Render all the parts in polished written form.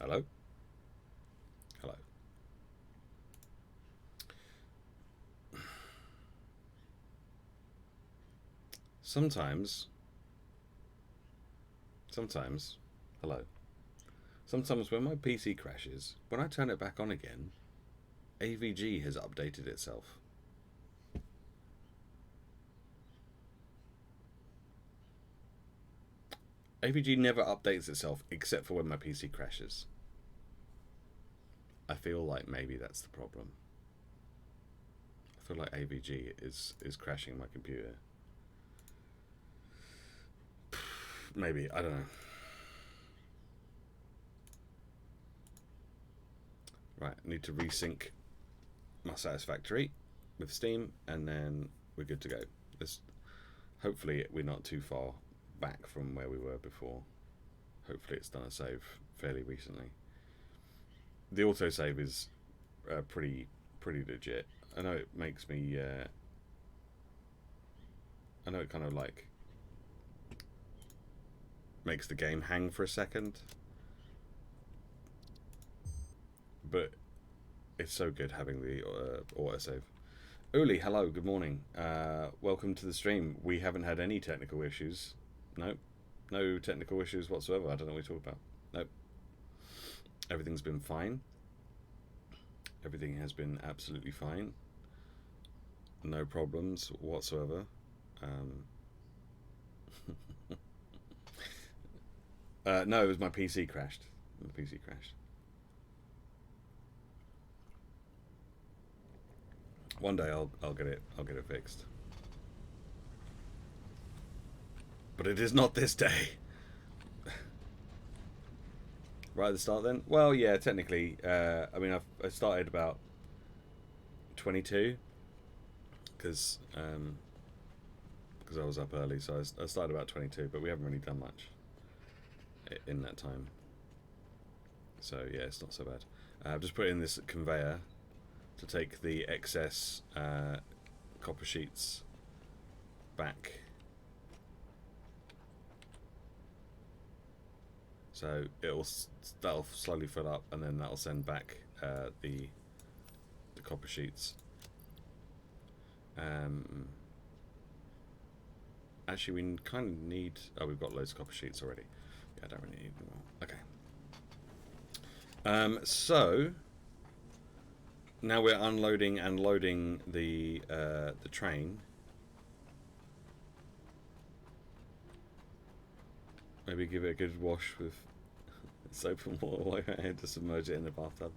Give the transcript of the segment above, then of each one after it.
Hello? Hello. Sometimes, hello. Sometimes when my PC crashes, when I turn it back on again, AVG has updated itself. AVG never updates itself except for when my PC crashes. I feel like maybe that's the problem. I feel like AVG is crashing my computer. Maybe, I don't know. Right, I need to resync my Satisfactory with Steam, and then we're good to go. Hopefully we're not too far back from where we were before. Hopefully it's done a save fairly recently. The autosave is pretty legit. I know it makes me. I know it kind of like makes the game hang for a second, but it's so good having the autosave. Uli, hello, good morning. Welcome to the stream. We haven't had any technical issues. Nope. No technical issues whatsoever. I don't know what you're talking about. Nope. Everything's been fine. Everything has been absolutely fine. No problems whatsoever. No, it was my PC crashed. My PC crashed. One day I'll get it fixed. But it is not this day. Right at the start then? Well, yeah, technically. I mean, I started about 22 because I was up early, so I started about 22, but we haven't really done much in that time. So yeah, it's not so bad. I've just put in this conveyor to take the excess copper sheets back. So that'll slowly fill up, and then that'll send back the copper sheets. Actually, we kind of need. Oh, we've got loads of copper sheets already. Yeah, I don't really need them all. Okay. So now we're unloading and loading the train. Maybe give it a good wash with soap and water while you're here to submerge it in the bathtub.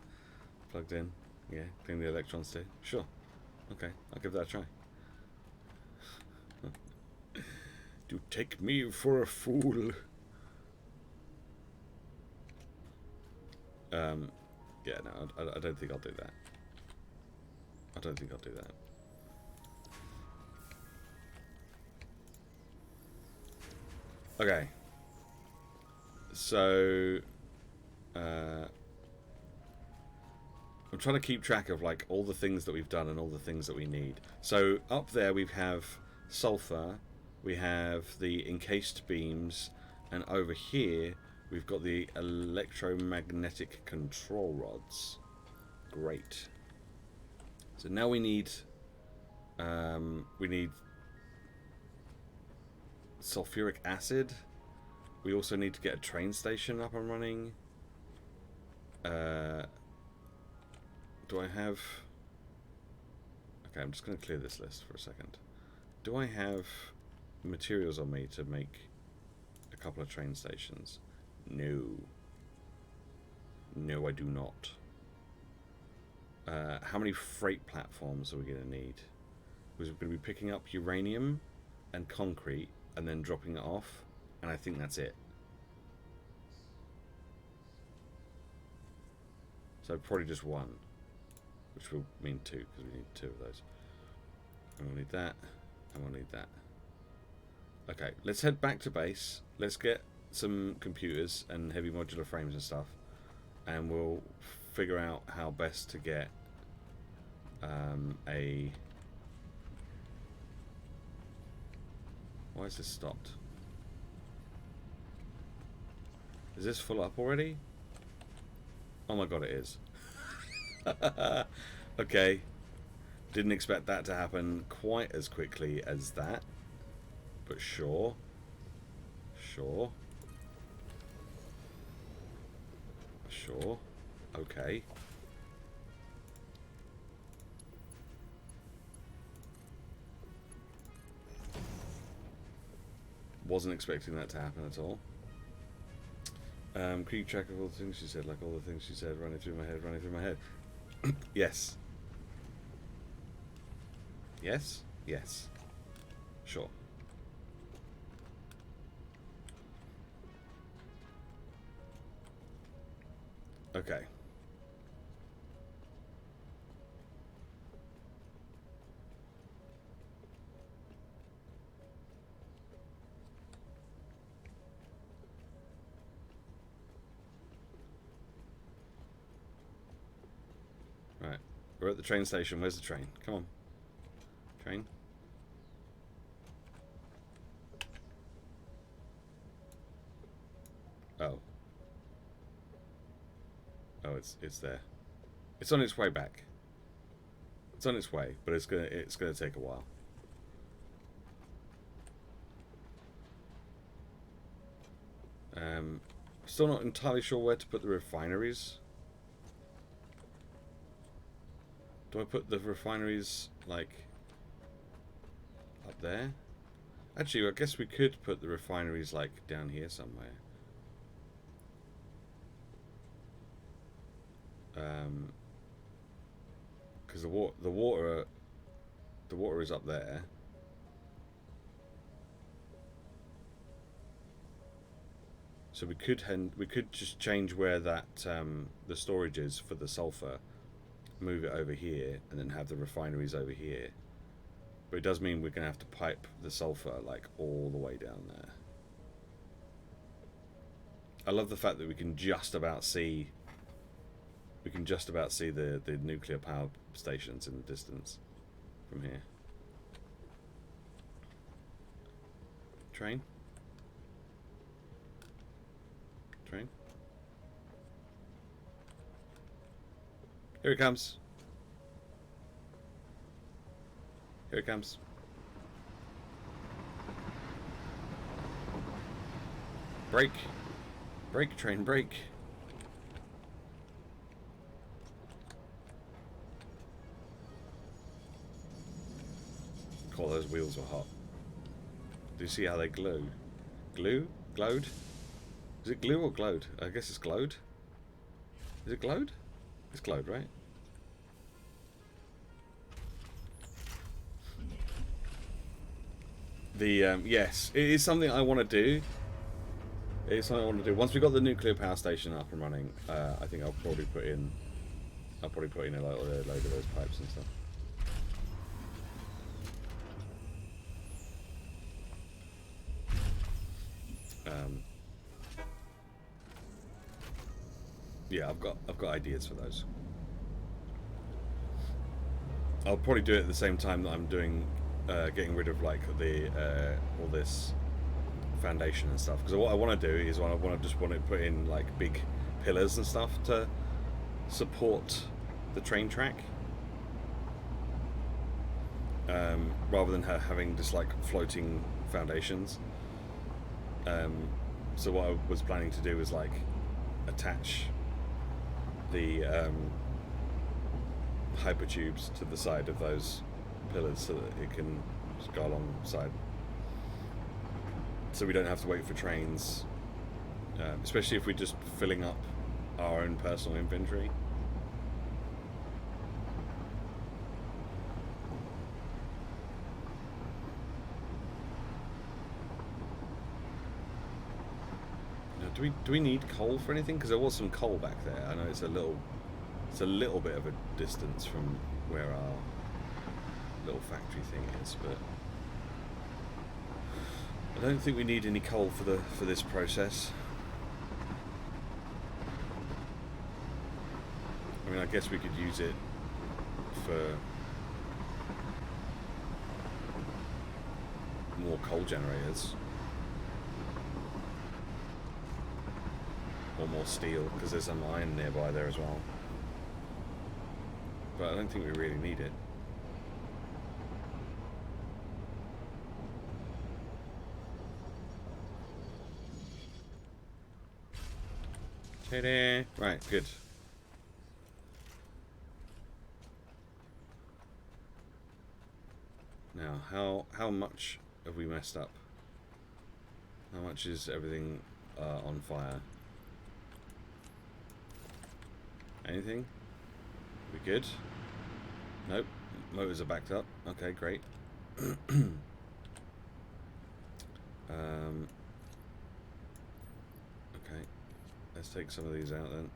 Plugged in. Yeah, clean the electrons too. Sure. Okay, I'll give that a try. Do take me for a fool. Yeah, no, I don't think I'll do that. I don't think I'll do that. Okay. So, I'm trying to keep track of like all the things that we've done and all the things that we need. So up there we have sulfur, we have the encased beams, and over here we've got the electromagnetic control rods. Great. So now we need sulfuric acid. We also need to get a train station up and running. Do I have... Okay, I'm just going to clear this list for a second. Do I have materials on me to make a couple of train stations? No. No, I do not. How many freight platforms are we going to need? Because we're going to be picking up uranium and concrete and then dropping it off, and I think that's it. So probably just one, which will mean two, because we need two of those. And we'll need that, and we'll need that. Okay, let's head back to base. Let's get some computers and heavy modular frames and stuff, and we'll figure out how best to get a... Why is this stopped? Is this full up already? Oh my god, it is. Okay. Didn't expect that to happen quite as quickly as that. But sure. Sure. Sure. Okay. Wasn't expecting that to happen at all. Keep track of all the things she said, like all the things she said, running through my head. Yes. Yes? Yes. Sure. Okay. Right. We're at the train station. Where's the train? Come on. Train. Oh. Oh, it's there. It's on its way back. It's on its way, but it's gonna take a while. Still not entirely sure where to put the refineries. Do I put the refineries like up there? Actually, I guess we could put the refineries like down here somewhere. Because the water is up there. So we could just change where that the storage is for the sulfur, move it over here, and then have the refineries over here. But it does mean we're going to have to pipe the sulfur like all the way down there. I love the fact that we can just about see the nuclear power stations in the distance from here. Train. Train. Here it comes. Here it comes. Brake. Brake, train, brake. God, those wheels were hot. Do you see how they glow? Glue? Glowed? Is it glue or glowed? I guess it's glowed. Is it glowed? It's glowed, right? The yes, it is something I want to do. It's something I want to do. Once we got the nuclear power station up and running, I think I'll probably put in a load of those pipes and stuff. Yeah, I've got ideas for those. I'll probably do it at the same time that I'm doing, getting rid of like the all this foundation and stuff. Because what I want to do is I want to put in like big pillars and stuff to support the train track, rather than having just like floating foundations. So what I was planning to do is like attach the hypertubes to the side of those pillars so that it can just go alongside, so we don't have to wait for trains, especially if we're just filling up our own personal inventory. Do we need coal for anything? Because there was some coal back there. I know it's a little bit of a distance from where our little factory thing is, but I don't think we need any coal for this process. I mean, I guess we could use it for more coal generators. Or more steel, because there's some iron nearby there as well. But I don't think we really need it. Ta-da! Right, good. Now, how much have we messed up? How much is everything on fire? Anything? We good? Nope. Motors are backed up. Okay, great. Okay. Let's take some of these out then.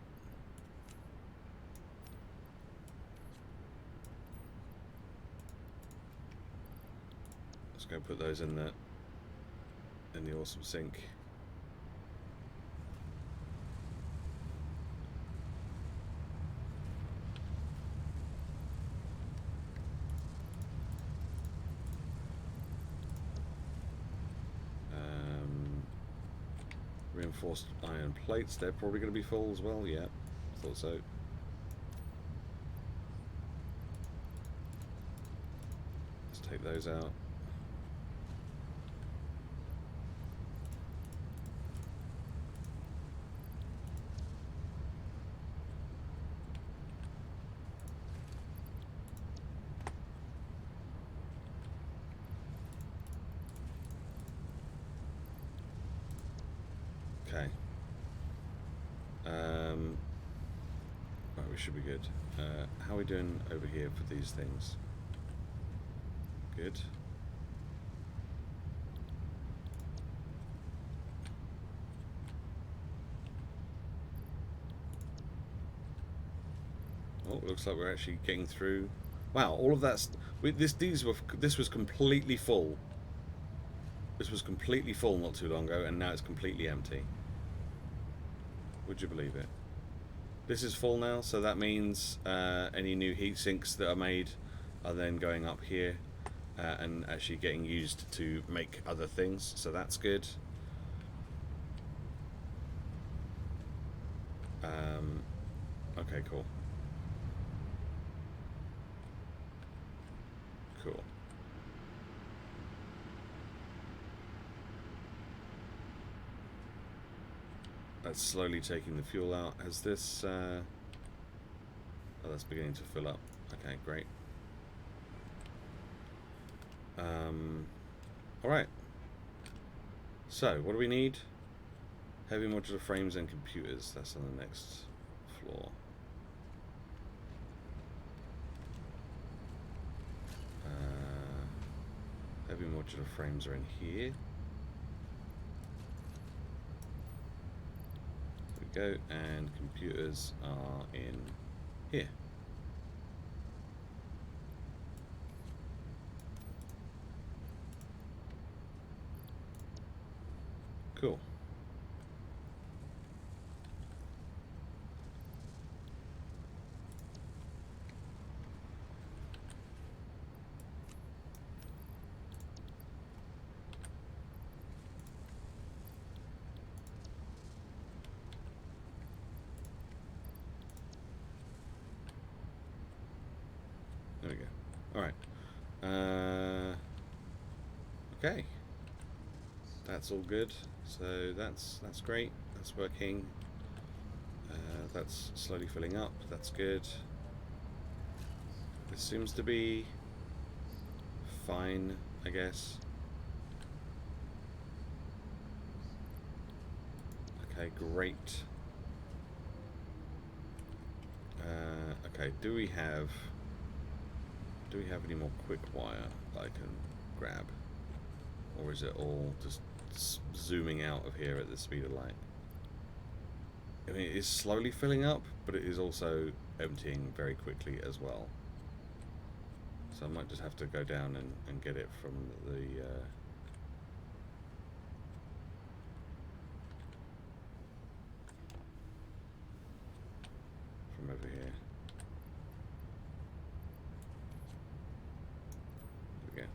Let's go put those in the awesome sink. Reinforced iron plates, they're probably going to be full as well. Yeah, thought so. Let's take those out. Okay. Right, we should be good. How are we doing over here for these things? Good. Oh, looks like we're actually getting through. Wow, all of that's this was completely full. This was completely full not too long ago, and now it's completely empty. Would you believe it? This is full now, so that means any new heat sinks that are made are then going up here and actually getting used to make other things, so that's good. Okay, cool. Cool. That's slowly taking the fuel out. Has this... oh, that's beginning to fill up. Okay, great. Alright. So, what do we need? Heavy modular frames and computers. That's on the next floor. Heavy modular frames are in here. There we go, and computers are in here. Cool. There we go. Alright. Okay. That's all good. So that's great. That's working. That's slowly filling up. That's good. This seems to be fine, I guess. Okay, great. Okay, do we have any more quick wire that I can grab? Or is it all just zooming out of here at the speed of light? I mean, it is slowly filling up, but it is also emptying very quickly as well. So I might just have to go down and get it from the... from over here. There we go.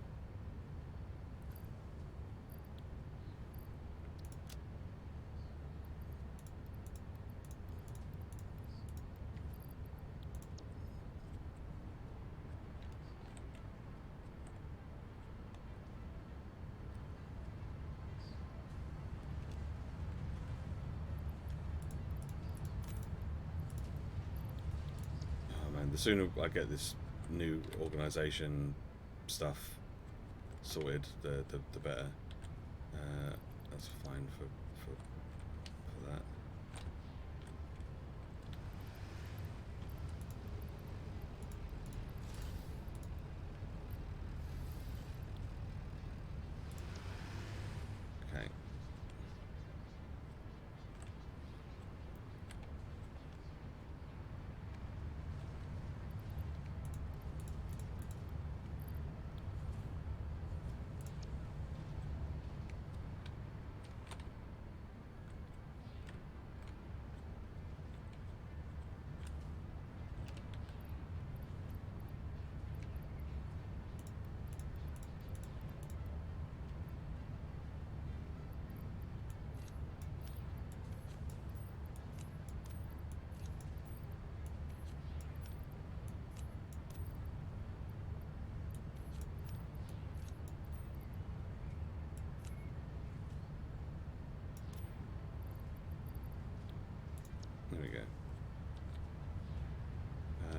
The sooner I get this new organisation stuff sorted, the better. That's fine for that. Okay. There we go.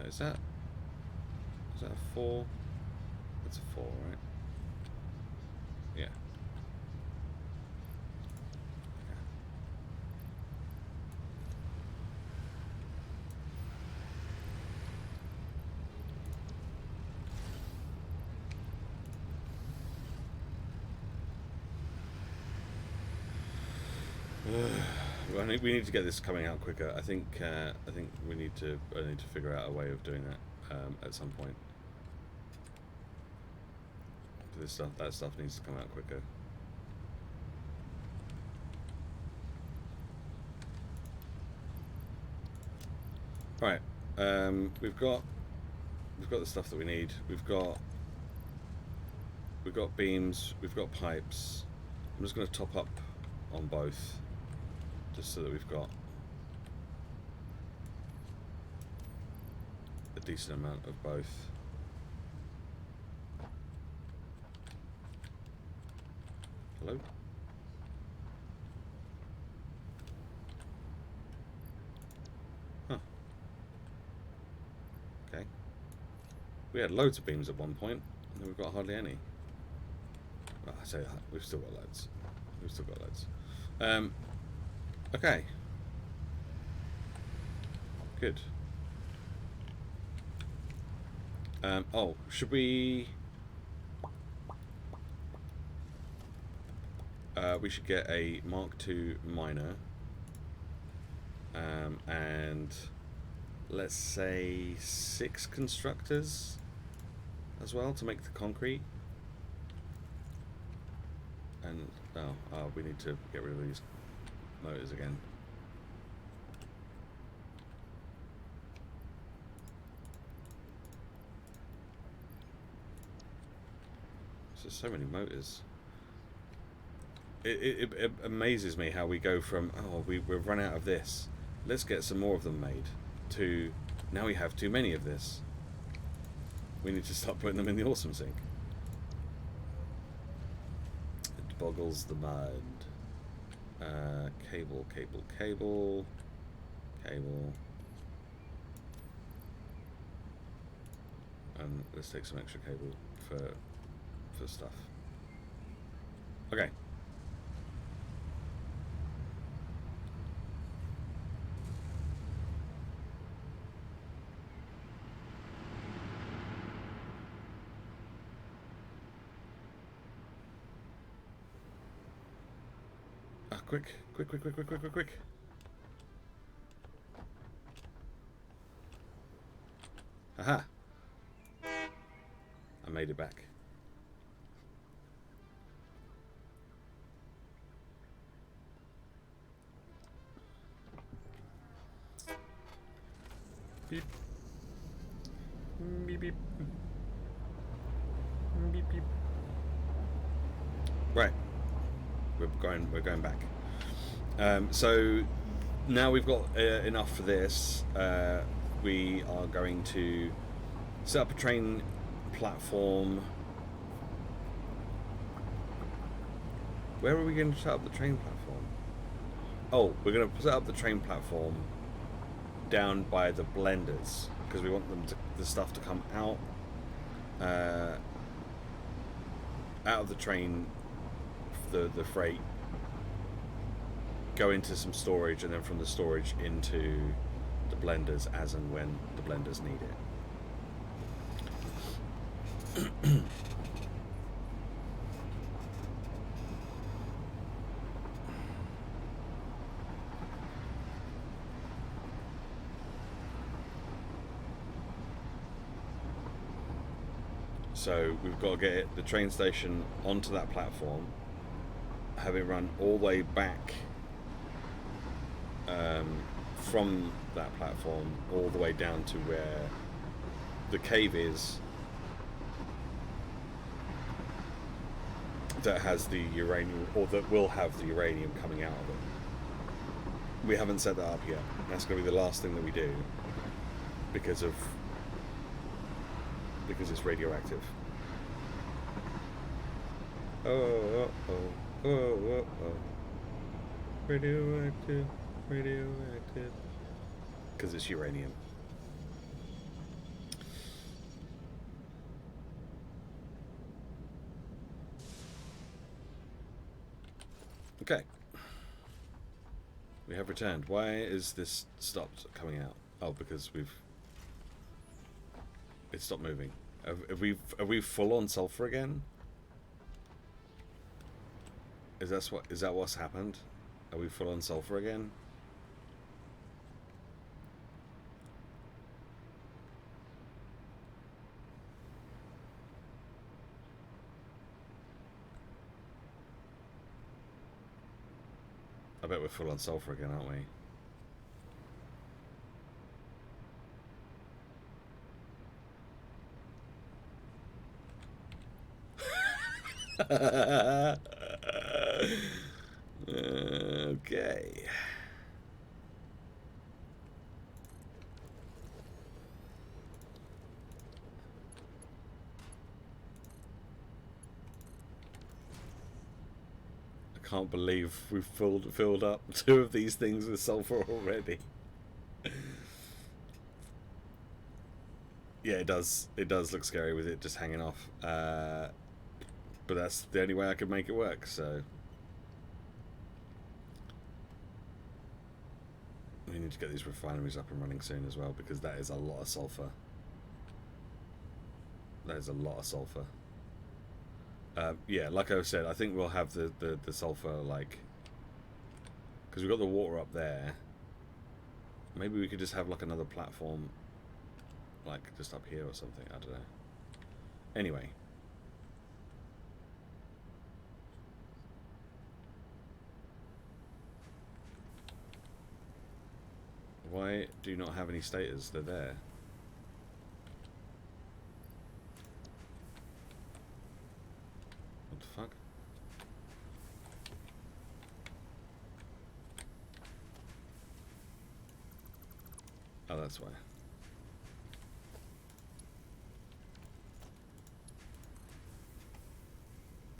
Is that a 4? That's a 4, right? Yeah. I think we need to get this coming out quicker. I think we need to figure out a way of doing that at some point. That stuff needs to come out quicker. Right, we've got the stuff that we need. We've got beams. We've got pipes. I'm just going to top up on both, just so that we've got a decent amount of both. Hello? Huh. Okay. We had loads of beams at one point, and then we've got hardly any. Well, I say that, we've still got loads. Okay. Good. Oh, should we... we should get a Mark II miner. And let's say 6 constructors as well to make the concrete. And we need to get rid of these motors again. There's just so many motors. It amazes me how we go from we've run out of this, let's get some more of them made, to now we have too many of this. We need to start putting them in the awesome sink. It boggles the mind. Cable. And let's take some extra cable for stuff. Okay. Quick. Aha! I made it back. Beep. Beep beep. Beep beep. Right. We're going back. So now we've got enough for this. We are going to set up a train platform. Where are we going to set up the train platform? Oh, we're going to set up the train platform down by the blenders, because we want the stuff to come out of the train, the freight, go into some storage, and then from the storage into the blenders as and when the blenders need it. So we've got to get the train station onto that platform, have it run all the way back from that platform all the way down to where the cave is that has the uranium, or that will have the uranium coming out of it. We haven't set that up yet. That's going to be the last thing that we do because it's radioactive. Oh. Radioactive. Because it's uranium. Okay. We have returned. Why is this stopped coming out? Oh, because it stopped moving. Are we full on sulfur again? Is that what's happened? Are we full on sulfur again? I bet we're full on sulfur again, aren't we? Okay. I can't believe we've filled up 2 of these things with sulfur already. Yeah, it does. It does look scary with it just hanging off. But that's the only way I could make it work, so we need to get these refineries up and running soon as well, because that is a lot of sulfur. That is a lot of sulfur. Yeah, like I said, I think we'll have the sulfur, like, because we've got the water up there. Maybe we could just have like another platform, like just up here or something. I don't know. Anyway. Why do you not have any stators? They're there. What the fuck? Oh, that's why.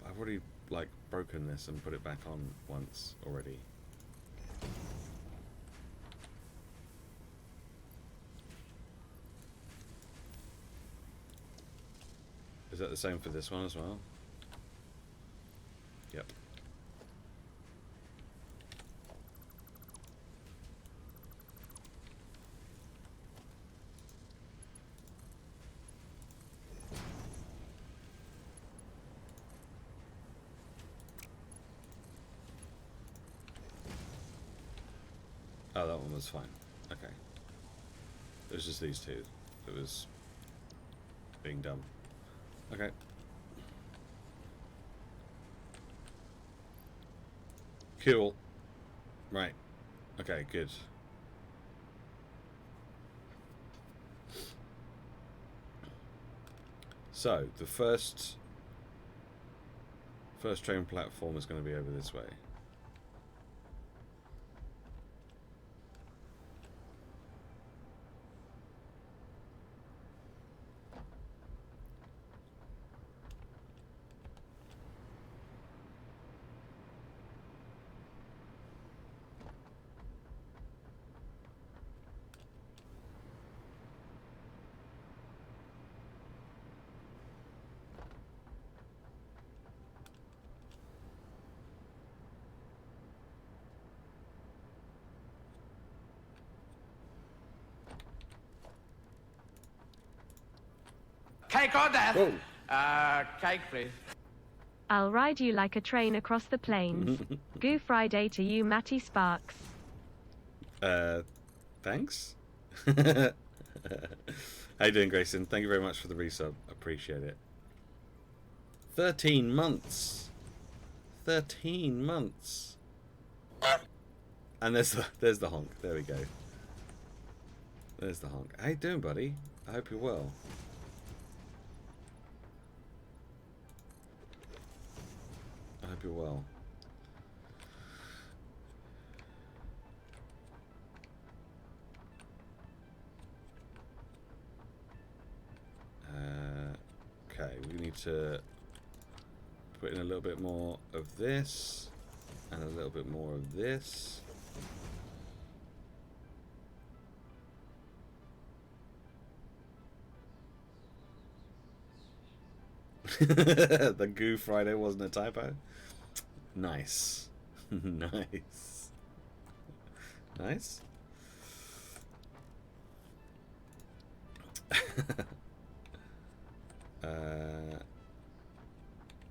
I've already, like, broken this and put it back on once already. Is that the same for this one as well? Yep. Oh, that one was fine. Okay. It was just these 2 that was being dumb. Okay. Cool. Right. Okay, good. So, the first train platform is going to be over this way. Cake or death? Whoa. Cake, please. I'll ride you like a train across the plains. Goo Friday to you, Matty Sparks. Thanks. How you doing, Grayson? Thank you very much for the resub. Appreciate it. 13 months. 13 months. And there's the honk. There we go. There's the honk. How you doing, buddy? I hope you're well. I hope you're well. Okay, we need to put in a little bit more of this and a little bit more of this. The Goo Friday wasn't a typo. Nice. Nice. Nice.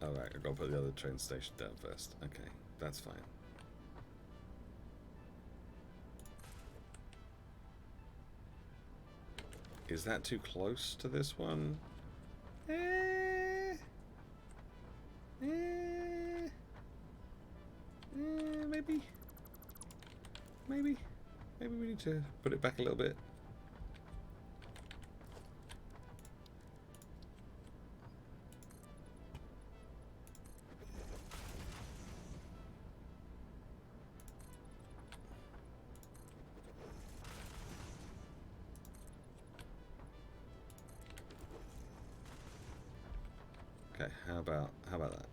Alright, I've got to put the other train station down first. Okay, that's fine. Is that too close to this one? Maybe. Maybe we need to put it back a little bit. Okay, how about that?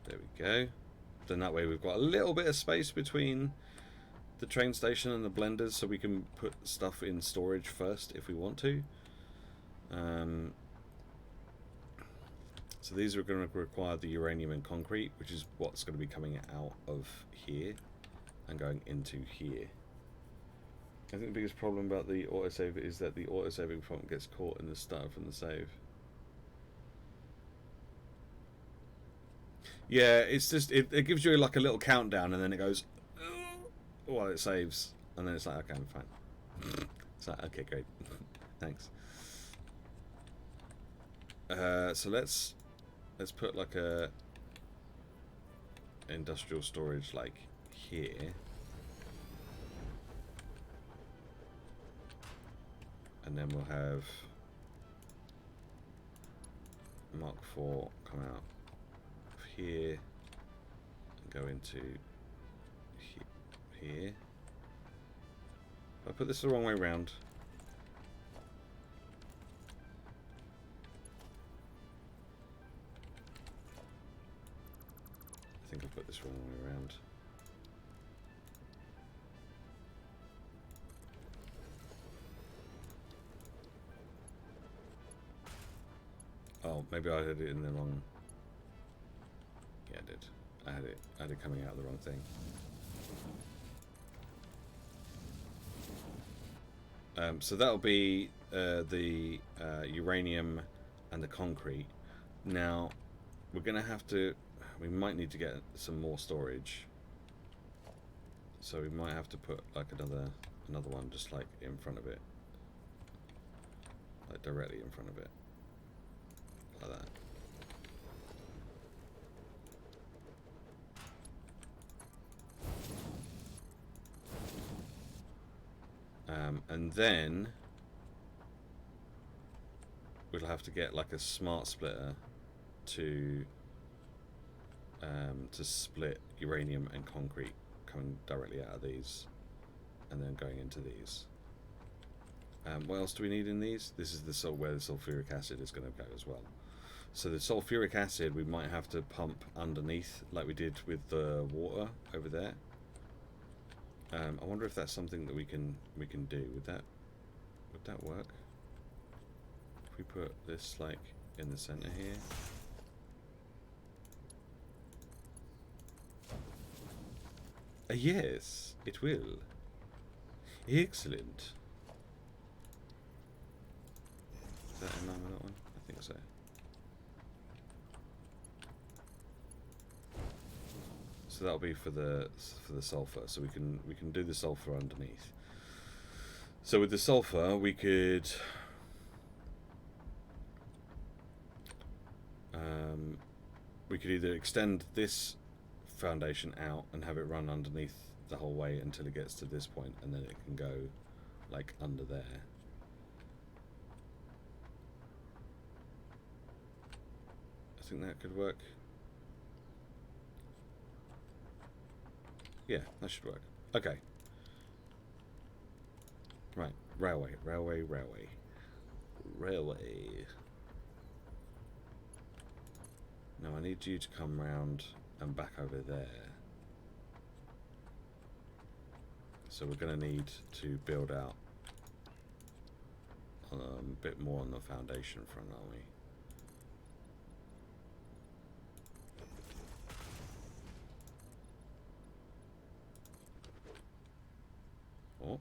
There we go. Then that way we've got a little bit of space between the train station and the blenders, so we can put stuff in storage first if we want to. So these are going to require the uranium and concrete, which is what's going to be coming out of here and going into here. I think the biggest problem about the autosave is that the autosaving prompt gets caught in the start from the save. Yeah, it's just it gives you like a little countdown, and then it goes while it saves, and then it's like, okay, I'm fine. It's like, okay, great. Thanks. So let's put like a industrial storage like here, and then we'll have Mark IV come out of here and go into here. I put this the wrong way around. I think I put this wrong way around. Oh, maybe I had it in the wrong. Yeah, I did. I had it coming out of the wrong thing. So that'll be the uranium and the concrete. Now we're gonna have to. We might need to get some more storage. So we might have to put like another one just like in front of it, like directly in front of it, like that. And then we'll have to get like a smart splitter to split uranium and concrete coming directly out of these and then going into these. What else do we need in these? This is where the sulfuric acid is going to go as well. So the sulfuric acid we might have to pump underneath like we did with the water over there. I wonder if that's something that we can do. Would that work? If we put this like in the center here. Yes, it will. Excellent. Is that in line with that one? I think so. So that'll be for the sulfur. So we can do the sulfur underneath. So with the sulfur, we could either extend this foundation out and have it run underneath the whole way until it gets to this point, and then it can go like under there. I think that could work. Yeah, that should work. Okay. Right, railway. Now I need you to come round and back over there. So we're going to need to build out a bit more on the foundation front, aren't we? Oh,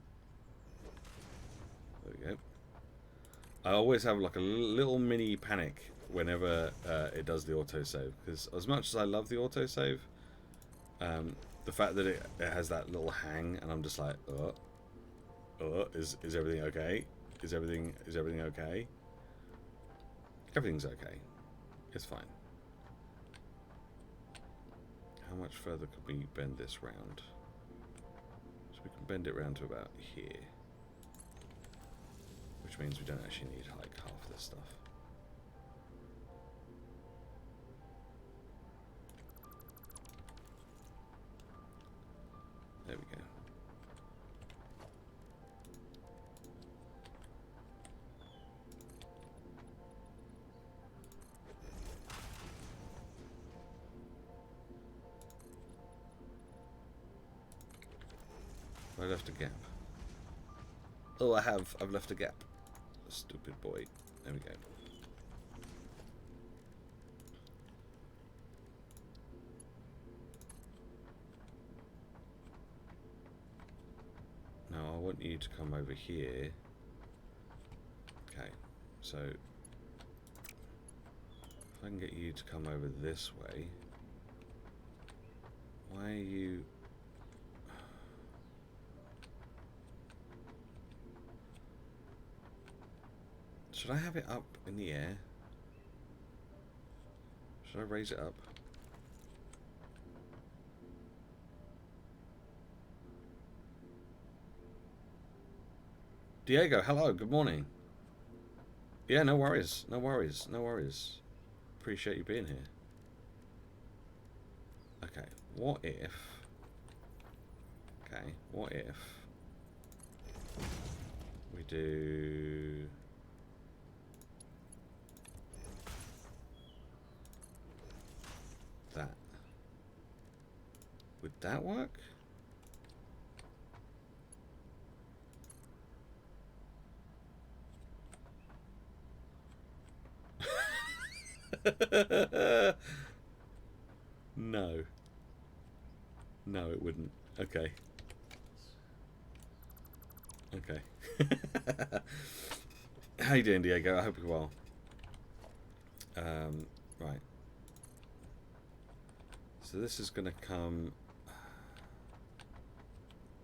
there we go. I always have like a little mini panic whenever it does the autosave, because as much as I love the autosave, the fact that it has that little hang, and I'm just like, is everything okay? Is everything okay? Everything's okay. It's fine. How much further could we bend this round? So we can bend it round to about here, which means we don't actually need like half this stuff. There we go. I left a gap. Oh, I have. I've left a gap. Stupid boy. There we go. Now I want you to come over here. Okay, so if I can get you to come over this way. Why are you... Should I have it up in the air? Should I raise it up? Diego, hello, good morning. Yeah, no worries, no worries, no worries. Appreciate you being here. Okay, what if... Okay, what if... we do... that. Would that work? No. No, it wouldn't. Okay. Okay. How you doing, Diego? I hope you're well. Right. So this is going to come...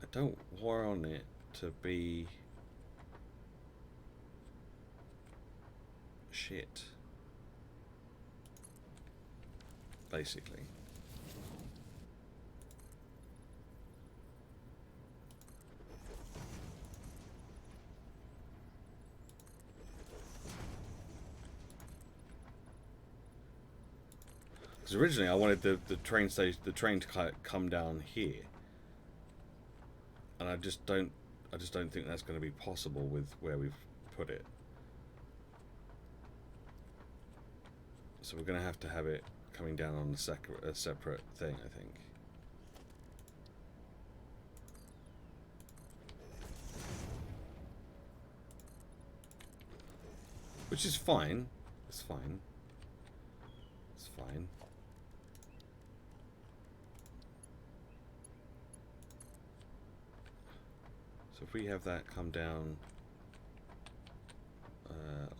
I don't want it to be... shit. Basically. Because originally I wanted the train station, the train to come down here, and I just don't think that's going to be possible with where we've put it. So we're going to have it coming down on a separate thing, I think. which is fine. It's fine. It's fine. So if we have that come down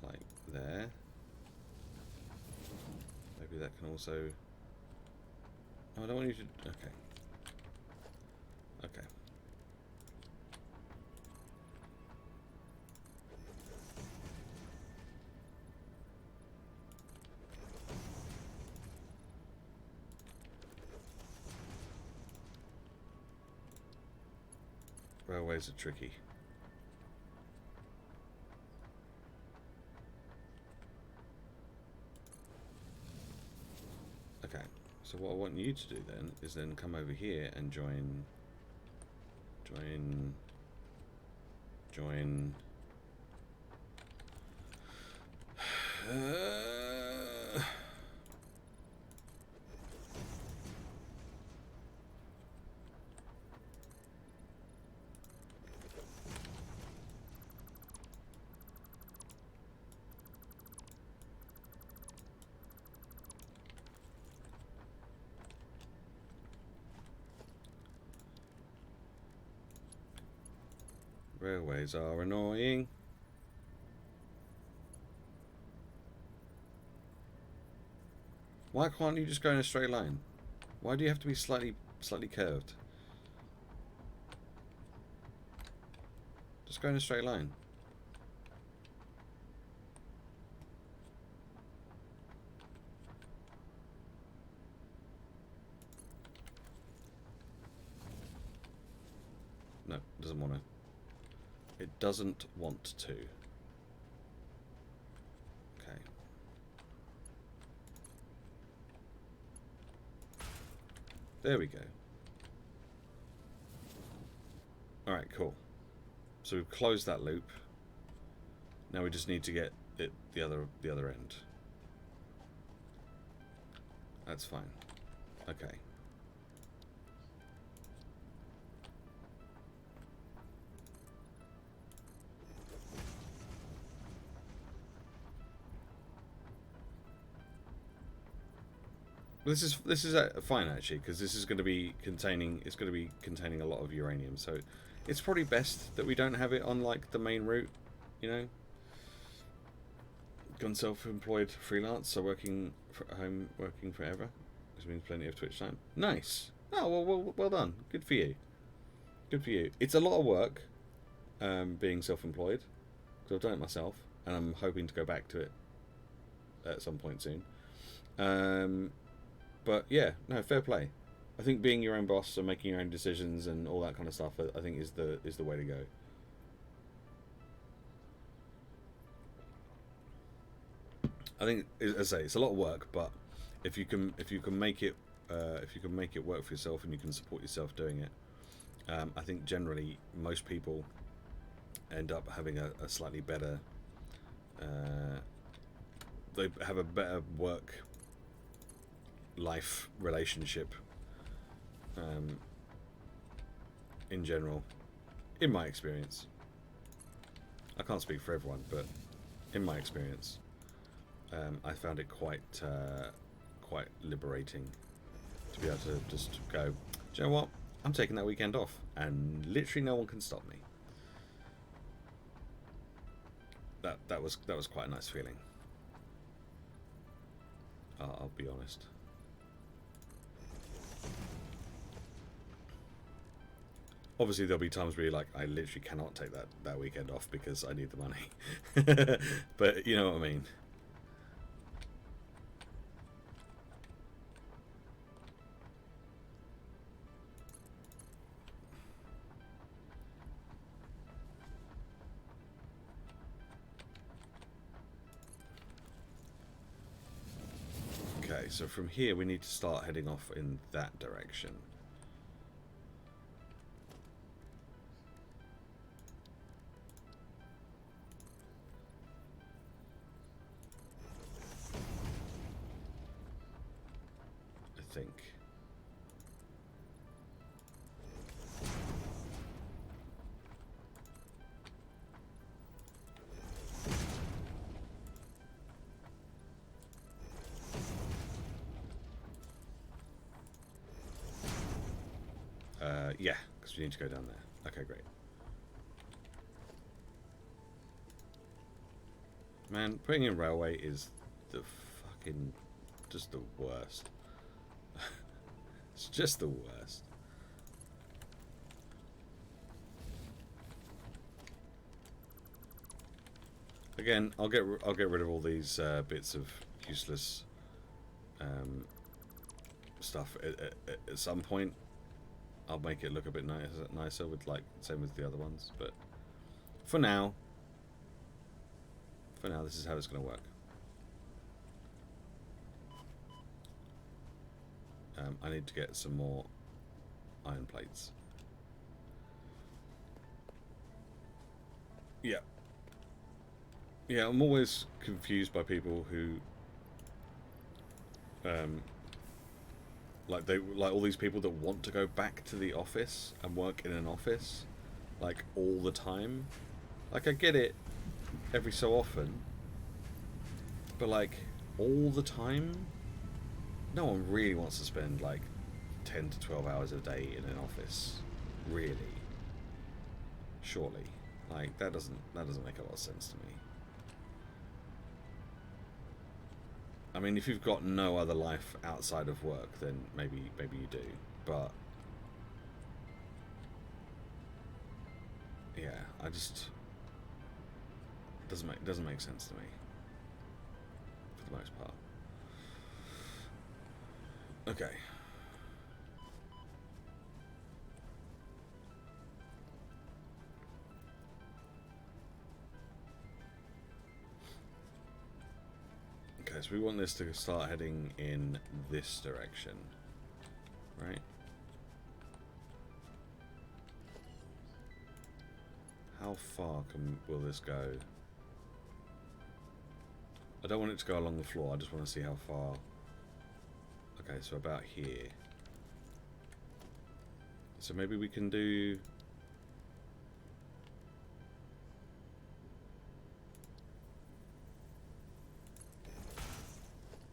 like there, maybe that can also... Oh, I don't want you to... Okay. Okay. Railways are tricky. Okay, so what I want you to do then is then come over here and join. Railways are annoying. Why can't you just go in a straight line? Why do you have to be slightly curved? Just go in a straight line. No, doesn't want to. It doesn't want to. Okay. There we go. Alright, cool. So we've closed that loop. Now we just need to get it the other end. That's fine. Okay. This is fine actually, because this is going to be containing a lot of uranium, so it's probably best that we don't have it on like the main route, you know. Gone self-employed freelance, so working at home, working forever, which means plenty of Twitch time. Nice. Oh well done. Good for you. Good for you. It's a lot of work, being self-employed, because I've done it myself, and I'm hoping to go back to it at some point soon. But yeah, no, fair play. I think being your own boss and making your own decisions and all that kind of stuff, I think is the way to go. I think, as I say, it's a lot of work, but if you can make it work for yourself and you can support yourself doing it, I think generally most people end up having a slightly better. They have a better work-life relationship. In general, in my experience. I can't speak for everyone, but in my experience, I found it quite liberating to be able to just go, do you know what? I'm taking that weekend off, and literally no one can stop me. That was quite a nice feeling. I'll be honest. Obviously, there'll be times where you're like, I literally cannot take that weekend off because I need the money. But you know what I mean. Okay, so from here we need to start heading off in that direction. I think. Yeah, because we need to go down there. Okay, great. Man, putting in railway is the fucking... just the worst. It's just the worst. Again, I'll get rid of all these bits of useless stuff at some point. I'll make it look a bit nicer with, like, same with the other ones. But for now, this is how it's going to work. I need to get some more iron plates. Yeah. Yeah, I'm always confused by people who, like all these people that want to go back to the office and work in an office, like, all the time. Like, I get it every so often, but, like, all the time? No one really wants to spend, like, 10 to 12 hours a day in an office. Really. Surely. Like, that doesn't make a lot of sense to me. I mean, if you've got no other life outside of work, then maybe you do. But yeah, I just doesn't make sense to me for the most part. Okay. Okay, so we want this to start heading in this direction, right? How far will this go? I don't want it to go along the floor, I just want to see how far. Okay, so about here. So maybe we can do...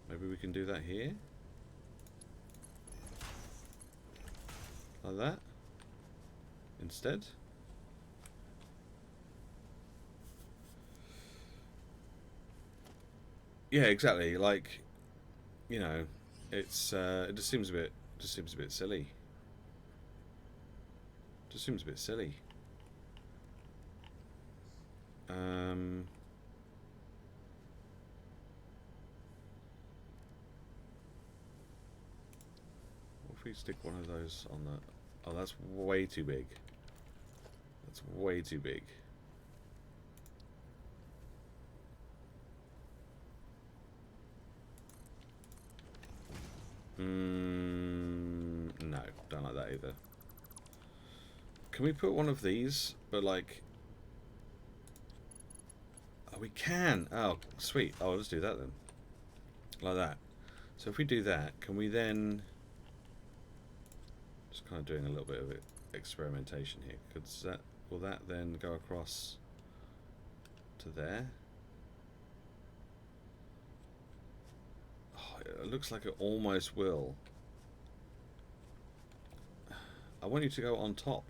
maybe we can do that here? Like that? Instead? Yeah, exactly. Like, you know, it's it just seems a bit silly. Just seems a bit silly. What if we stick one of those on the... oh, that's way too big. That's way too big. No, don't like that either. Can we put one of these, but like... oh, we can! Oh, sweet. Oh, let's do that then. Like that. So if we do that, can we then... just kind of doing a little bit of experimentation here. Will that then go across to there? Oh, it looks like it almost will. I want you to go on top.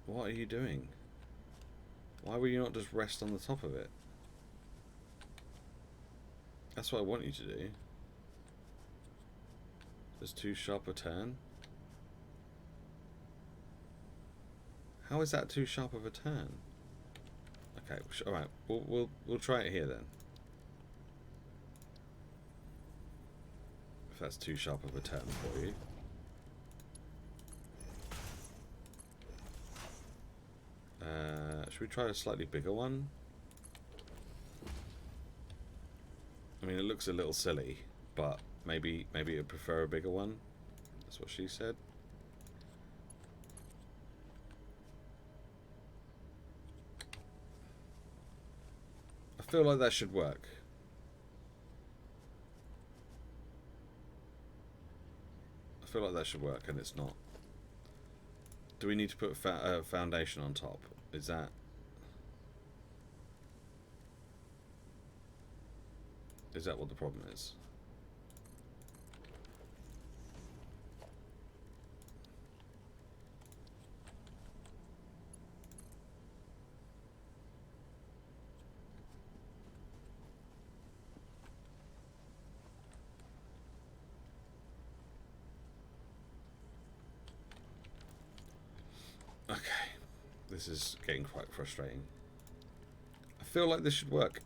What are you doing? Why will you not just rest on the top of it? That's what I want you to do. There's too sharp a turn. How is that too sharp of a turn? Okay, all right. We'll try it here then. If that's too sharp of a turn for you. Should we try a slightly bigger one? I mean, it looks a little silly, but maybe you'd prefer a bigger one. That's what she said. I feel like that should work. I feel like that should work, and it's not. Do we need to put foundation on top? Is that... is that what the problem is? This is getting quite frustrating. I feel like this should work.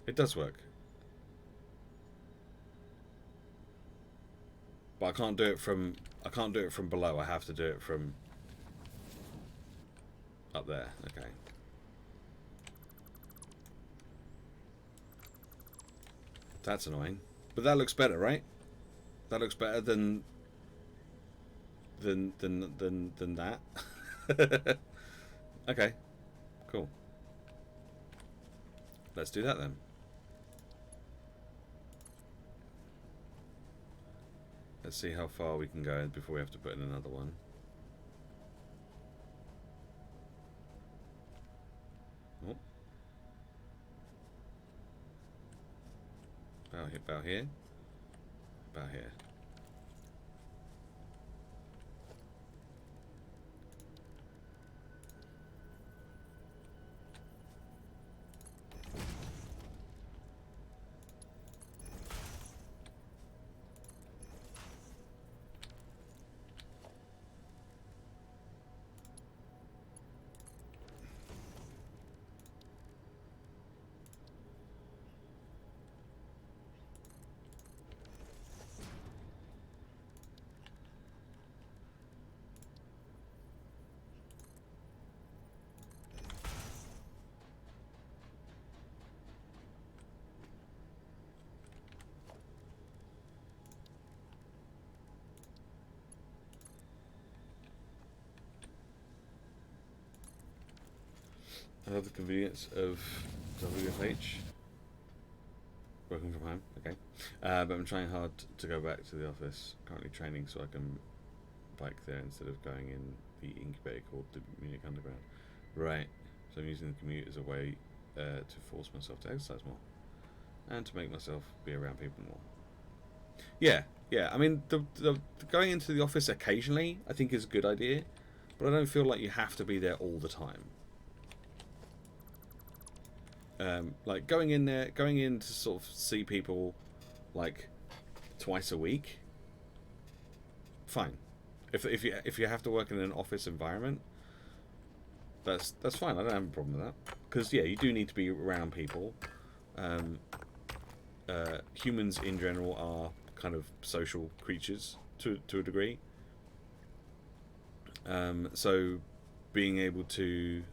It does work. But I can't do it from below. I have to do it from up there. Okay. That's annoying. But that looks better, right? That looks better than that. Okay. Cool. Let's do that then. Let's see how far we can go before we have to put in another one. Oh. About here. About here. I love the convenience of WFH. Working from home, okay. But I'm trying hard to go back to the office. Currently training so I can bike there instead of going in the incubator called the Munich Underground. Right. So I'm using the commute as a way to force myself to exercise more and to make myself be around people more. Yeah. I mean, the going into the office occasionally I think is a good idea, but I don't feel like you have to be there all the time. Like going in to sort of see people like twice a week, fine. If you have to work in an office environment, that's fine. I don't have a problem with that, because yeah, you do need to be around people. Humans in general are kind of social creatures to a degree. So being able to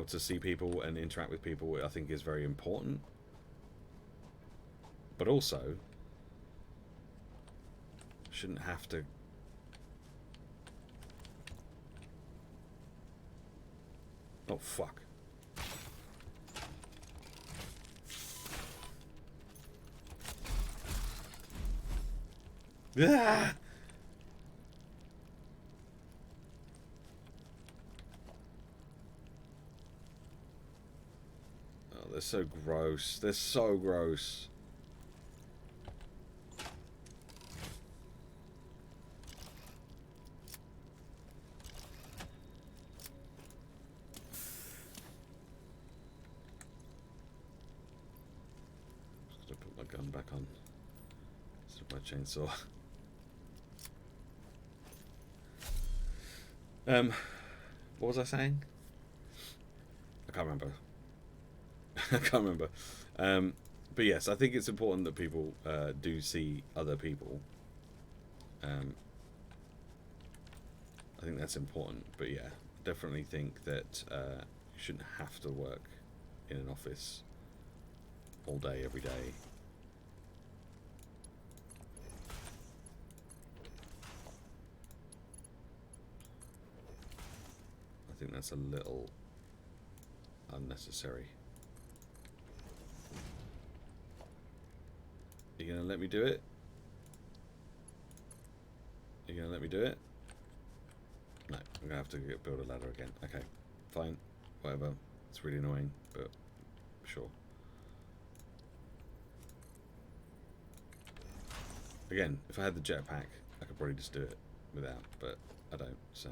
see people and interact with people, I think, is very important. But also, shouldn't have to. Oh fuck! Ah! They're so gross. They're so gross. Just gotta put my gun back on. Instead of my chainsaw. What was I saying? I can't remember. I can't remember. But yes, I think it's important that people do see other people. I think that's important. But yeah, definitely think that you shouldn't have to work in an office all day, every day. I think that's a little unnecessary. Are you gonna let me do it? Are you gonna let me do it? No, I'm gonna have to build a ladder again. Okay, fine, whatever. It's really annoying, but sure. Again, if I had the jetpack, I could probably just do it without, but I don't, so.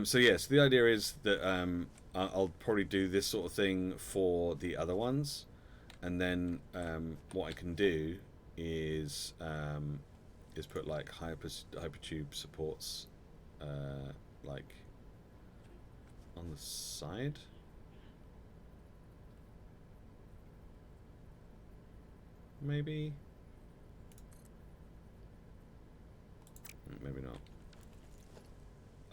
So yes, the idea is that I'll probably do this sort of thing for the other ones, and then what I can do is put like hypertube supports like on the side. Maybe not.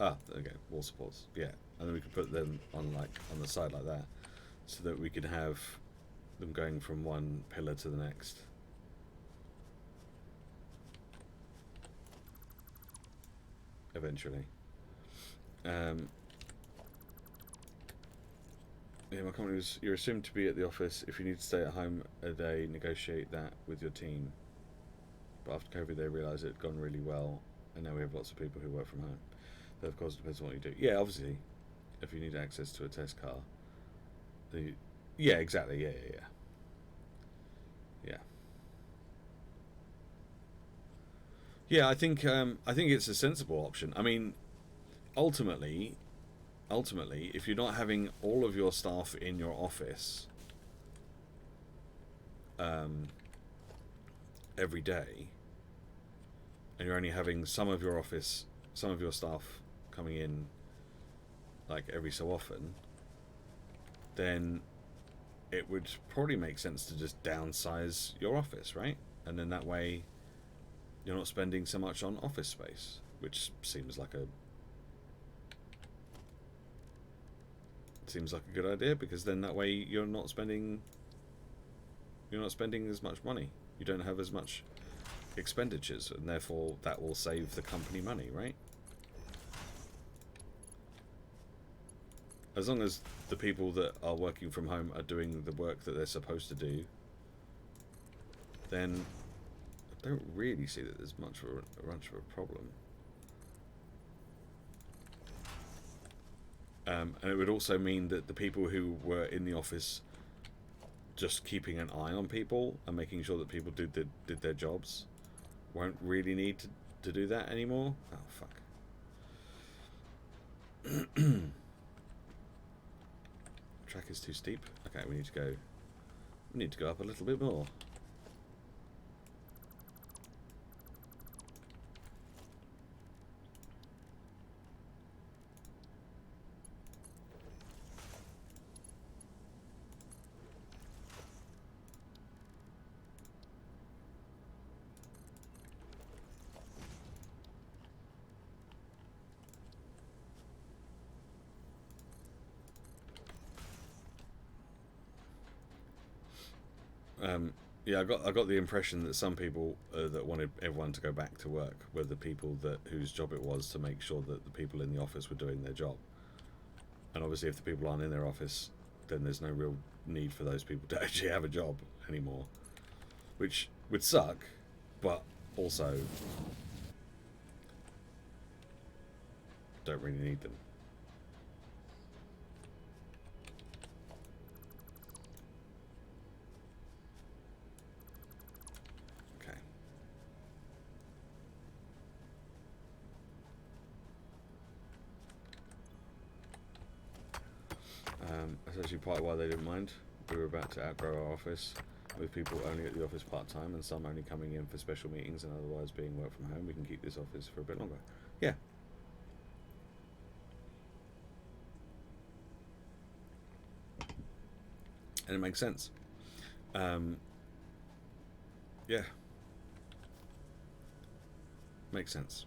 Ah, okay, wall supports. Yeah, and then we could put them on like on the side like that, so that we could have them going from one pillar to the next. Eventually. Yeah, my comment was, you're assumed to be at the office. If you need to stay at home a day, negotiate that with your team. But after COVID, they realised it had gone really well, and now we have lots of people who work from home. That, of course, depends on what you do. Yeah, obviously, if you need access to a test car, yeah, exactly. Yeah. Yeah, I think it's a sensible option. I mean, ultimately, if you're not having all of your staff in your office every day, and you're only having some of your staff coming in like every so often, then it would probably make sense to just downsize your office, right? And then that way you're not spending so much on office space, which seems like a good idea, because then that way you're not spending as much money. You don't have as much expenditures, and therefore that will save the company money, right? As long as the people that are working from home are doing the work that they're supposed to do, then I don't really see that there's much of a problem. And it would also mean that the people who were in the office just keeping an eye on people and making sure that people did their jobs won't really need to do that anymore. Oh, fuck. Track is too steep. Okay, we need to go up a little bit more. Yeah, I got the impression that some people that wanted everyone to go back to work were the people whose job it was to make sure that the people in the office were doing their job. And obviously, if the people aren't in their office, then there's no real need for those people to actually have a job anymore, which would suck, but also don't really need them. That's actually part of why they didn't mind. We were about to outgrow our office, with people only at the office part-time and some only coming in for special meetings and otherwise being work from home. We can keep this office for a bit longer. Yeah. And it makes sense. Yeah. Makes sense.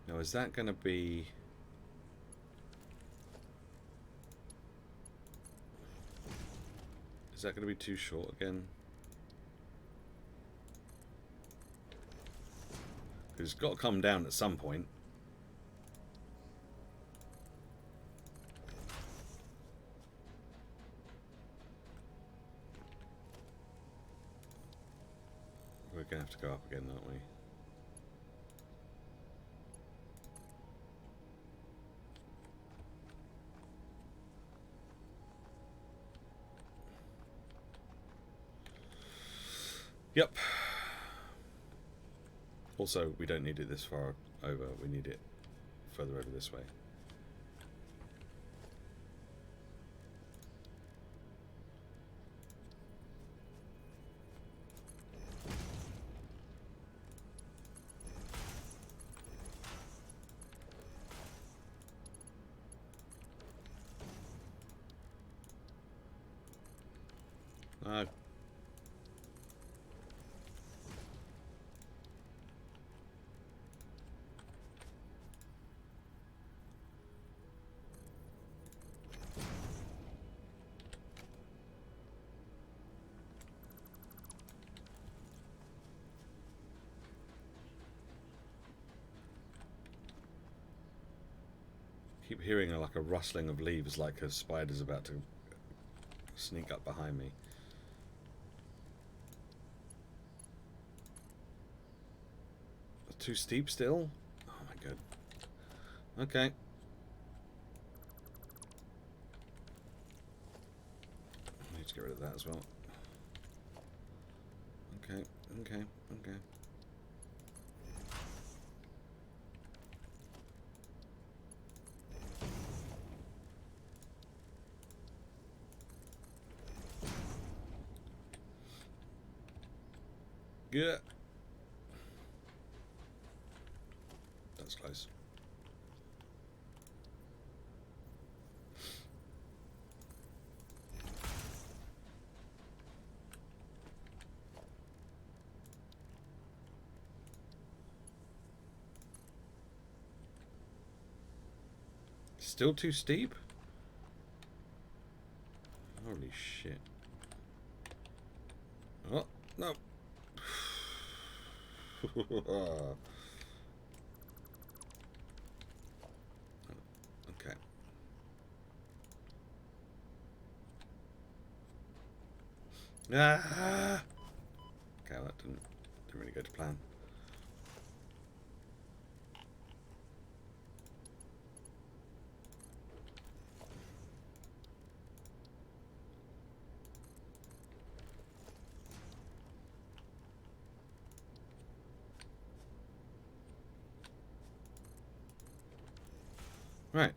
Now, is that going to be... Is that going to be too short again? Because it's got to come down at some point. We're going to have to go up again, aren't we? Yep. Also, we don't need it this far over. We need it further over this way. Keep hearing like a rustling of leaves, like a spider's about to sneak up behind me. Too steep still? Oh my god. Okay. I need to get rid of that as well. Okay, okay, okay. Yeah. That's close. Still too steep? Holy shit. Oh, no. Okay. Ah! Okay, well, that didn't really go to plan. Right.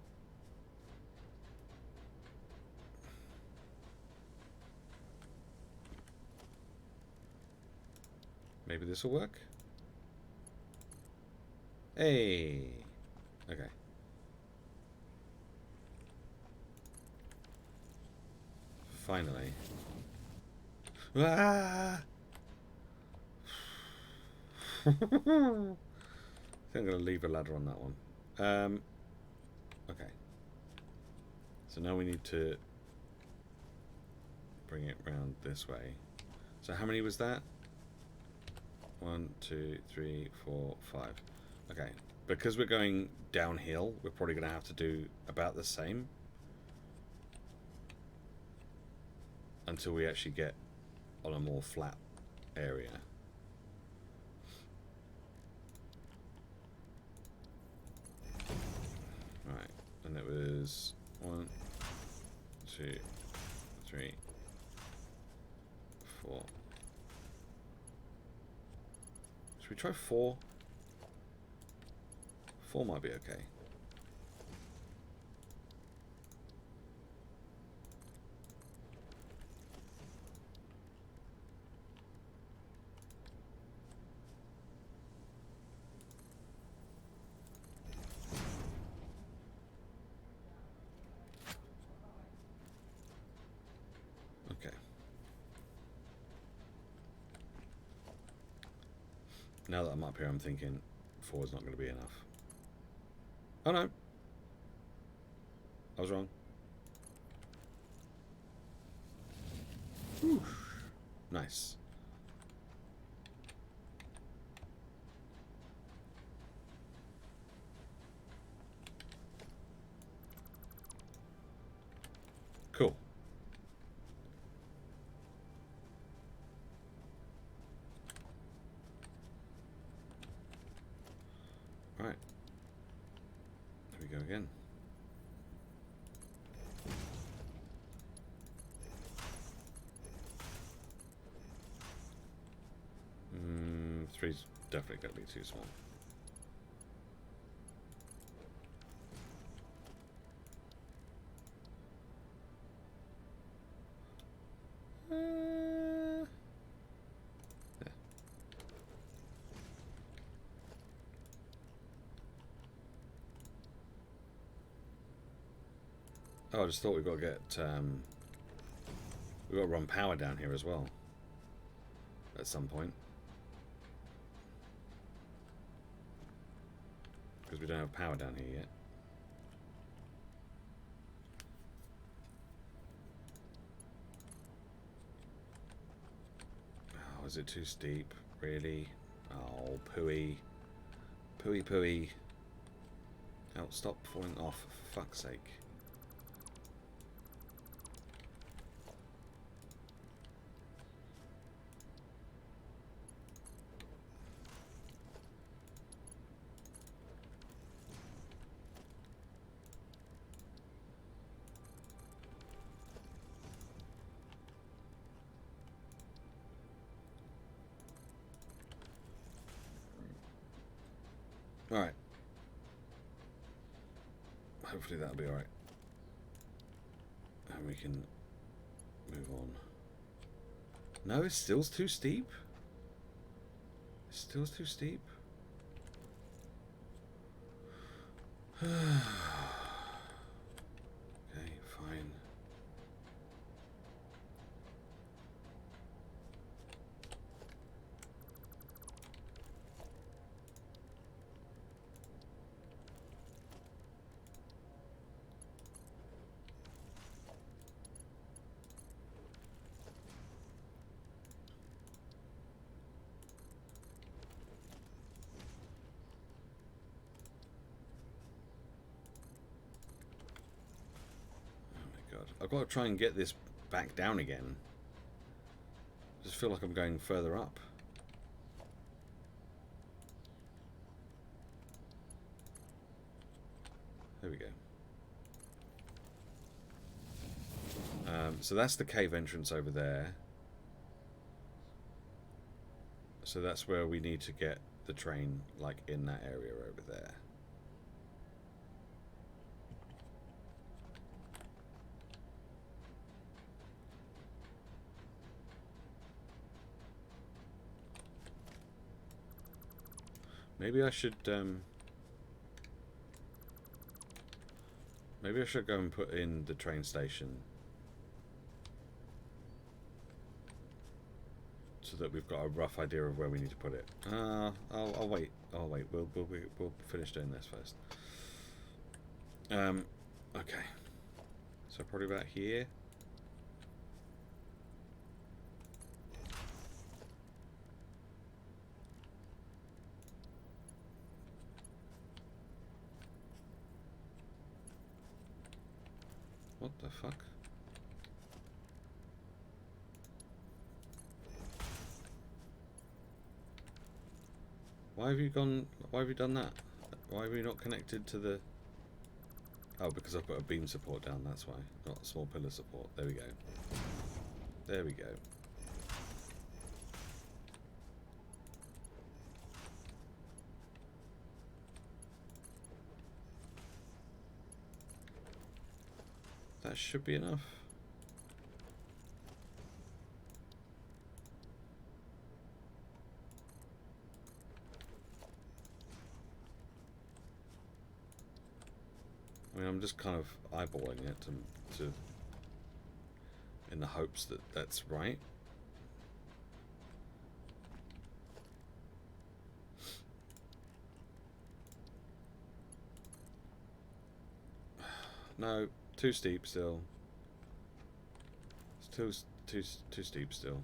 Maybe this will work. Hey. Okay. Finally. Ah! I think I'm going to leave a ladder on that one. Okay. So now we need to bring it round this way. So how many was that? 1, 2, 3, 4, 5. Okay. Because we're going downhill, we're probably going to have to do about the same until we actually get on a more flat area. Right. And it was 1, 2, 3, 4. Should we try 4? 4 might be okay. Okay. Now that I'm up here, I'm thinking 4 is not going to be enough. Oh no. I was wrong. Whew. Nice. Cool. All right. Here we go again. 3's definitely going to be too small. Yeah. Oh, I just thought we've got to get... we've got to run power down here as well. At some point. Because we don't have power down here yet. Oh, is it too steep? Really? Oh, pooey. Pooey, pooey. Oh, stop falling off, for fuck's sake. Alright. Hopefully that'll be alright. And we can move on. No, it's still too steep. It's still too steep. Okay, fine. I've got to try and get this back down again. I just feel like I'm going further up. There we go. So that's the cave entrance over there. So that's where we need to get the train, like in that area over there. Maybe I should maybe I should go and put in the train station so that we've got a rough idea of where we need to put it. I'll wait. I'll wait. We'll finish doing this first. Okay. So probably about here. What the fuck? Why have you gone? Why have you done that? Why have you not connected to the... Oh, because I've put a beam support down, that's why. Not a small pillar support. There we go. There we go. That should be enough. I mean, I'm just kind of eyeballing it to in the hopes that that's right. No, too steep still. It's too steep still.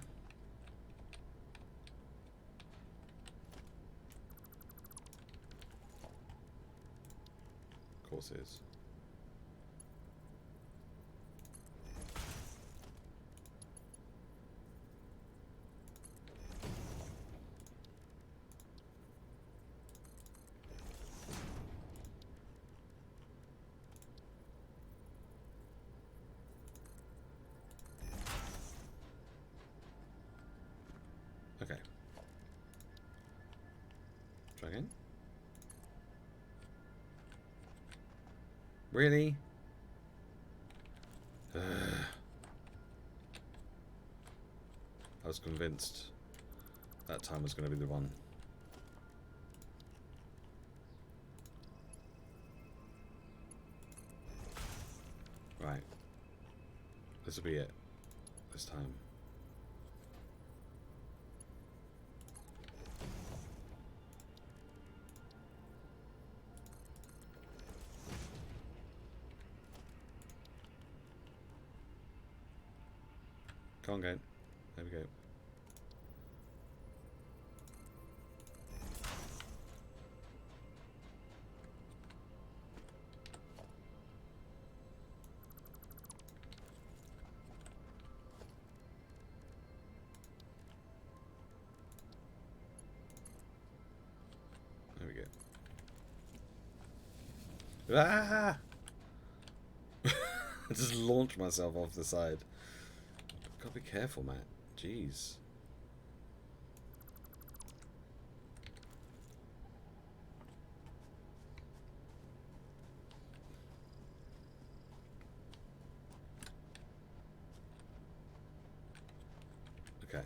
Of course it is. Okay. Try again. Really? I was convinced that time was going to be the one. Right. This will be it. This time. Come on, game. There we go. There we go. Ah! I just launched myself off the side. Gotta be careful, Matt. Jeez. Okay.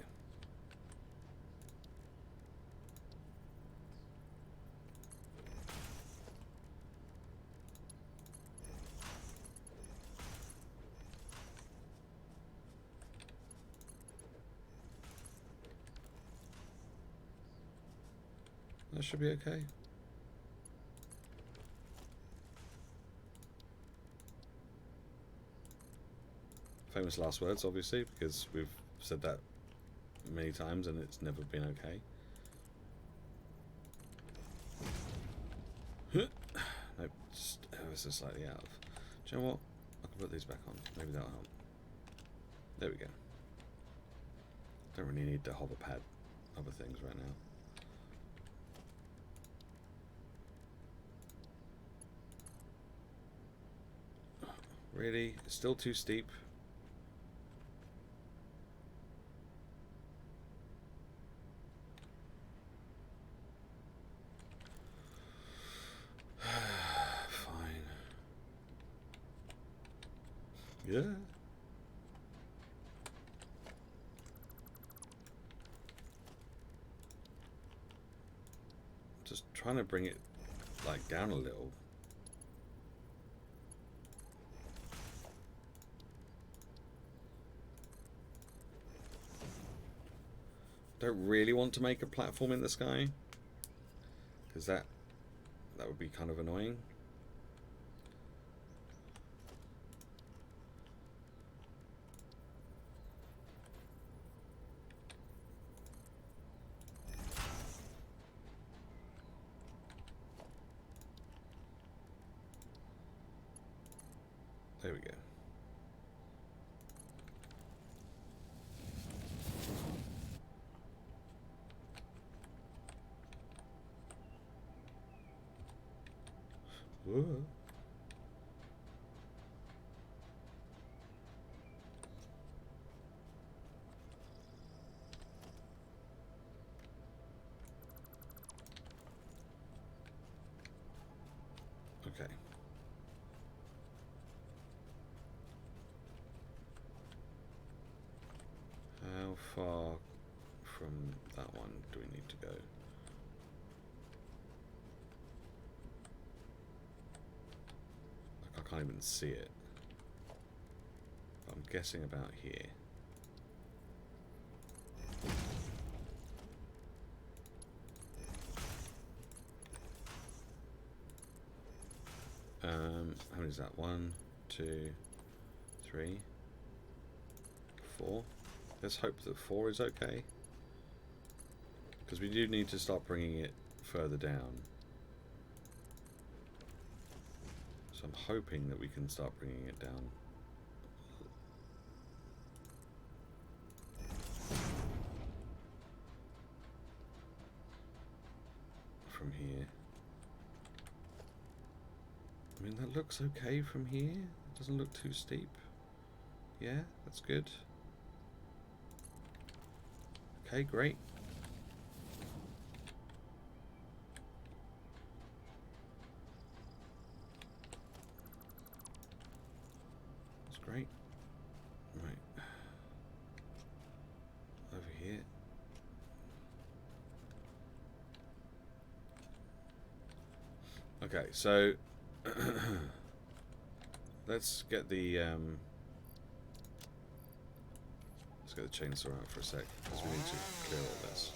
That should be okay. Famous last words, obviously, because we've said that many times and it's never been okay. Nope, just ever so slightly out of. Do you know what? I can put these back on. Maybe that'll help. There we go. Don't really need to hover pad other things right now. Really? It's still too steep. Fine. Yeah. Just trying to bring it like down a little. Don't really want to make a platform in the sky, because that would be kind of annoying. There we go. Whoa. Okay. How far from that one do we need to go? Like, I can't even see it. But I'm guessing about here. How many is that? 1, 2, 3, 4. Let's hope that 4 is okay, because we do need to start bringing it further down. So I'm hoping that we can start bringing it down. From here. I mean, that looks okay from here. It doesn't look too steep. Yeah, that's good. Okay, great. Okay, so let's get the chainsaw out for a sec because we need to clear all this.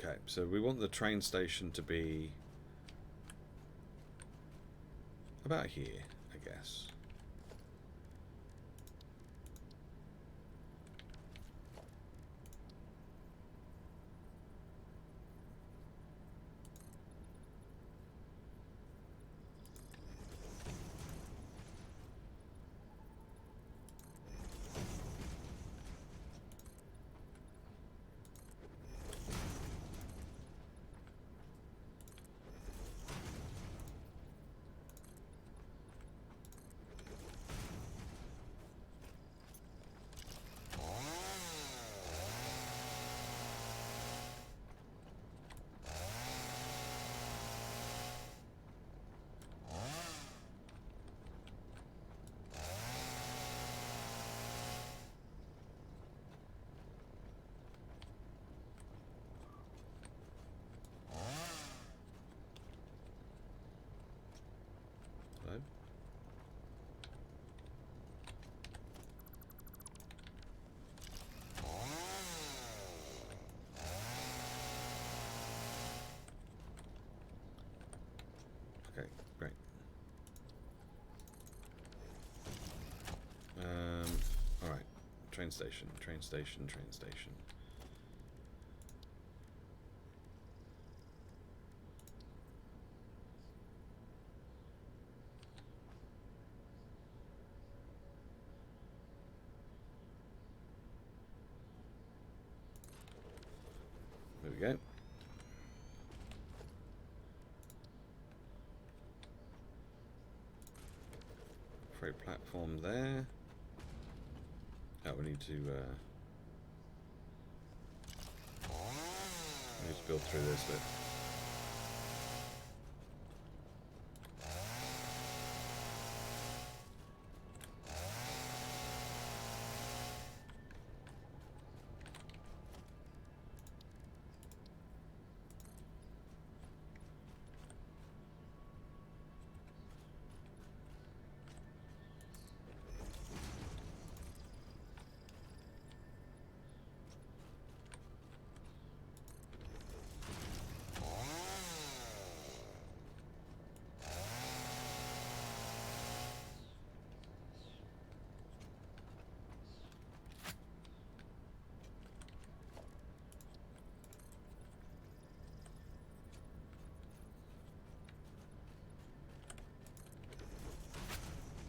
Okay, so we want the train station to be about here, I guess. Hello? Okay, great. Alright. Train station, train station, train station. There we go. Freight platform there. Oh, we need to build through this bit.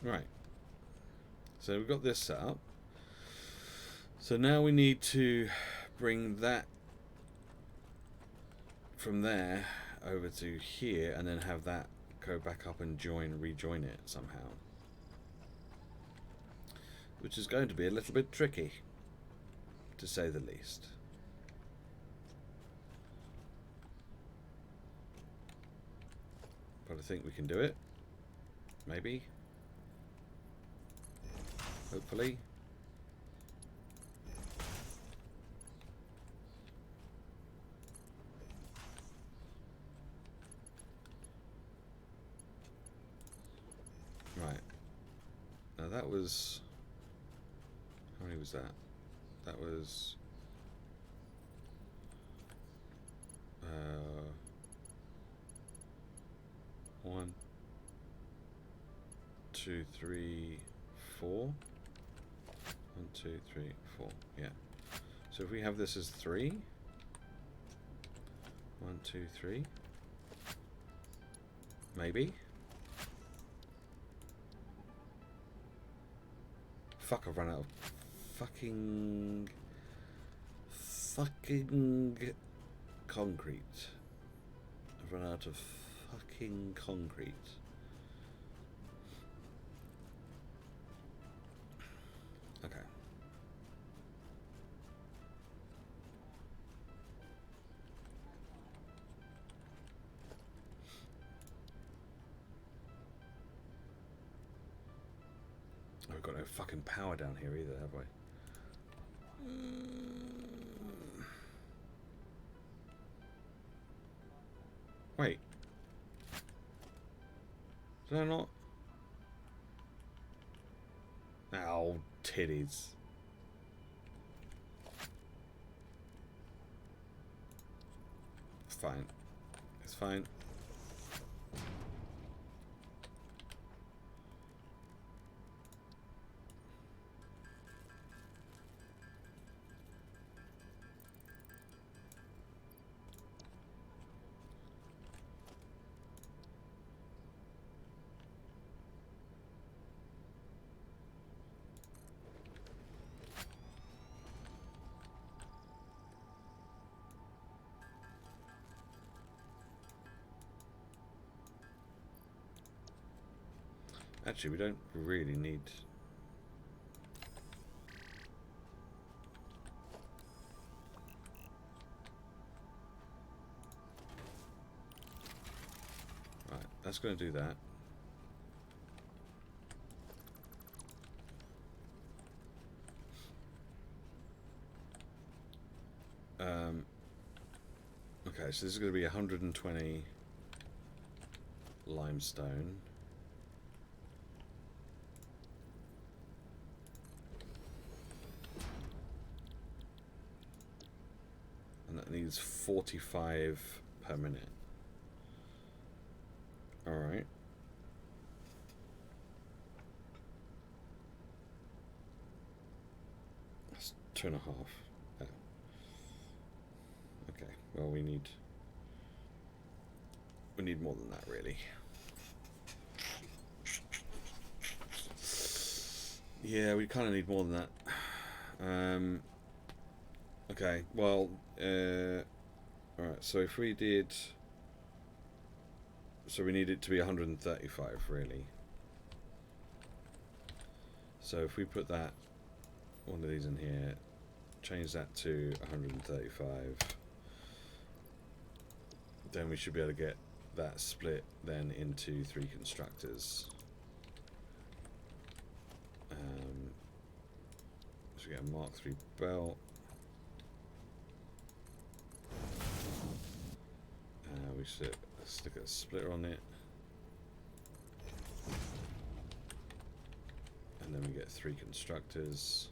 Right. So we've got this set up. So now we need to bring that from there over to here and then have that go back up and rejoin it somehow. Which is going to be a little bit tricky, to say the least. But I think we can do it. Maybe. Hopefully. Right. Now that was... How many was that? That was... 1, 2, 3, 4. 1, 2, 3, 4. Yeah. So if we have this as 3. 1, 2, 3. Maybe. Fuck, I've run out of fucking concrete. I've run out of fucking concrete. Okay. We've got no fucking power down here either, have we? Wait. Did I not? Ow, titties. It's fine. It's fine. Actually, we don't really need... Right, that's going to do that. Okay, so this is going to be 120 limestone. And that needs 45 per minute. Alright. That's 2.5. Oh. Okay, well we need more than that really. Yeah, we kind of need more than that. Okay, well, alright, so if we did... So we need it to be 135, really. So if we put that, one of these in here, change that to 135, then we should be able to get that split then into 3 constructors. So we get a Mark III belt. We stick a splitter on it, and then we get 3 constructors.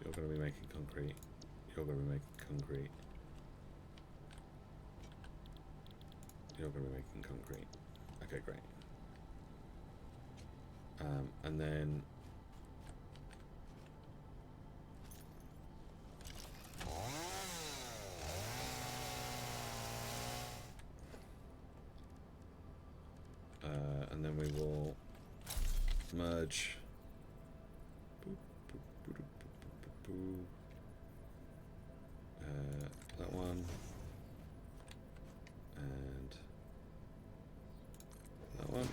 You're going to be making concrete. You're going to be making concrete. You're going to be making concrete. Okay, great. And then... and then we will merge... that one and that one.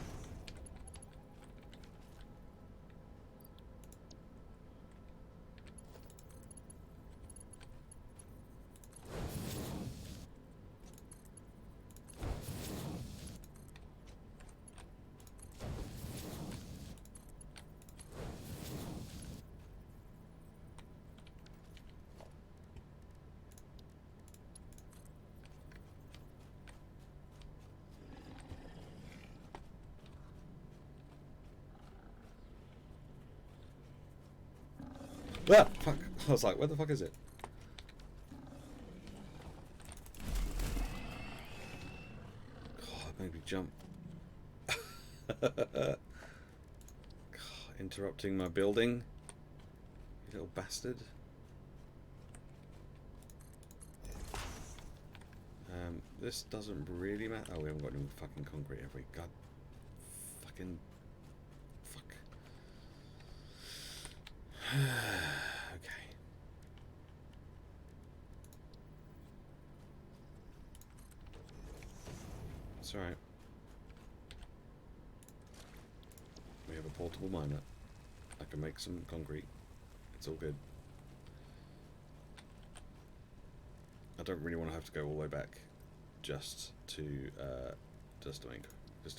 Ah, fuck. I was like, where the fuck is it? God, that made me jump. God, interrupting my building. You little bastard. This doesn't really matter. Oh, we haven't got any fucking concrete, have we? God. Fucking... Fuck. Okay. It's alright. We have a portable miner. I can make some concrete. It's all good. I don't really want to have to go all the way back just to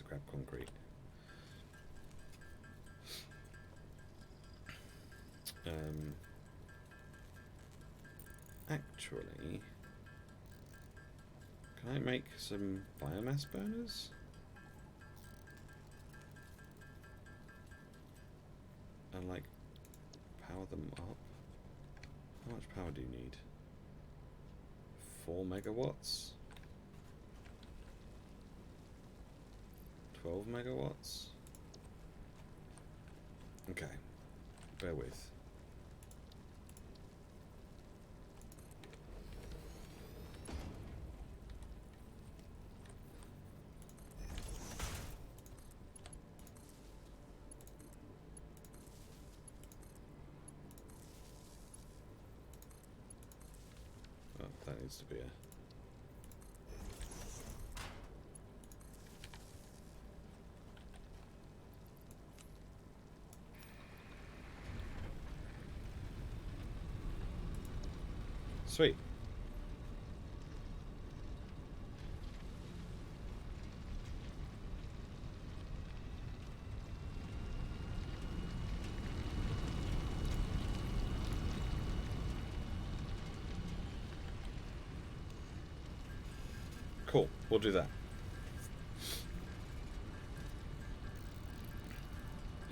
grab concrete. Actually, can I make some biomass burners? And like power them up? How much power do you need? 4 megawatts? 12 megawatts? Okay, bear with. Oh, that needs to be a... Sweet. Cool, we'll do that.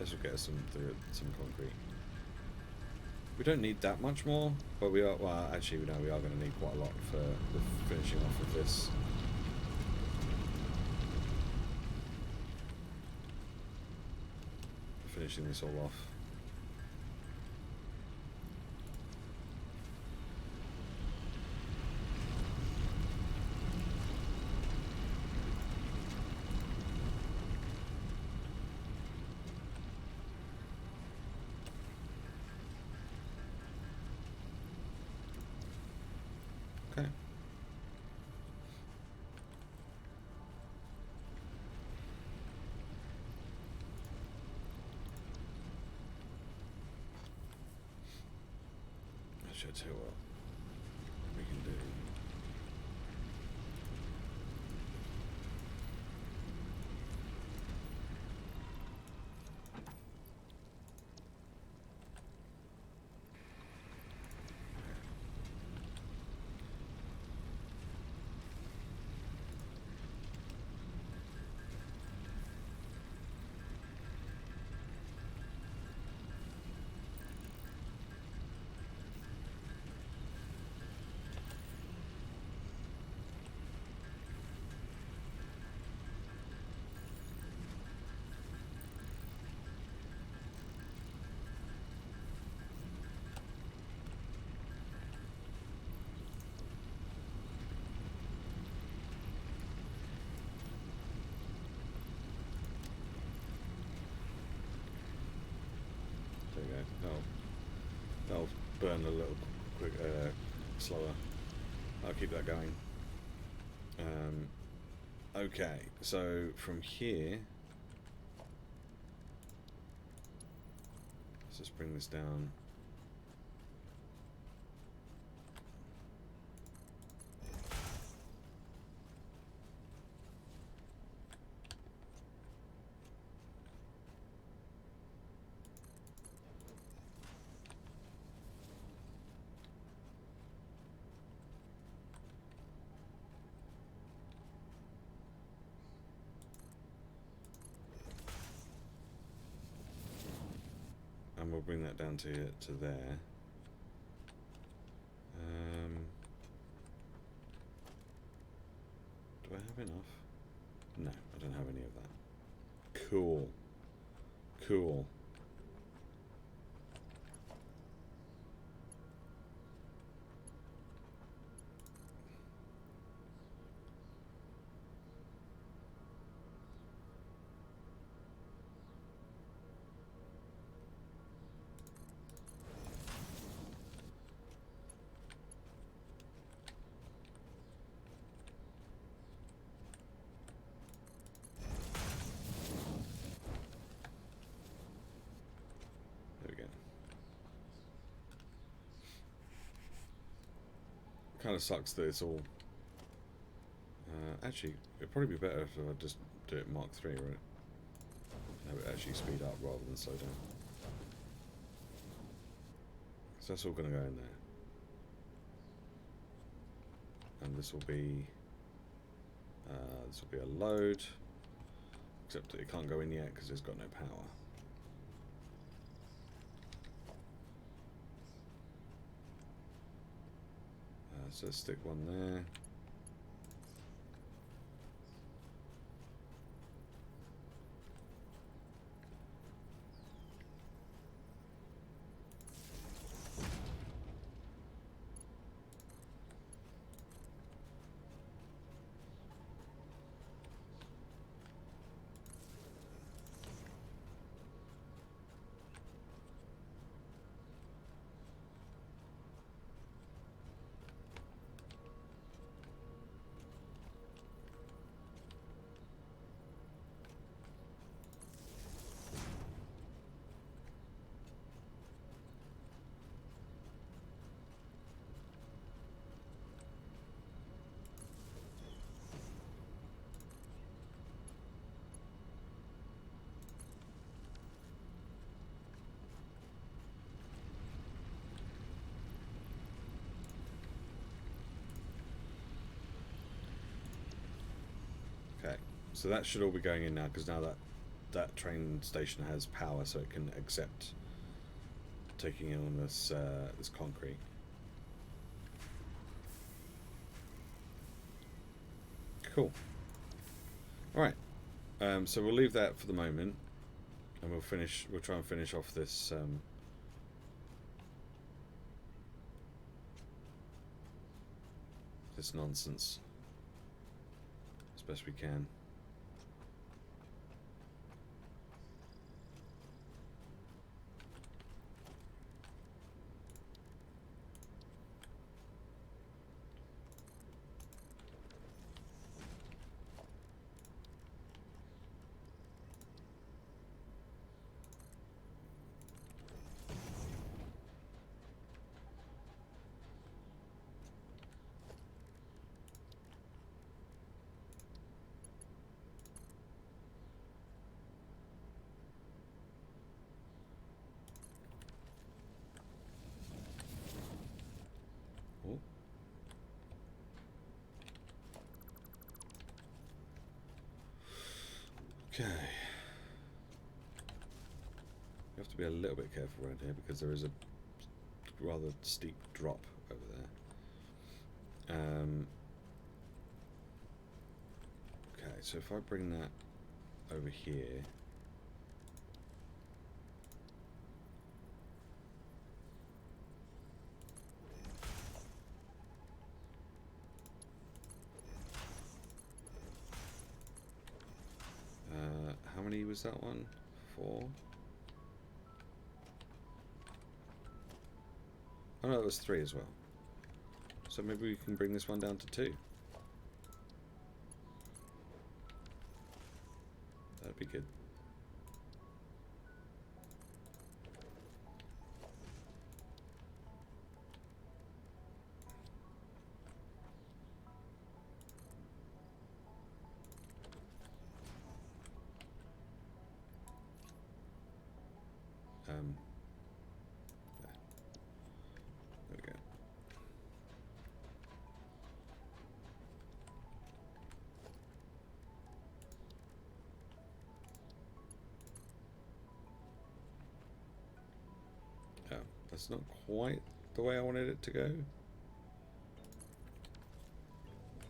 This will get us some concrete. We don't need that much more, but we are, well, actually, no, we are going to need quite a lot for the finishing off of this. Finishing this all off. Okay. I should tell you what we can do. There you go. That'll burn a little quick, slower. I'll keep that going. Okay, so from here, let's just bring this down. And we'll bring that down to there. Do I have enough? No, I don't have any of that. Cool. Cool. Kind of sucks that it's all... actually, it'd probably be better if I just do it Mark 3, right? Have it actually speed up rather than slow down. So that's all going to go in there. And this will be a load, except that it can't go in yet because it's got no power. So let's stick one there. Okay, so that should all be going in now, because now that train station has power, so it can accept taking in on this this concrete. Cool. All right. So we'll leave that for the moment, and we'll try and finish off this. This nonsense as best we can. Okay. You have to be a little bit careful around here because there is a rather steep drop over there. Okay, so if I bring that over here. How many was that one? 4? Oh no, it was 3 as well. So maybe we can bring this one down to 2. That'd be good. There we go. Oh, that's not quite the way I wanted it to go.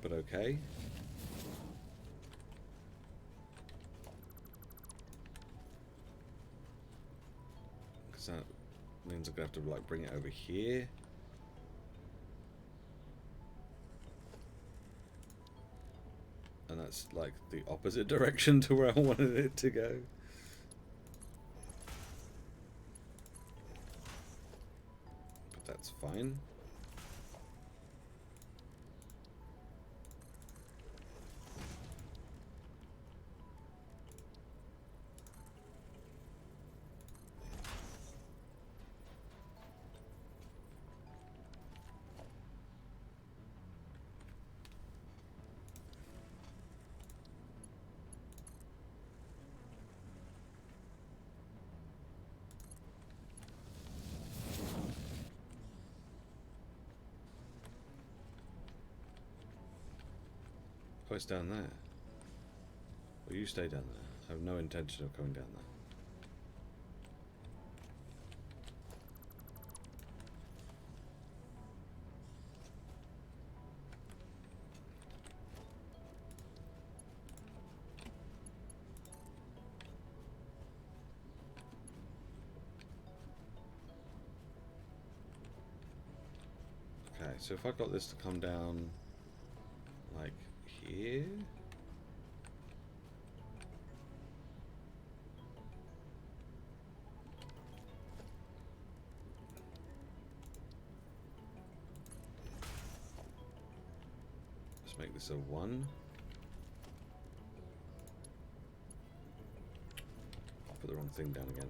But okay. Because that means I'm going to have to like bring it over here. And that's like the opposite direction to where I wanted it to go. But that's fine. Oh, it's down there. Well, you stay down there. I have no intention of coming down there. Okay, so if I got this to come down like here. Let's make this a 1. I'll put the wrong thing down again.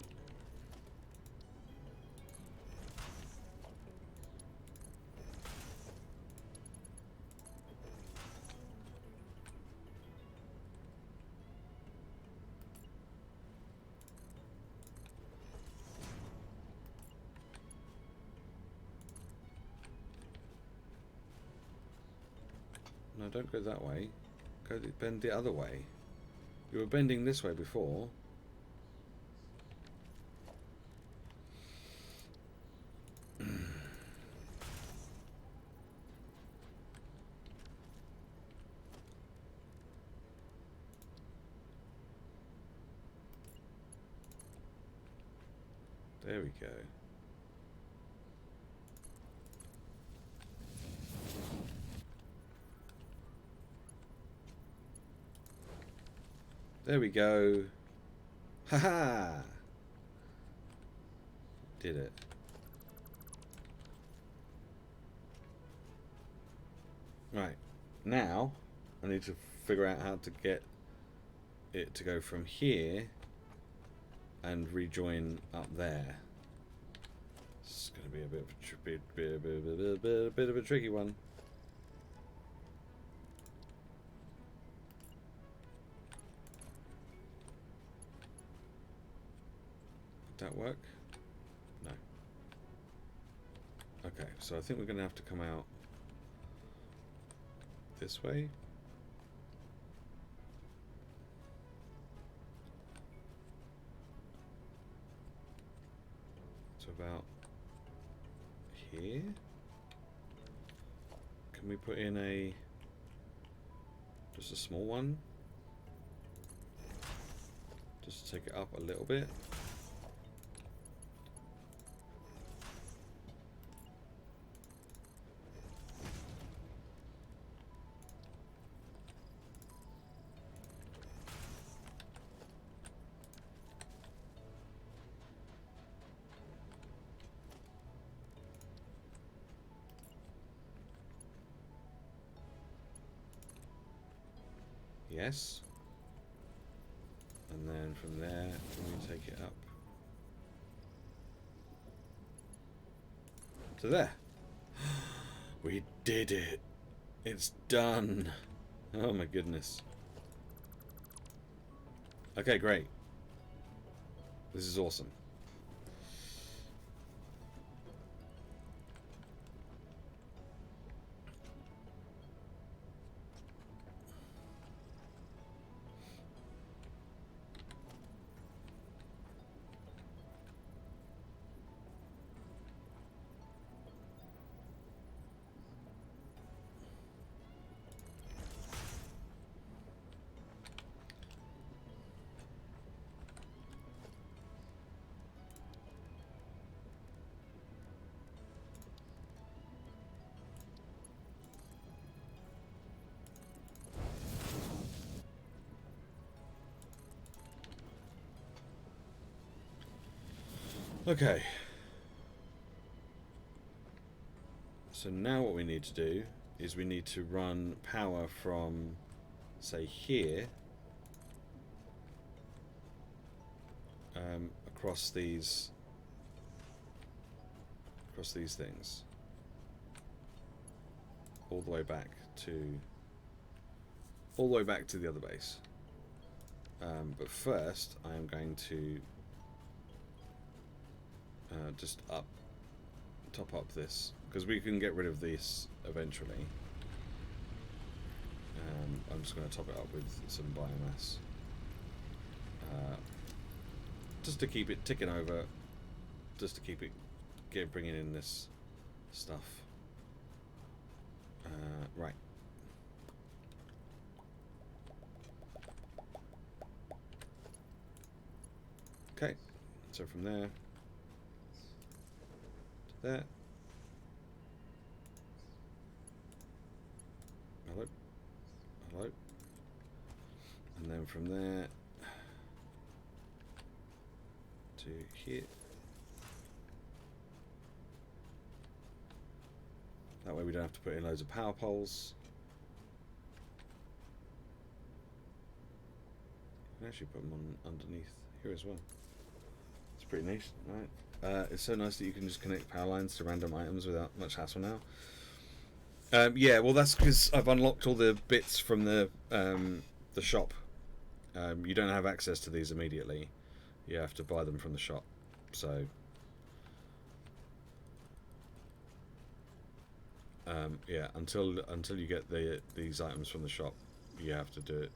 No, don't go that way. Bend the other way. You were bending this way before. There we go. There we go. Haha! Did it. Right. Now, I need to figure out how to get it to go from here and rejoin up there. It's going to be a bit of a tricky one. Did that work? No. Okay, so I think we're going to have to come out this way. So about here. Can we put in just a small one? Just to take it up a little bit. Yes. And then from there, can we take it up to there? We did it. It's done. Oh my goodness. Okay, great. This is awesome. Okay. So now what we need to do is we need to run power from, say, here across these things all the way back to the other base. But first I am going to just top up this, because we can get rid of this eventually. I'm just going to top it up with some biomass. Just to keep it ticking over. Just to keep it bringing in this stuff. Right. Okay. So from there to there. Hello. Hello. And then from there to here. That way we don't have to put in loads of power poles. You can actually put them on underneath here as well. It's pretty nice, right? It's so nice that you can just connect power lines to random items without much hassle now. Yeah, well that's because I've unlocked all the bits from the shop. You don't have access to these immediately. You have to buy them from the shop. So yeah, until you get these items from the shop, you have to do it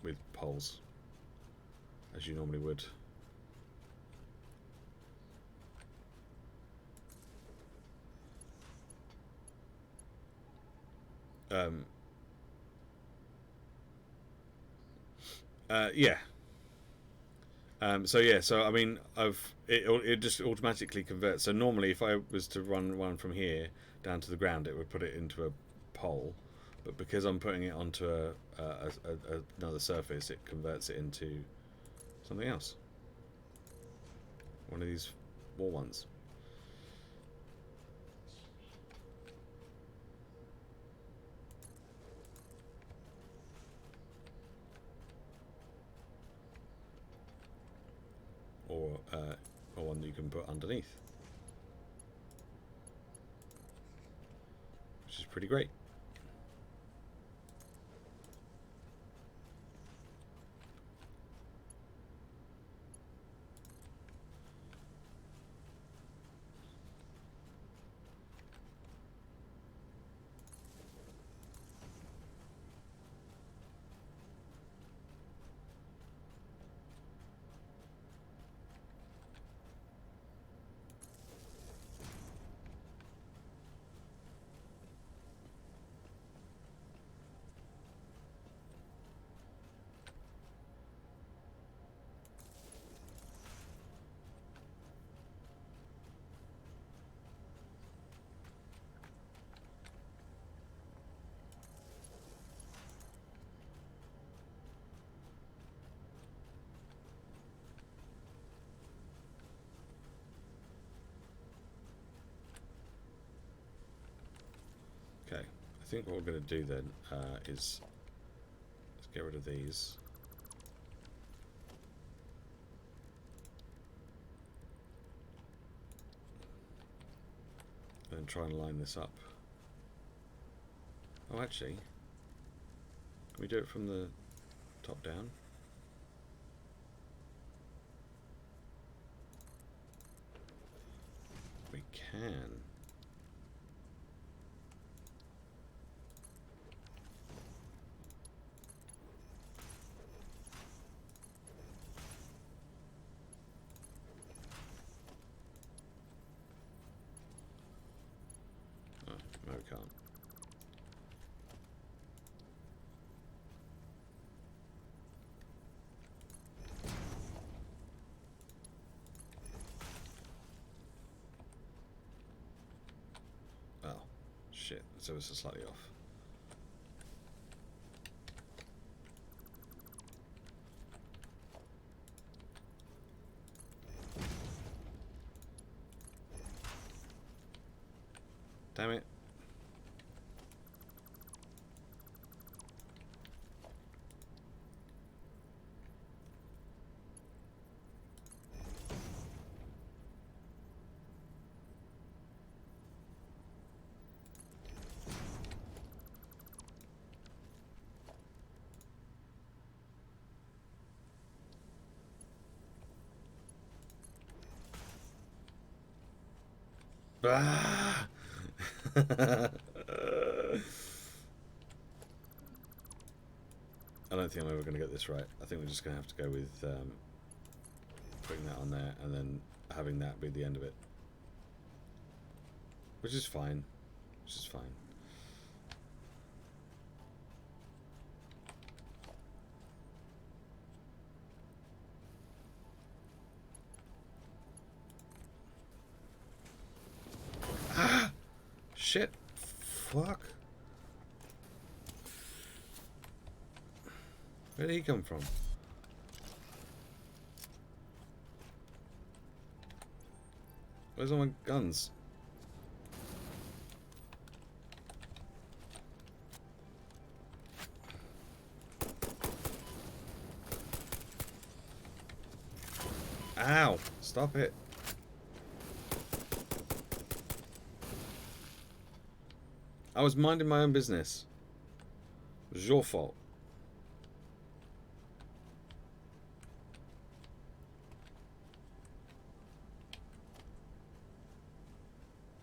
with poles, as you normally would. Yeah. So yeah, so I mean, it just automatically converts. So normally, if I was to run one from here down to the ground, it would put it into a pole. But because I'm putting it onto another surface, it converts it into something else. One of these wall ones. Or one that you can put underneath, which is pretty great. Okay, I think what we're going to do then is let's get rid of these. And try and line this up. Oh, actually, can we do it from the top down? We can. Oh, no, we can't. Oh, shit. So it's slightly off. Damn it. Ah! don't think I'm ever going to get this right. I think we're just going to have to go with putting that on there and then having that be the end of it. Which is fine. Which is fine. Ah! Shit. Fuck. Where did he come from? Where's all my guns? Ow! Stop it. I was minding my own business. It was your fault.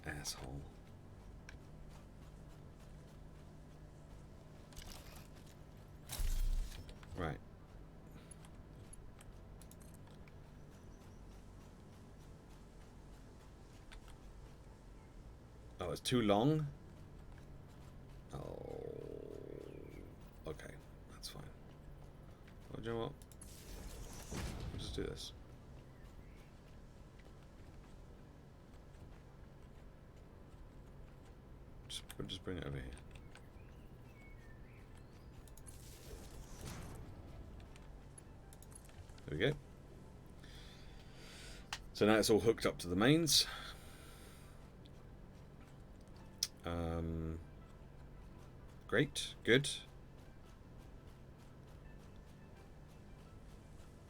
Asshole. Right. Oh, it's too long? Oh. Okay, that's fine. Well, do you know what? We'll just do this. We'll just bring it over here. There we go. So now it's all hooked up to the mains. Great, good.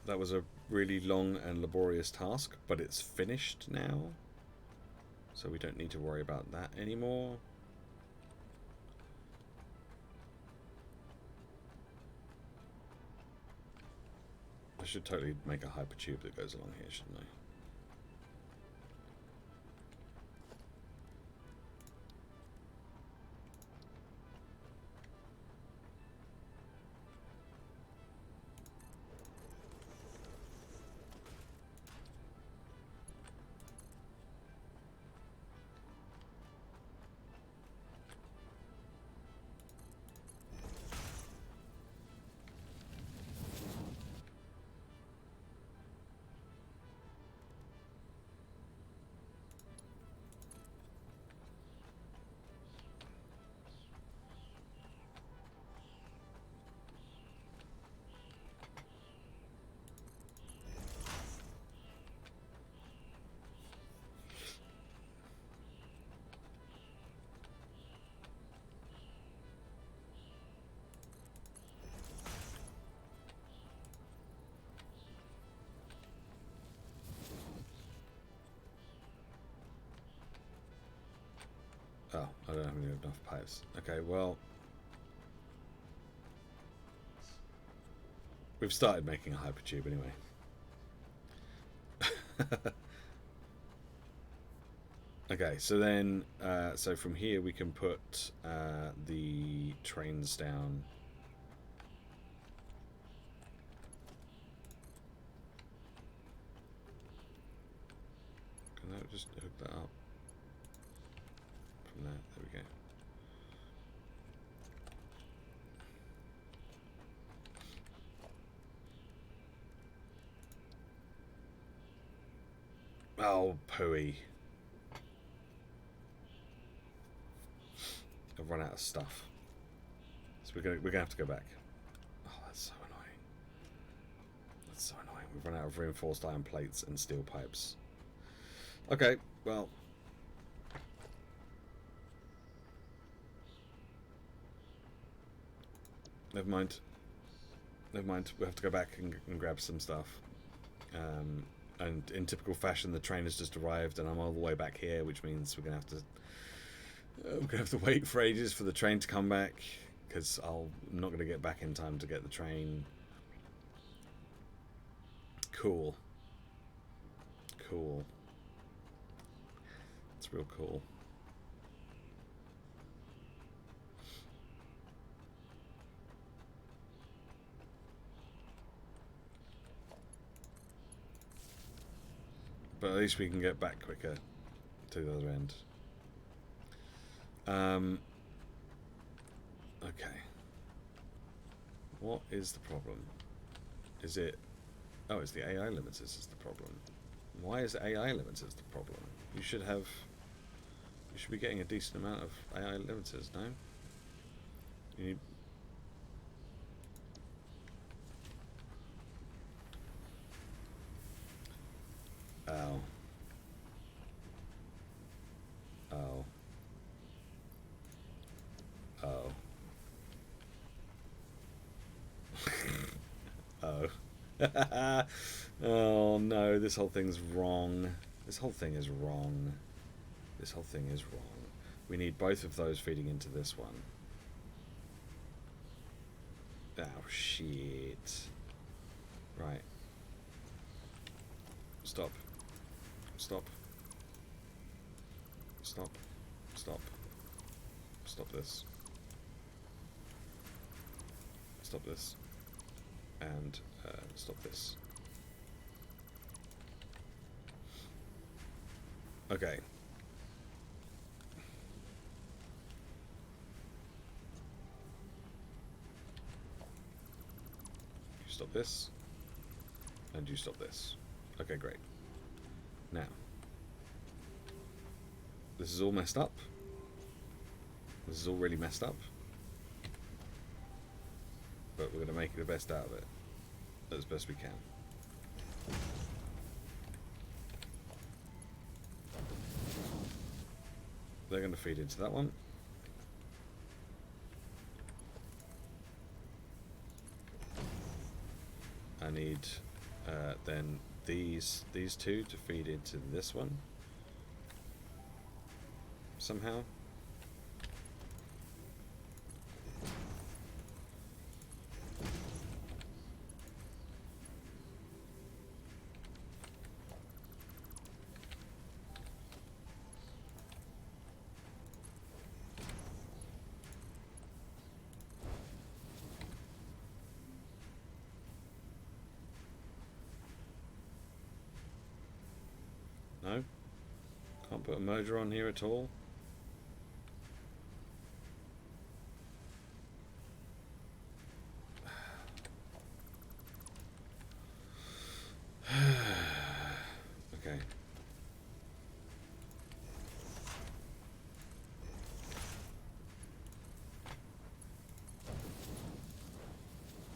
That was a really long and laborious task, but it's finished now. So we don't need to worry about that anymore. I should totally make a hypertube that goes along here, shouldn't I? Oh, I don't have enough pipes. Okay, well, we've started making a hypertube anyway. Okay, so then, so from here we can put the trains down. Can I just hook that up? From there, there we go. Oh, pooey. I've run out of stuff. So we're gonna have to go back. Oh, that's so annoying. That's so annoying. We've run out of reinforced iron plates and steel pipes. Okay, well. Never mind. Never mind. We have to go back and grab some stuff. And in typical fashion, the train has just arrived, and I'm all the way back here, which means we're gonna have to wait for ages for the train to come back, because I'm not gonna get back in time to get the train. Cool. Cool. It's real cool. least we can get back quicker to the other end. Okay. What is the problem? Is it... Oh, it's the AI limiters is the problem. Why is AI limiters the problem? You should have... You should be getting a decent amount of AI limiters, no? You need... Oh. Oh. Oh. Oh. Oh no, this whole thing's wrong. This whole thing is wrong. This whole thing is wrong. We need both of those feeding into this one. Oh shit. Right. Stop. Stop. Stop. Stop. Stop this. Stop this. And stop this. Okay. You stop this. And you stop this. Okay, great. Now. This is all messed up. This is all really messed up. But we're going to make the best out of it. As best we can. They're going to feed into that one. I need then these two to feed into this one somehow. No? Can't put a merger on here at all? Okay.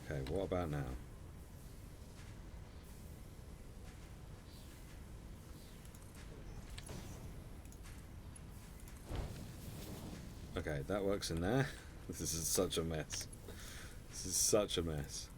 Okay, what about now? Okay, that works in there. This is such a mess. This is such a mess.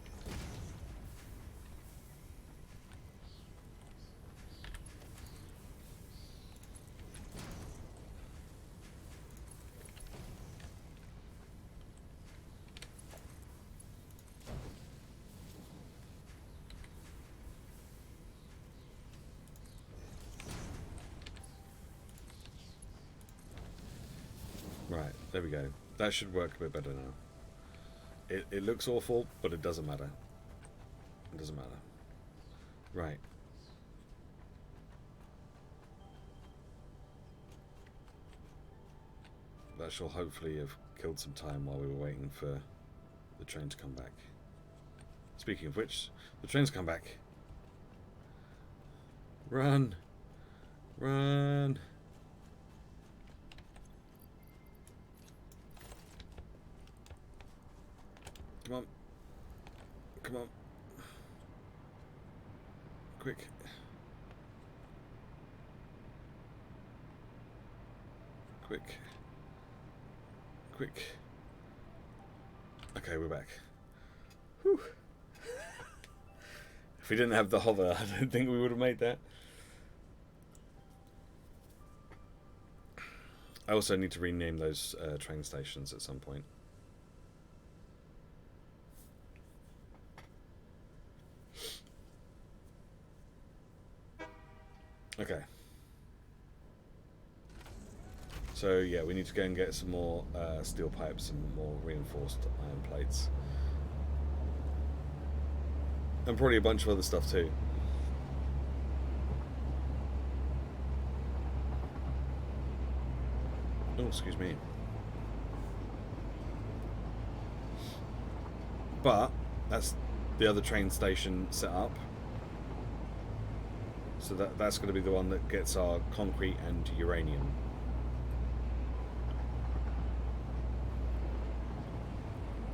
Right, there we go. That should work a bit better now. It looks awful, but it doesn't matter. It doesn't matter. Right. That shall hopefully have killed some time while we were waiting for the train to come back. Speaking of which, the train's come back. Run! Run! Come on. Come on. Quick. Quick. Quick. Okay, we're back. Whew. If we didn't have the hover, I don't think we would have made that. I also need to rename those train stations at some point. Okay. So yeah, we need to go and get some more steel pipes and more reinforced iron plates. And probably a bunch of other stuff too. Oh, excuse me. But that's the other train station set up. So that's going to be the one that gets our concrete and uranium.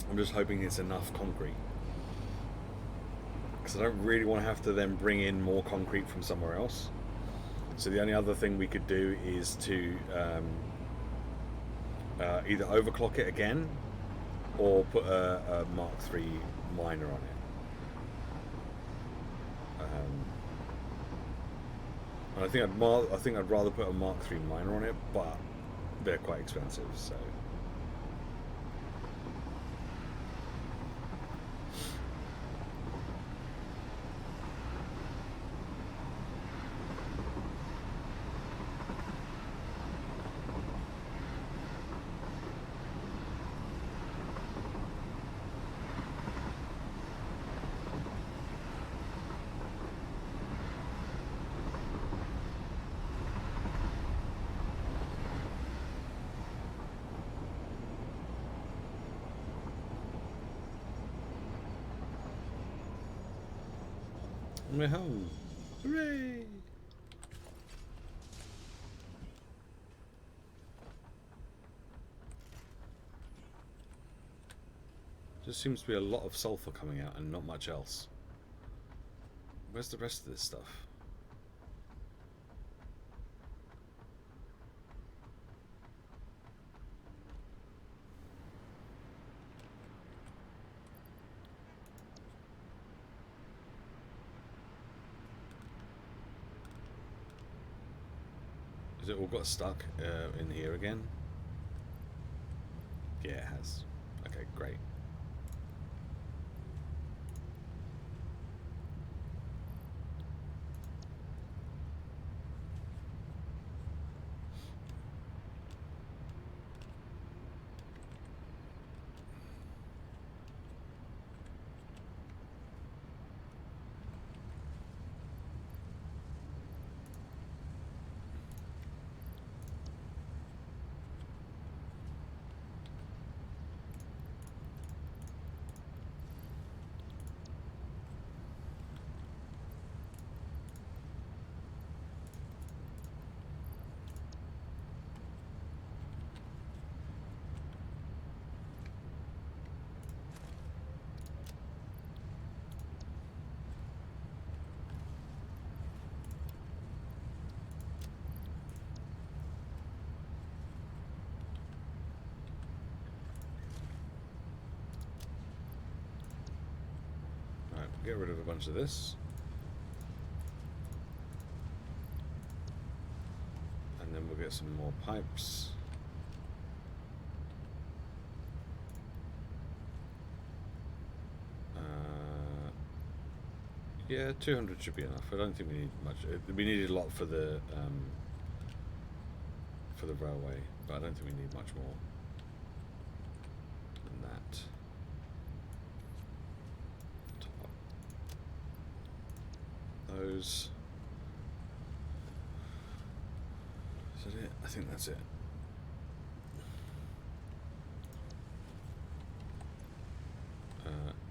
I'm just hoping it's enough concrete. Because I don't really want to have to then bring in more concrete from somewhere else. So the only other thing we could do is to either overclock it again or put a Mark III miner on it. And I think I'd rather put a Mark III miner on it, but they're quite expensive, so. We're home. Hooray! Just seems to be a lot of sulfur coming out and not much else. Where's the rest of this stuff? Has it all got stuck in here again? Yeah, it has. Okay, great. Get rid of a bunch of this. And then we'll get some more pipes. Yeah, 200 should be enough. I don't think we need much. We needed a lot for the railway, but I don't think we need much more than that. Those. Is that it? I think that's it.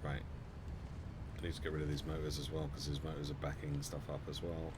Right. I need to get rid of these motors as well, because these motors are backing stuff up as well.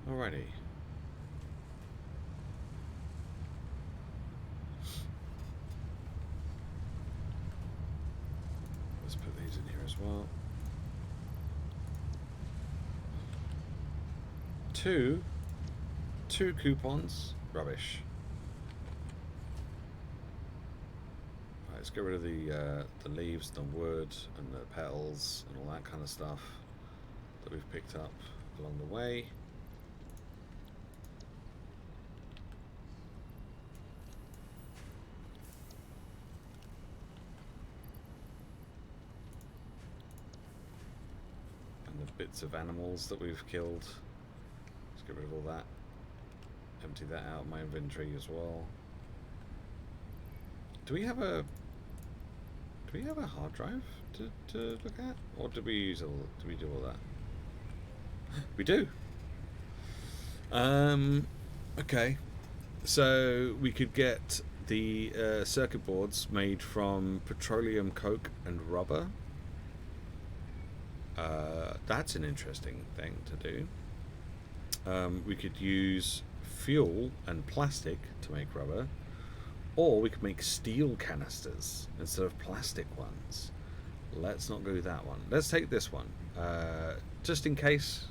Alrighty. Let's put these in here as well. Two coupons. Rubbish. let's get rid of the leaves, the wood, and the petals, and all that kind of stuff that we've picked up along the way. And the bits of animals that we've killed. Let's get rid of all that. Empty that out of my inventory as well. Do we have a hard drive to look at, or do we do all that? We do. Okay, so we could get the circuit boards made from petroleum coke and rubber. That's an interesting thing to do. We could use fuel and plastic to make rubber, or we could make steel canisters instead of plastic ones. Let's not go that one. Let's take this one, just in case.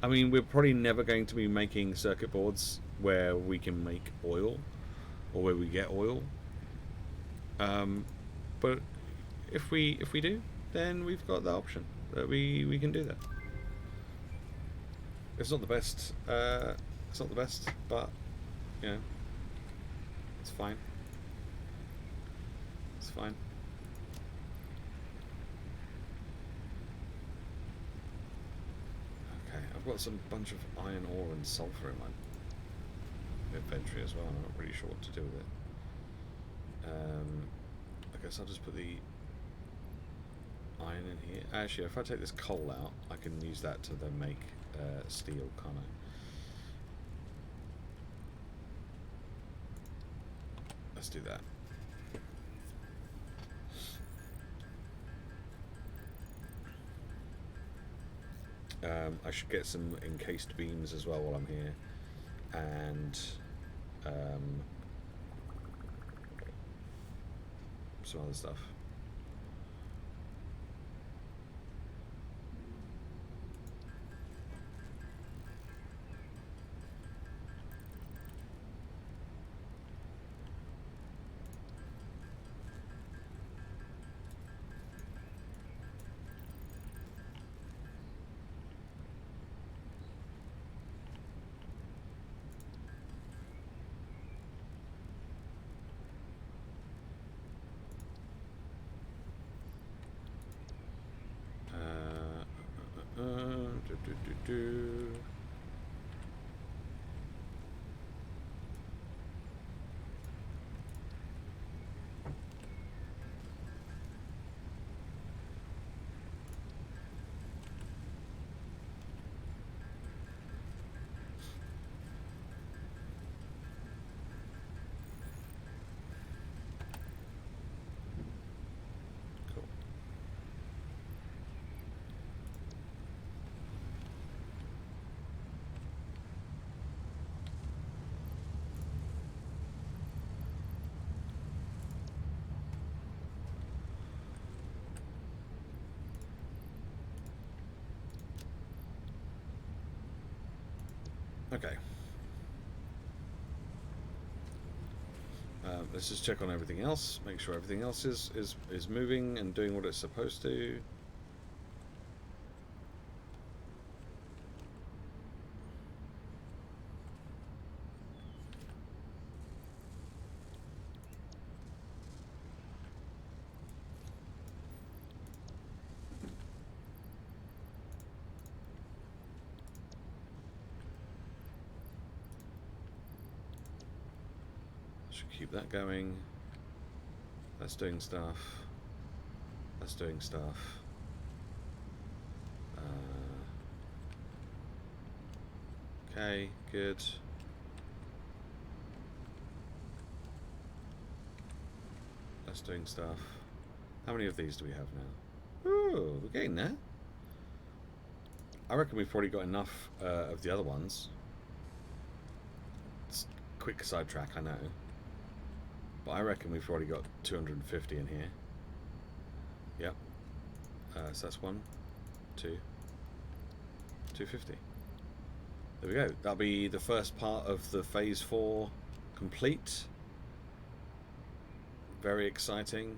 I mean, we're probably never going to be making circuit boards where we can make oil, or where we get oil. But if we do, then we've got the option that we can do that. It's not the best. It's not the best, but you know, it's fine. It's fine. Okay, I've got some bunch of iron ore and sulfur in my inventory as well. I'm not really sure what to do with it. I guess I'll just put the iron in here. Actually, if I take this coal out, I can use that to then make steel, can't I? Let's do that. I should get some encased beams as well while I'm here, and some other stuff. Cool. Okay. Let's just check on everything else. Make sure everything else is moving and doing what it's supposed to. Should keep that going. That's doing stuff. That's doing stuff. Okay, good. That's doing stuff. How many of these do we have now? Ooh, we're getting there. I reckon we've probably got enough of the other ones. It's a quick sidetrack, I know. But I reckon we've already got 250 in here. Yep. So that's 1, 2, 250. There we go. That'll be the first part of the phase 4 complete. very exciting.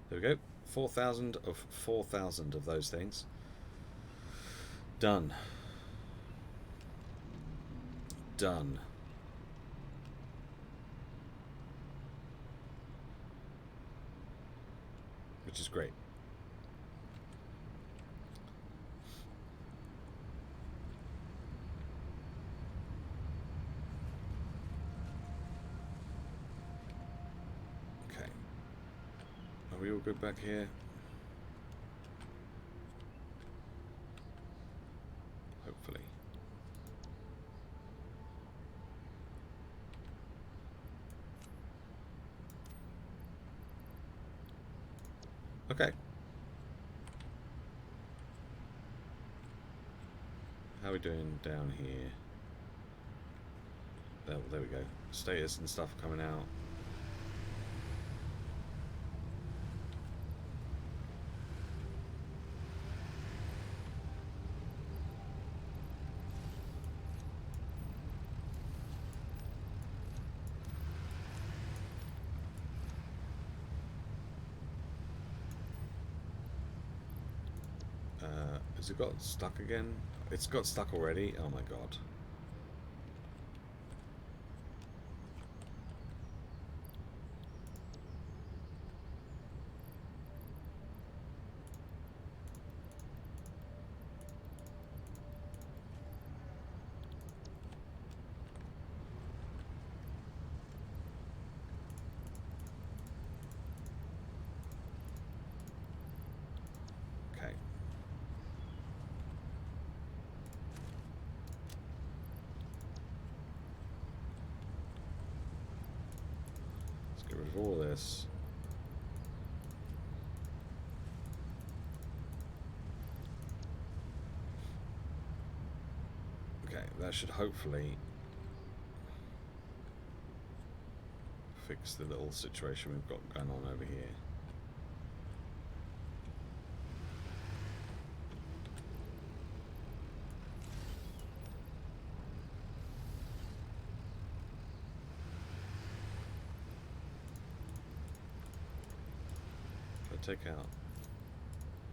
There we go. 4,000 of 4,000 of those things. Done. Done. Which is great. Okay. Are we all good back here? Hopefully. Okay. How are we doing down here? There we go. Status and stuff coming out. Has it got stuck again? It's got stuck already? Oh my god. Okay. Let's get rid of all this. Okay, that should hopefully fix the little situation we've got going on over here. If I take out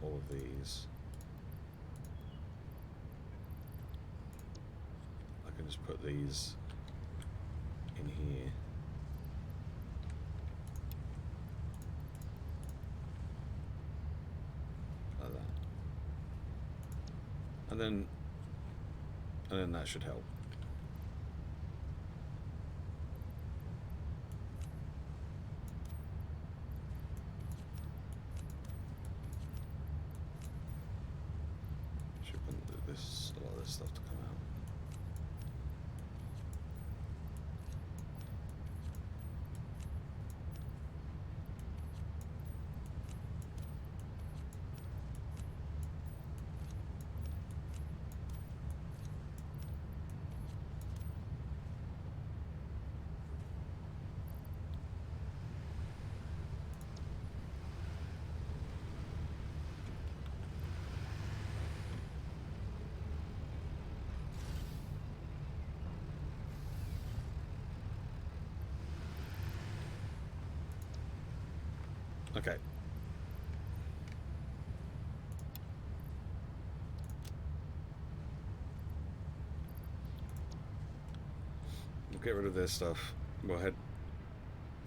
all of these, I can just put these in here. Like that. And then that should help. Should want this, a lot of this stuff to come out. Okay. We'll get rid of this stuff. We'll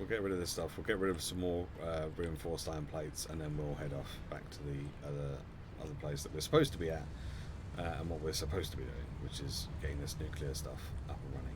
get rid of this stuff. We'll get rid of some more reinforced iron plates, and then we'll head off back to the other place that we're supposed to be at, and what we're supposed to be doing, which is getting this nuclear stuff up and running.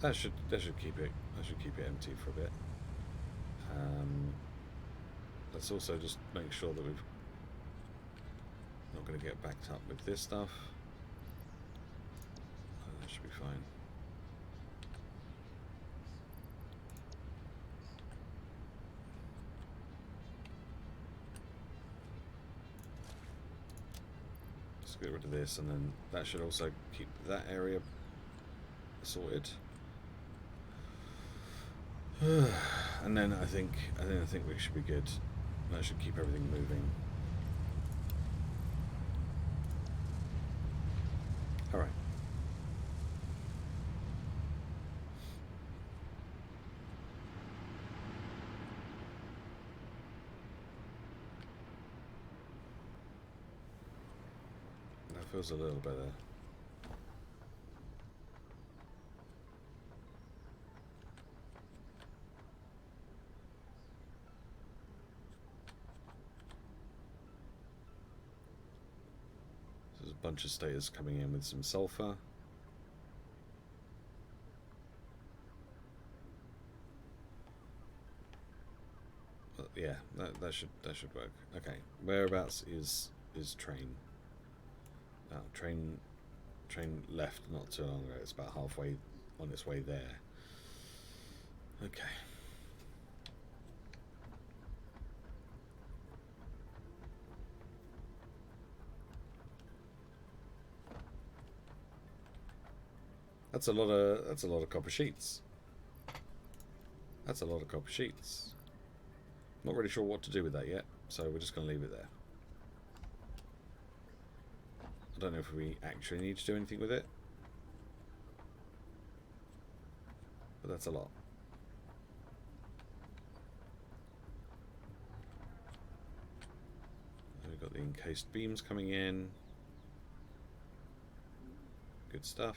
That should keep it empty for a bit. Let's also just make sure that we've not going to get backed up with this stuff. That should be fine. Just get rid of this, and then that should also keep that area sorted. And then I think we should be good. That should keep everything moving. All right. That feels a little better. There's a bunch of stators coming in with some sulfur. But yeah, that should work. Okay, whereabouts is train? Oh, train left not too long ago. It's about halfway on its way there. Okay. That's a lot of copper sheets. That's a lot of copper sheets. Not really sure what to do with that yet, so we're just going to leave it there. I don't know if we actually need to do anything with it, but that's a lot. We've got the encased beams coming in. Good stuff.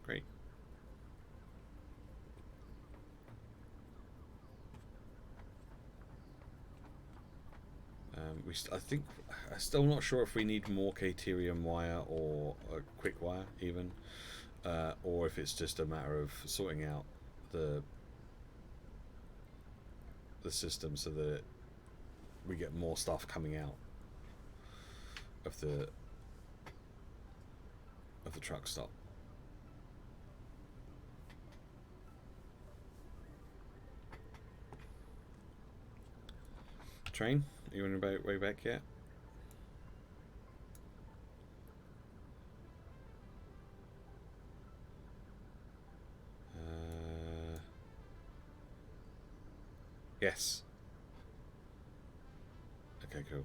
Great. I'm still not sure if we need more Caterium wire or quick wire even, or if it's just a matter of sorting out the system so that we get more stuff coming out of the truck stop. Train, are you on your way back yet? Yes. Okay, cool.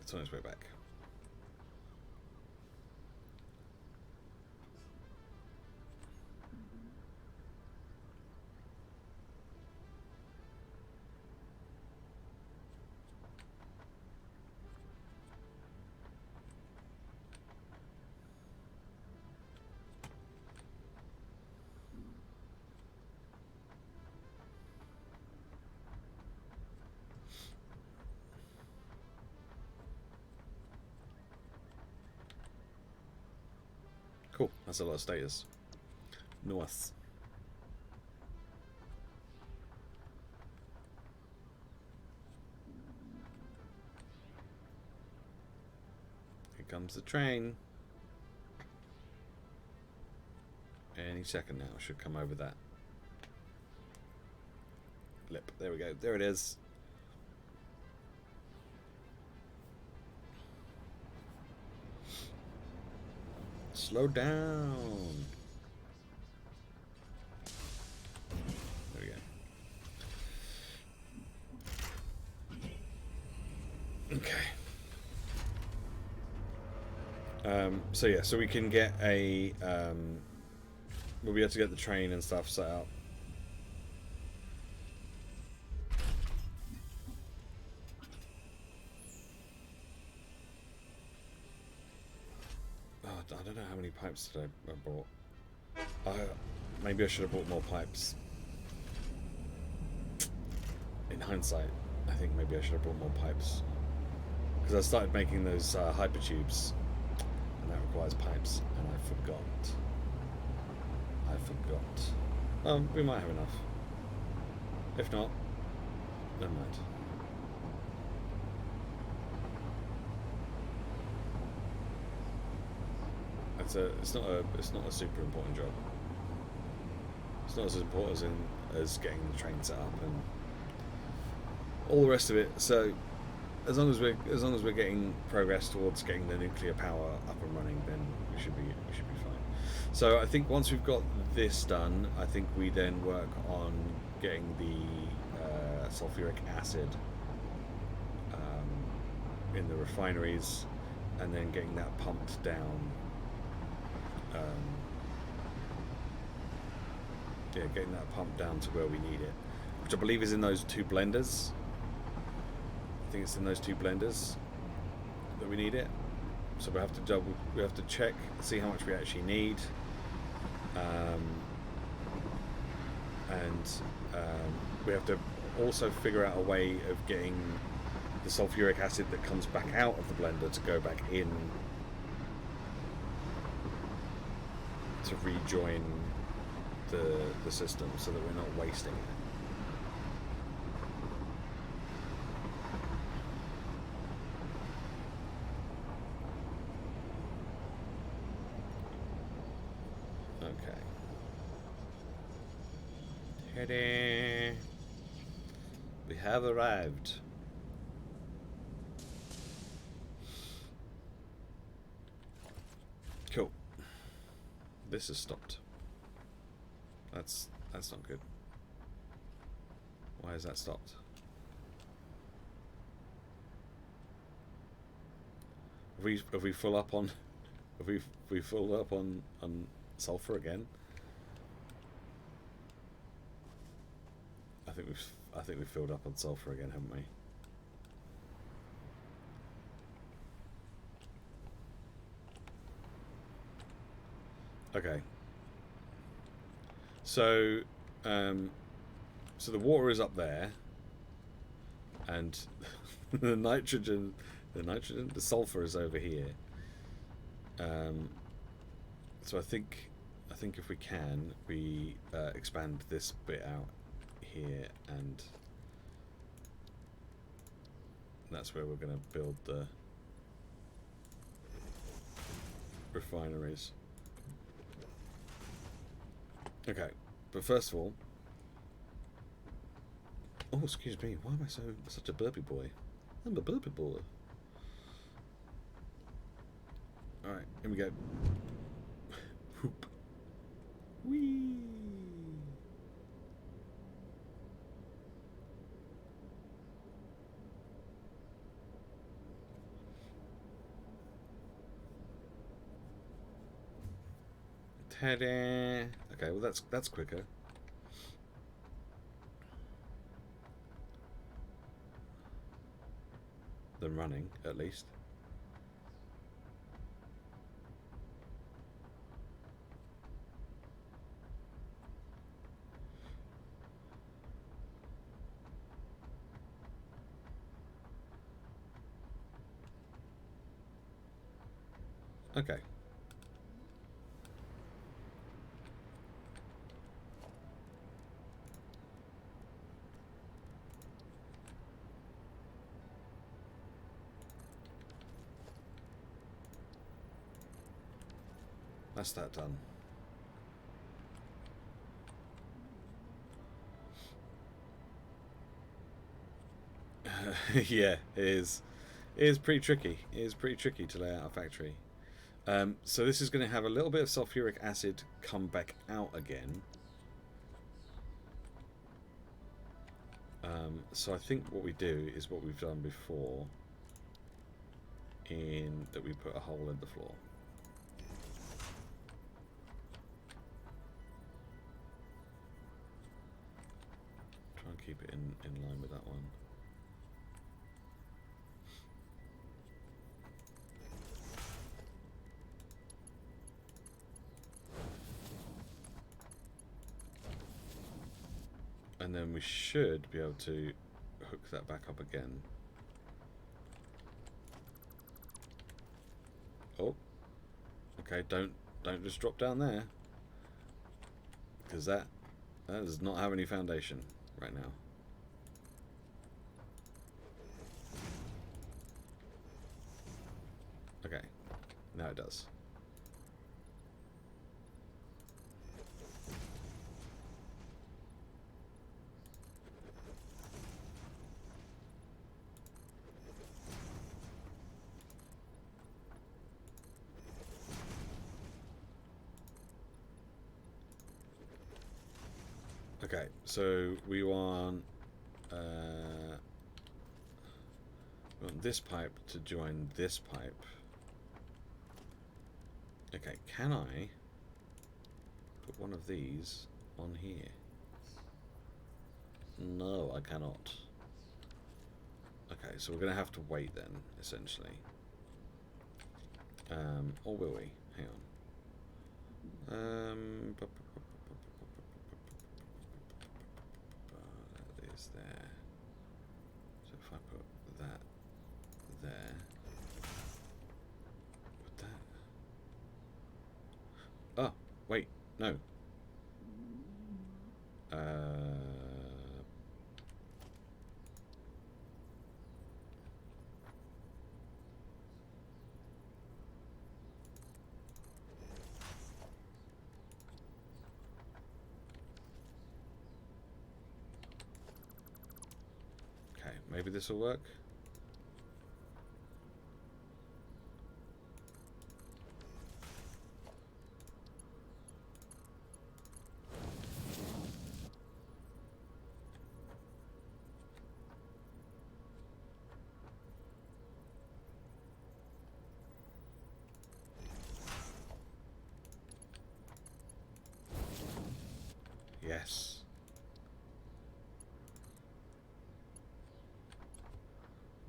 It's on its way back. Cool, that's a lot of status. Nice. Here comes the train. Any second now, should come over that lip. There we go, there it is. Slow down. There we go. Okay. So yeah, so we can get a we'll be able to get the train and stuff set up. I don't know how many pipes did I bought. Maybe I should have bought more pipes. In hindsight, I think maybe I should have brought more pipes. Because I started making those hypertubes, and that requires pipes, and I forgot. We might have enough. If not, never mind. It's not a super important job. It's not as important as getting the train set up and all the rest of it. So as long as we're getting progress towards getting the nuclear power up and running, then we should be fine. So I think once we've got this done, I think we then work on getting the sulfuric acid in the refineries, and then getting that pumped down. Getting that pumped down to where we need it, which I believe is in those two blenders. I think it's in those two blenders that we need it. So we have to check, see how much we actually need, and we have to also figure out a way of getting the sulfuric acid that comes back out of the blender to go back in to rejoin the system, so that we're not wasting it. Okay. Ta-da! We have arrived. Cool. This has stopped. That's not good. Why has that stopped? Have we full up on have we full up on sulfur again? I think we've filled up on sulfur again, haven't we? Okay. So, so the water is up there, and the sulfur is over here. So I think if we can, we expand this bit out here, and that's where we're going to build the refineries. Okay, but first of all, oh, excuse me, why am I such a burpy boy? I'm a burpy boy. Alright, here we go. Whoop. Whee! Ta-da! Okay, well that's quicker. Than running, at least. Okay. That's that done. Yeah, it is. It is pretty tricky. It is pretty tricky to lay out a factory. So this is going to have a little bit of sulfuric acid come back out again. So I think what we do is what we've done before, in that we put a hole in the floor. Try and keep it in line with that one. And then we should be able to hook that back up again. Oh, okay. Don't just drop down there, because that does not have any foundation right now. Okay, now it does. Okay, so we want this pipe to join this pipe. Okay, can I put one of these on here? No, I cannot. Okay, so we're going to have to wait then, essentially. Or will we? Hang on. That is there. So if I put that there, would that... Oh, wait, no. Okay, maybe this will work. Yes.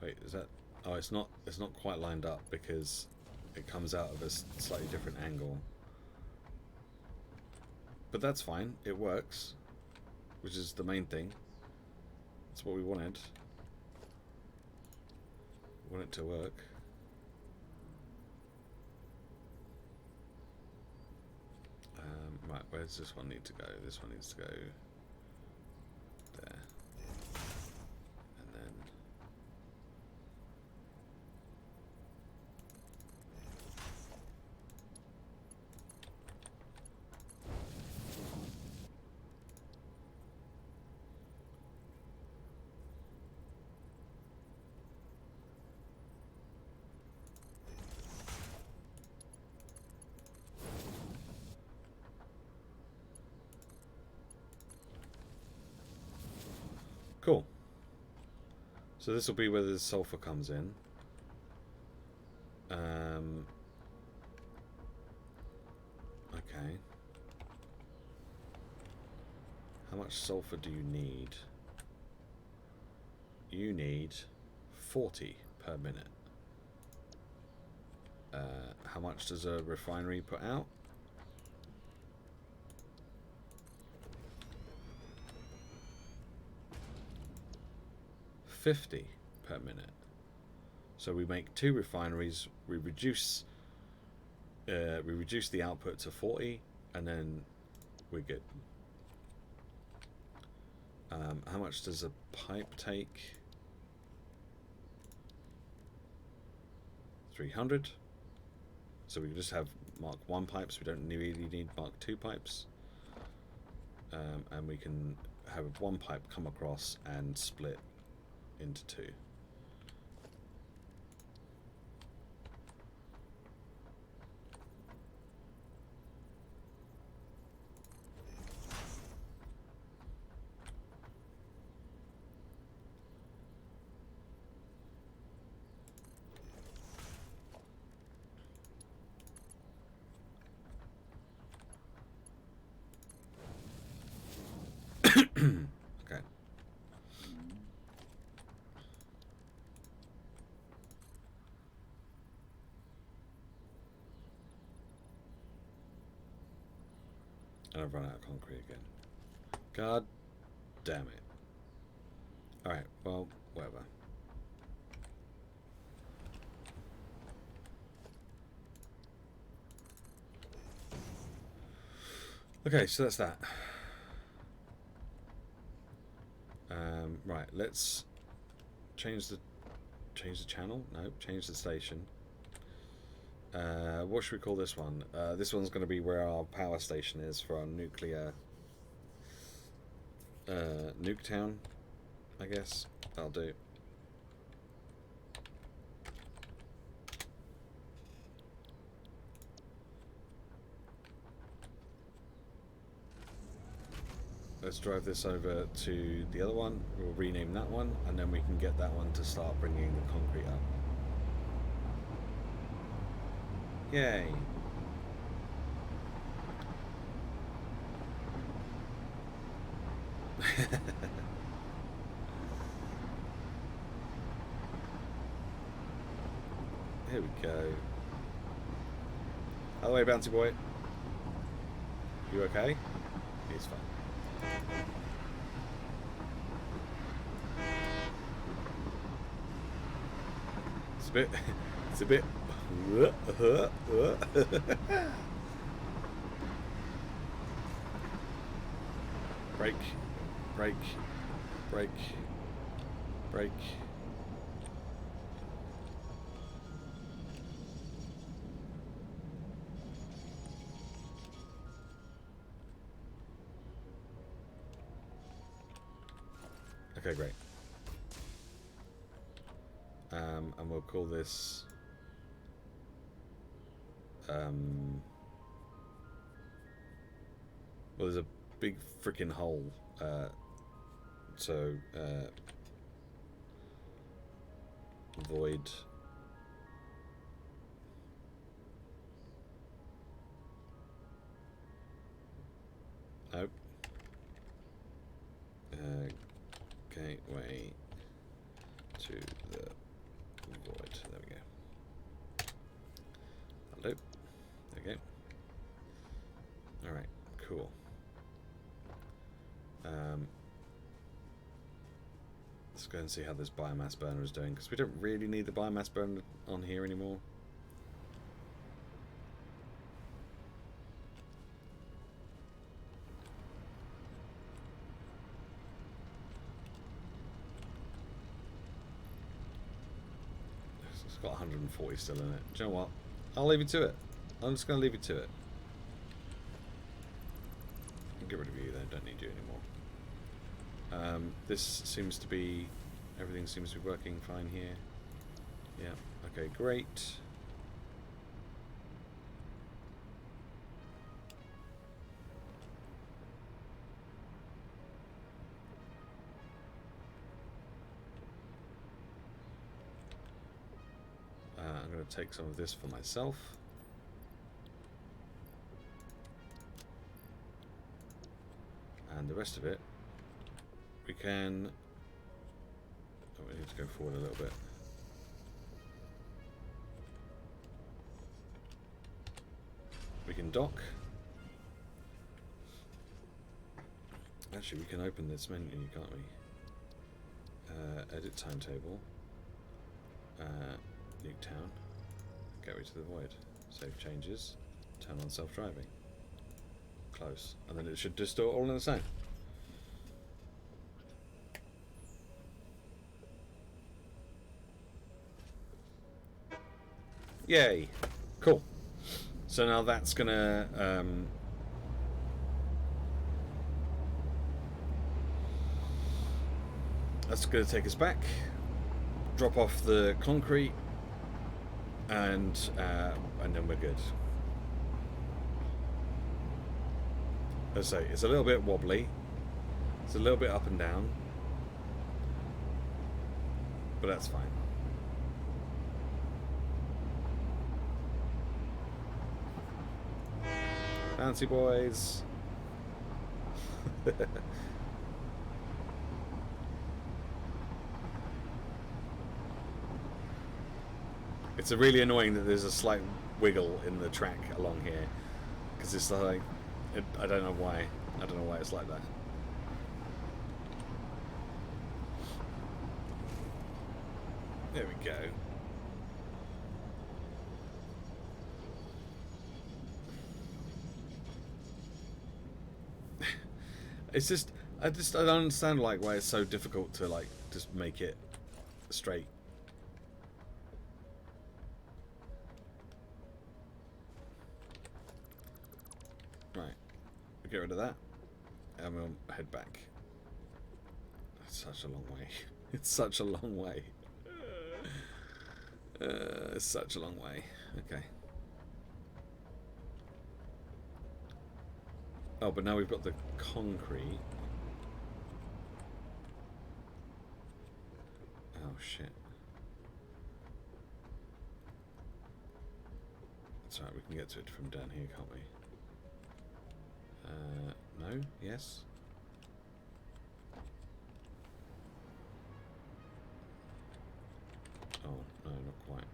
Wait, is that... Oh, it's not quite lined up because it comes out of a slightly different angle. But that's fine. It works, which is the main thing. That's what we wanted. We want it to work. Right, where does this one need to go? This one needs to go there. And then... Cool. So this will be where the sulfur comes in. Okay. How much sulfur do you need? You need 40 per minute. How much does a refinery put out? 50 per minute. So we make 2 refineries, we reduce the output to 40, and then we're good. How much does a pipe take? 300. So we can just have Mark 1 pipes, we don't really need Mark 2 pipes. And we can have 1 pipe come across and split into 2. Okay. And I've run out of concrete again. God damn it. Alright, well, whatever. Okay, so that's that. Right, let's change the channel. No, change the station. What should we call this one? This one's going to be where our power station is for our nuclear Nuketown, I guess. That'll do. Let's drive this over to the other one. We'll rename that one, and then we can get that one to start bringing the concrete up. Yay! Here we go. By the way, Bouncy Boy. You okay? He's fine. It's a bit brake, brake, brake, brake. Okay, great. And we'll call this well, there's a big freaking hole, so void nope gateway to the void. There we go. That'll do. There we go. Alright, cool. Let's go and see how this biomass burner is doing, because we don't really need the biomass burner on here anymore. It's got 140 still in it. Do you know what? I'll leave it to it. I'm just going to leave it to it. Get rid of you then, don't need you anymore. This seems to be, everything seems to be working fine here. Yeah, okay, great. I'm going to take some of this for myself. And the rest of it, we can... Oh, we need to go forward a little bit. We can dock. Actually, we can open this menu, can't we? Edit timetable. Nuketown. Gateway to the void. Save changes. Turn on self-driving. Close. And then it should just do it all in the same. Yay. Cool. So now that's gonna take us back, drop off the concrete, and then we're good. As I say, it's a little bit wobbly, it's a little bit up and down, but that's fine. Fancy boys. It's really annoying that there's a slight wiggle in the track along here, because it's like, I don't know why. I don't know why it's like that. There we go. It's just I don't understand like why it's so difficult to like just make it straight. Right, we'll get rid of that, and we'll head back. It's such a long way. It's such a long way. It's such a long way. Okay. Oh, but now we've got the concrete. Oh, shit. That's right, we can get to it from down here, can't we? No? Yes? Oh, no, not quite.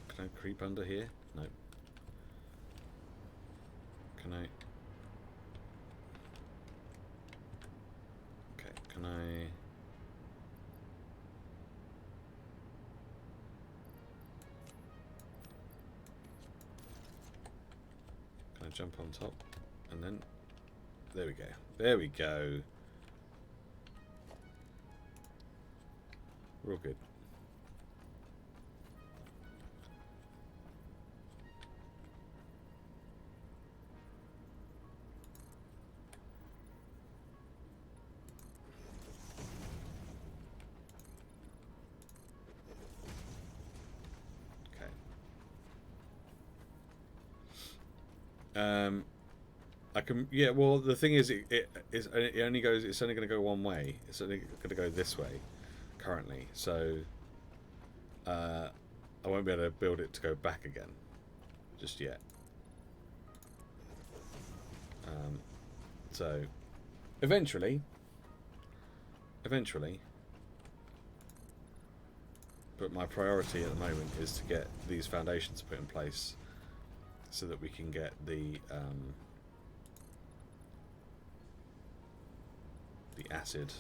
Can I creep under here? No. Can I? Okay, can I? Can I jump on top? And then, there we go. There we go. We're all good. I can, yeah. Well, the thing is, it only goes. It's only going to go one way. It's only going to go this way, currently. So, I won't be able to build it to go back again, just yet. So, eventually. But my priority at the moment is to get these foundations put in place, so that we can get the acid.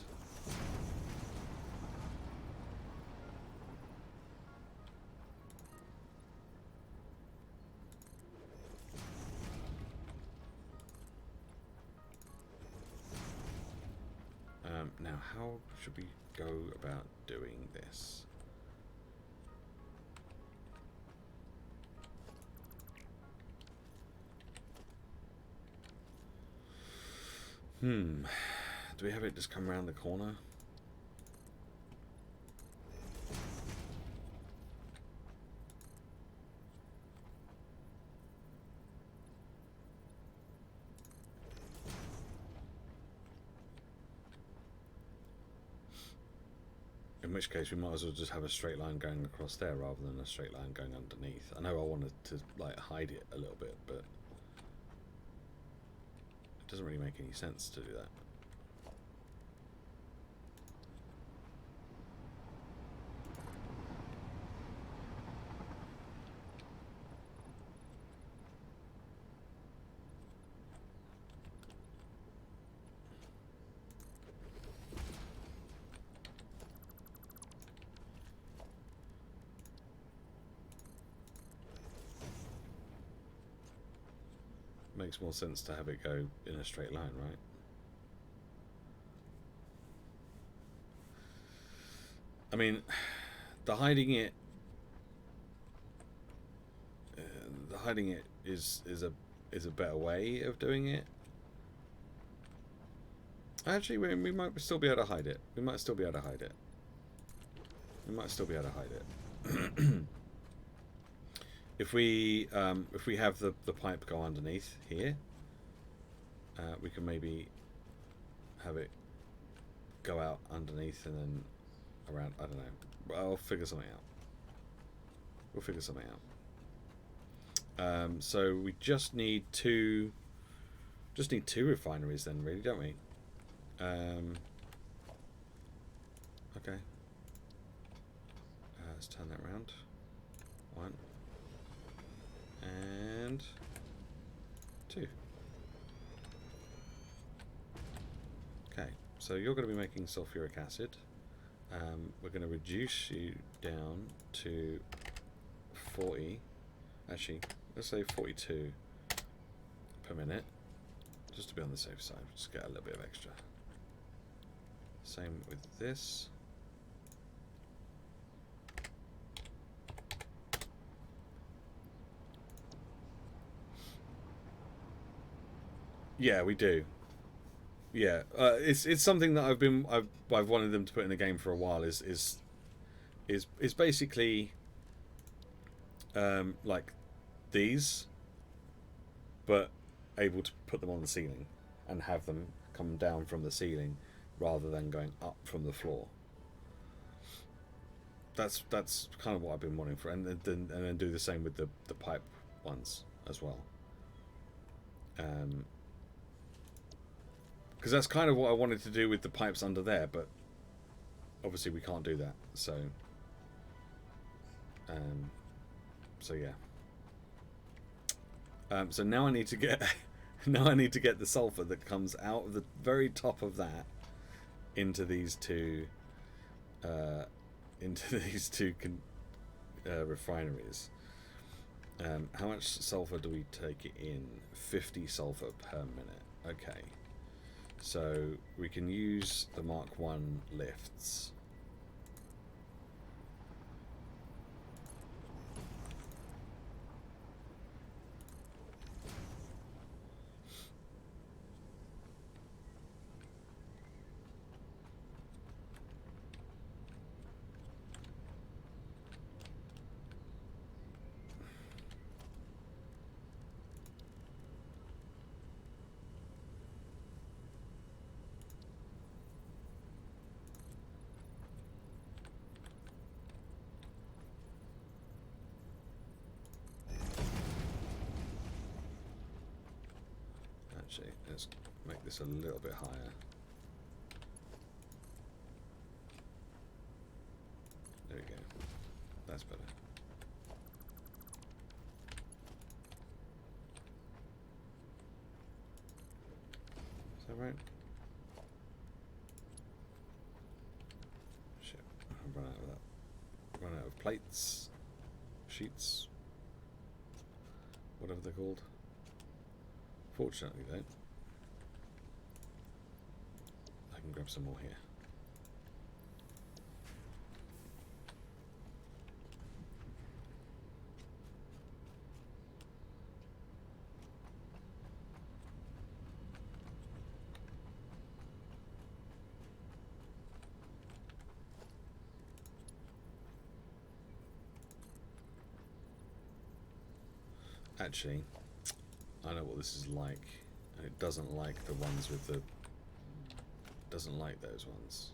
Now, how should we go about doing this? Do we have it just come around the corner? In which case we might as well just have a straight line going across there rather than a straight line going underneath. I know I wanted to like hide it a little bit, but it doesn't really make any sense to do that. Makes more sense to have it go in a straight line, right? I mean, the hiding it is a better way of doing it. Actually, we might still be able to hide it. We might still be able to hide it. If we have the pipe go underneath here, we can maybe have it go out underneath and then around. I don't know. I'll figure something out. We'll figure something out. So we just need two refineries then, really, don't we? Okay. Let's turn that around. 1 and 2. Okay, so you're going to be making sulfuric acid. We're going to reduce you down to 40. Actually, let's say 42 per minute, just to be on the safe side. Just get a little bit of extra. Same with this. Yeah, we do. Yeah, it's something that I've wanted them to put in the game for a while. Is basically like these, but able to put them on the ceiling and have them come down from the ceiling rather than going up from the floor. That's kind of what I've been wanting for, and then do the same with the pipe ones as well. Because that's kind of what I wanted to do with the pipes under there, but obviously we can't do that. So yeah. So now I need to get the sulfur that comes out of the very top of that into these two refineries. How much sulfur do we take in? 50 sulfur per minute. Okay. So we can use the Mark 1 lifts. Actually, let's make this a little bit higher. There we go. That's better. Is that right? Shit, I've run out of that. Run out of plates, sheets, whatever they're called. Fortunately, though, I can grab some more here. Actually, I know what this is like. It doesn't like the ones with the... doesn't like those ones.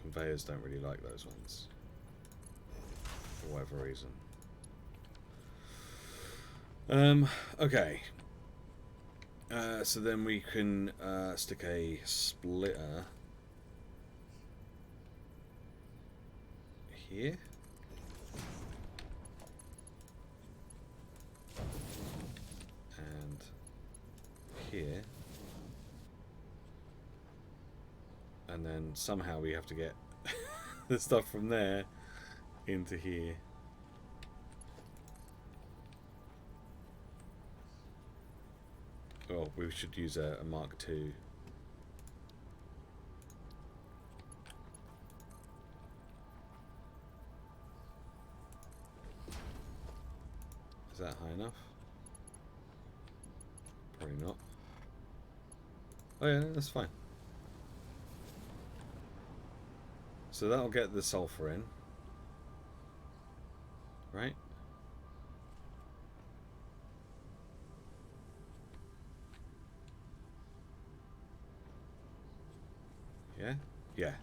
Conveyors don't really like those ones, for whatever reason. Okay. So then we can stick a splitter here. And here. And then somehow we have to get the stuff from there into here. Well, we should use a Mark II. Is that high enough? Probably not. Oh yeah, that's fine. So that'll get the sulfur in. Right? Yeah? Yeah.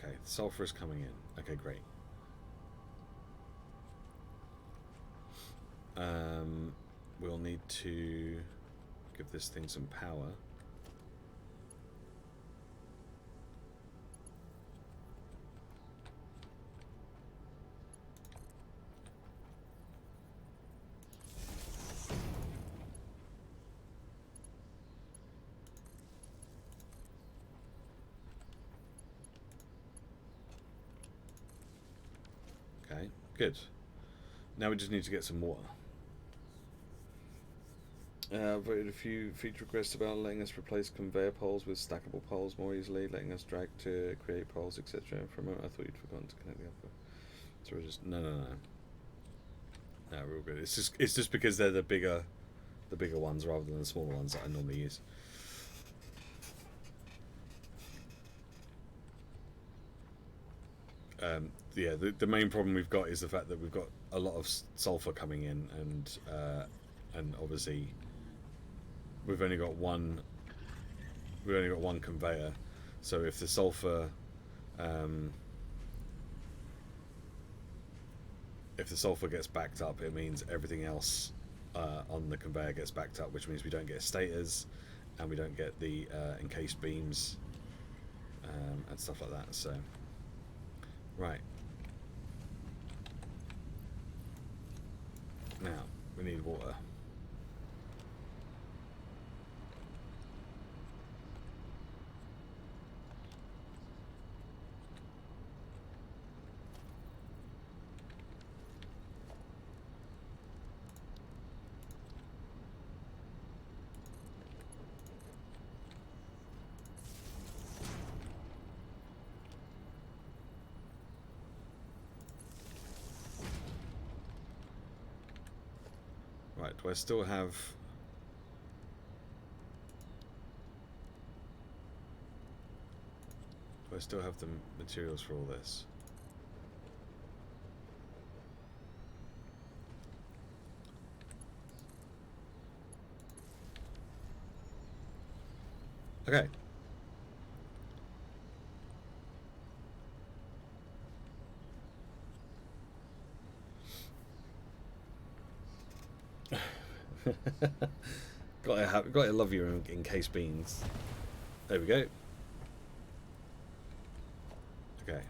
Okay, the sulfur is coming in. Okay, great. We'll need to give this thing some power. Okay, good. Now we just need to get some water. Voted a few feature requests about letting us replace conveyor poles with stackable poles more easily, letting us drag to create poles, etc. For a moment, I thought you'd forgotten to connect the upper. So we're just no. No, real good. It's just because they're the bigger ones rather than the smaller ones that I normally use. Yeah, the main problem we've got is the fact that we've got a lot of sulfur coming in, and obviously we've only got one conveyor. So if the sulfur gets backed up, it means everything else on the conveyor gets backed up, which means we don't get stators and we don't get the encased beams and stuff like that. So right, now we need water. Right, do I still have... Do I still have the materials for all this? Okay. Gotta love your encased beans. There we go. Okay.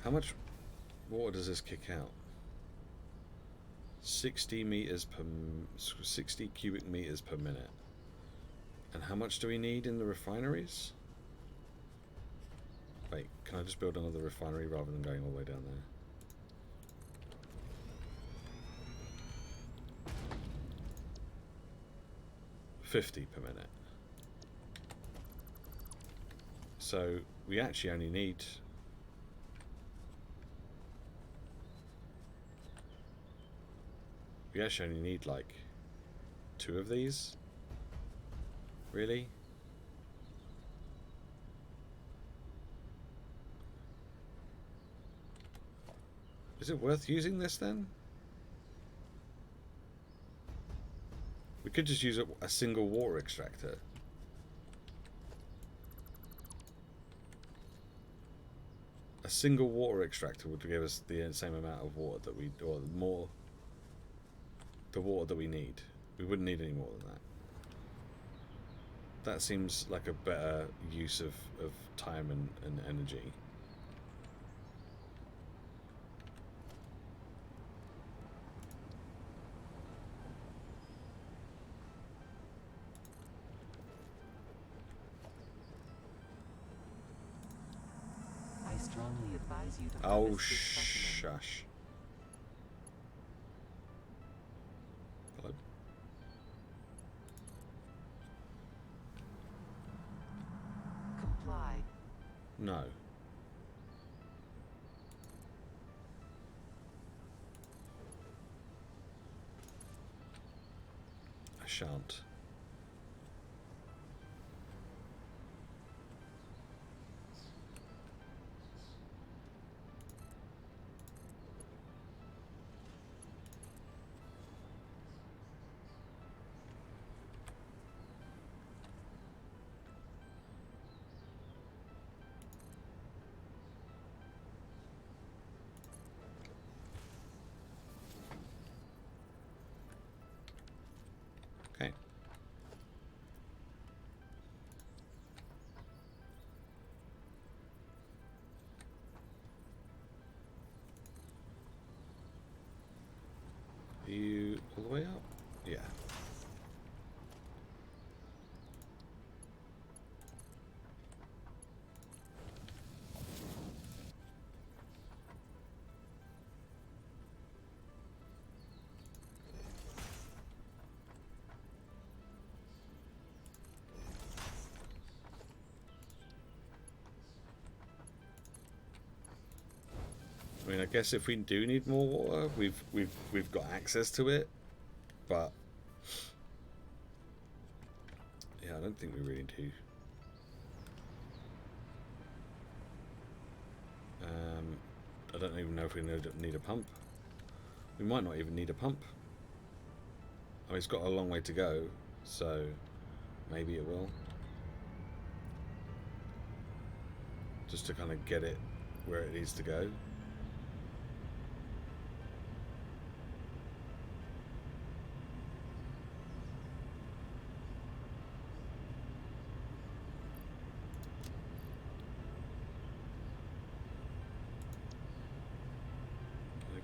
How much water does this kick out? 60 cubic meters per minute. And how much do we need in the refineries? Wait, can I just build another refinery rather than going all the way down there? $50 per minute. So we actually only need... We actually only need like 2 of these. Really? Is it worth using this then? We could just use a single water extractor. A single water extractor would give us the same amount of water that we, or more, the water that we need. We wouldn't need any more than that. That seems like a better use of time and energy. I strongly advise you to Oh, harvest this specimen. shush. Hello? Comply. No. I shan't. I mean, I guess if we do need more water, we've got access to it, but yeah, I don't think we really do. I don't even know if we need a pump. We might not even need a pump. I mean, it's got a long way to go, so maybe it will. Just to kind of get it where it needs to go.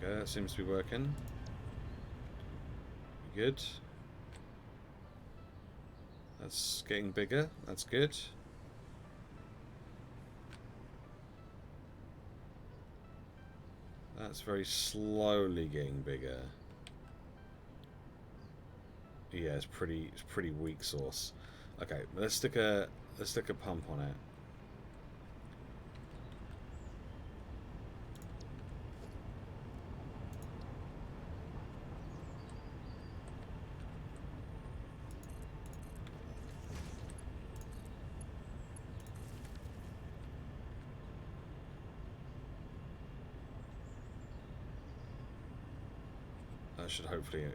Okay, that seems to be working. Good. That's getting bigger. That's good. That's very slowly getting bigger. Yeah, it's pretty weak sauce. Okay, let's stick a pump on it. That should hopefully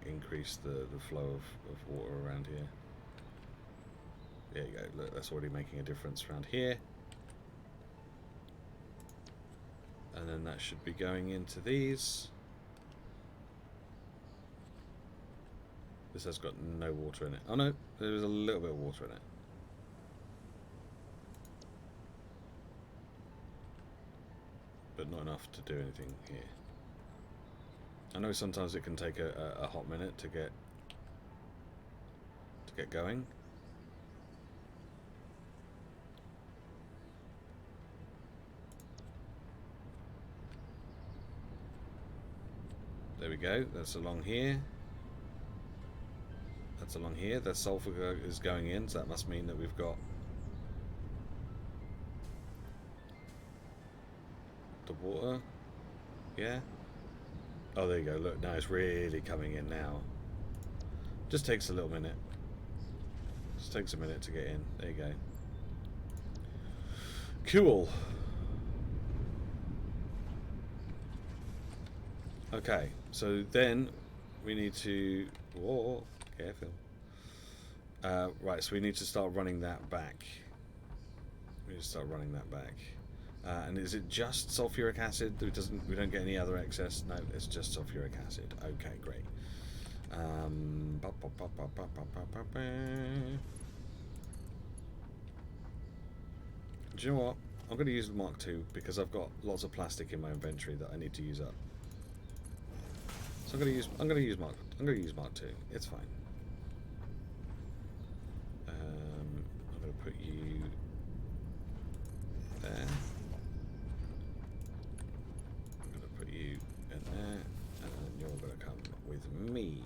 increase the flow of water around here. There you go, look, that's already making a difference around here. And then that should be going into these. This has got no water in it. Oh no, there is a little bit of water in it. But not enough to do anything here. I know sometimes it can take a hot minute to get going. There we go. That's along here. That's along here. The sulfur is going in, so that must mean that we've got the water. Yeah. Oh, there you go. Look, now it's really coming in now. Just takes a little minute. Just takes a minute to get in. There you go. Cool. Okay, so then we need to... Whoa, careful. Right, so we need to start running that back. We need to start running that back. And is it just sulfuric acid? We don't get any other excess? No, it's just sulfuric acid. Okay, great. Do you know what? I'm going to use the Mark II because I've got lots of plastic in my inventory that I need to use up. So I'm going to use Mark II. It's fine. I'm going to put you there. I'm going to put you in there, and then you're going to come with me.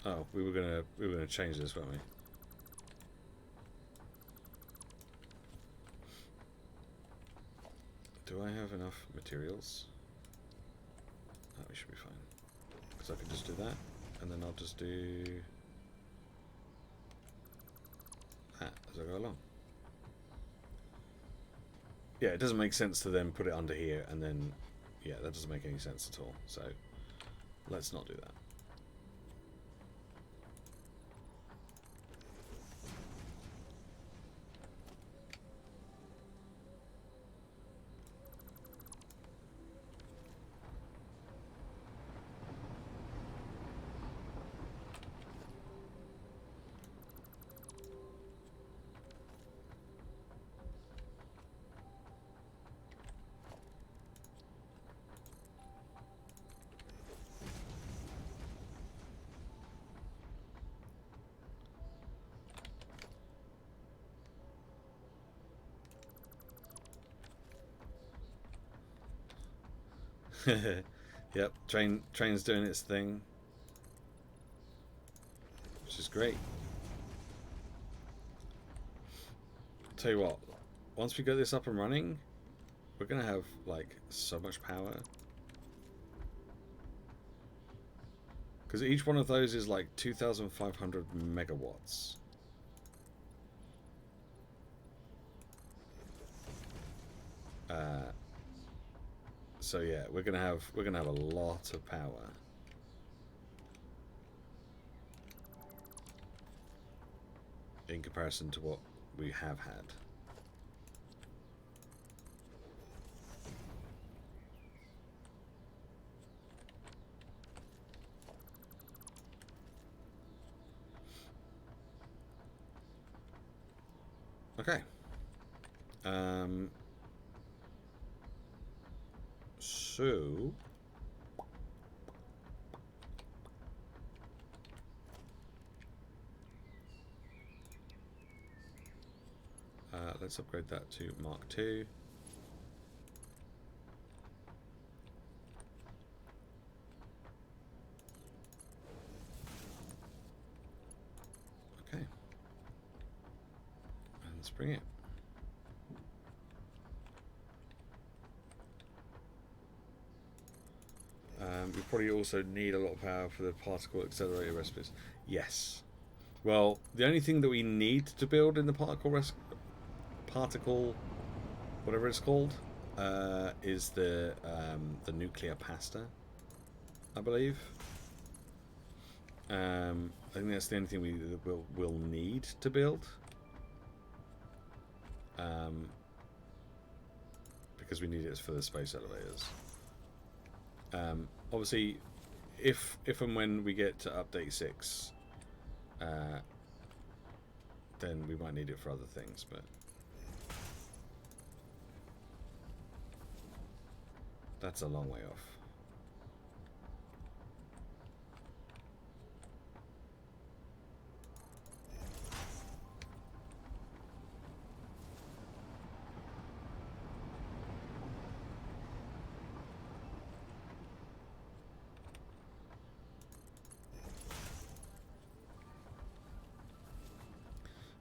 Oh, we were gonna change this, weren't we? Do I have enough materials? Oh, we should be fine. Because I can just do that, and then I'll just do that as I go along. yeah, it doesn't make sense to then put it under here and then, yeah, that doesn't make any sense at all. So let's not do that. Yep, train's doing its thing, which is great. Tell you what, once we get this up and running, we're gonna have like so much power. Because each one of those is like 2,500 megawatts. So yeah, we're gonna have a lot of power. In comparison to what we have had. Okay. So let's upgrade that to Mark II. Okay. And let's bring it. We probably also need a lot of power for the particle accelerator recipes. Yes. Well, the only thing that we need to build in the particle, whatever it's called, is the nuclear pasta, I believe. I think that's the only thing we will need to build. Because we need it for the space elevators. Obviously, if and when we get to update 6, then we might need it for other things, but that's a long way off.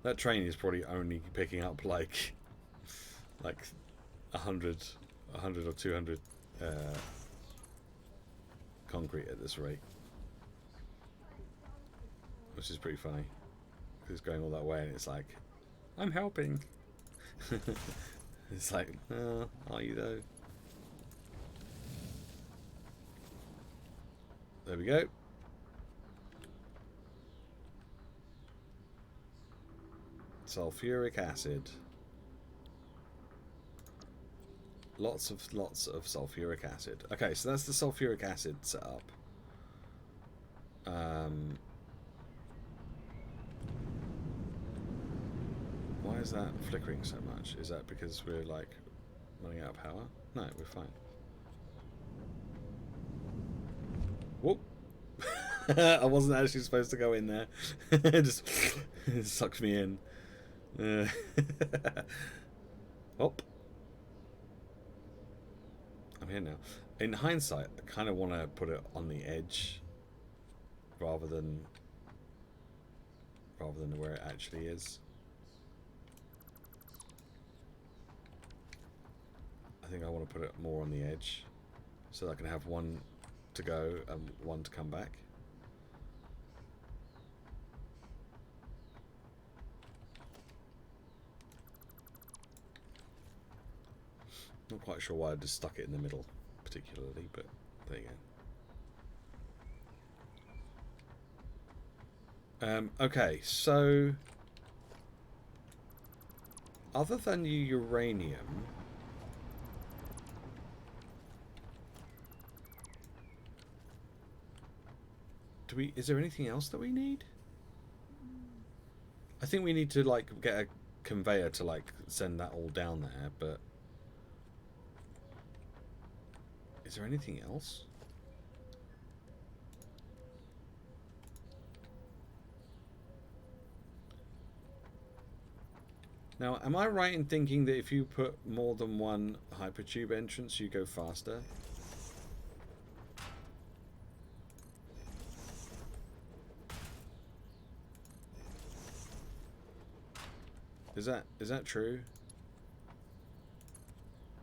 That train is probably only picking up like 100 or 200 concrete at this rate, which is pretty funny. It's going all that way, and it's like, I'm helping. It's like, are you though? There we go. Sulfuric acid. Lots of sulfuric acid. Okay, so that's the sulfuric acid setup. Why is that flickering so much? Is that because we're like running out of power? No, we're fine. Whoop! I wasn't actually supposed to go in there. It just it sucked me in. Hop. I'm here now. In hindsight, I kind of want to put it on the edge rather than where it actually is. I think I want to put it more on the edge so that I can have one to go and one to come back. Not quite sure why I just stuck it in the middle, particularly, but there you go. Okay, so other than uranium, is there anything else that we need? I think we need to like get a conveyor to like send that all down there, but is there anything else? Now, am I right in thinking that if you put more than one hypertube entrance, you go faster? Is that true?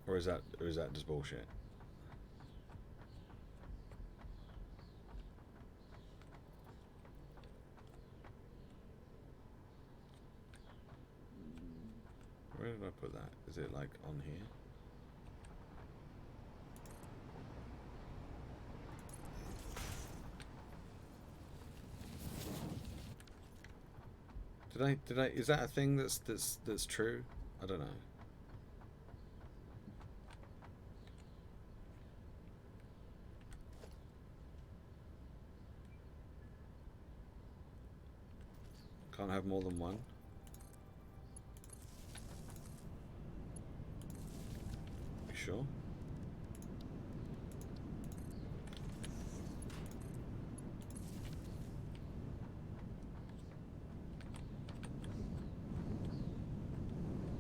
Or is that just bullshit? Where did I put that? Is it like on here? Did I is that a thing that's true? I don't know. Can't have more than one. You sure?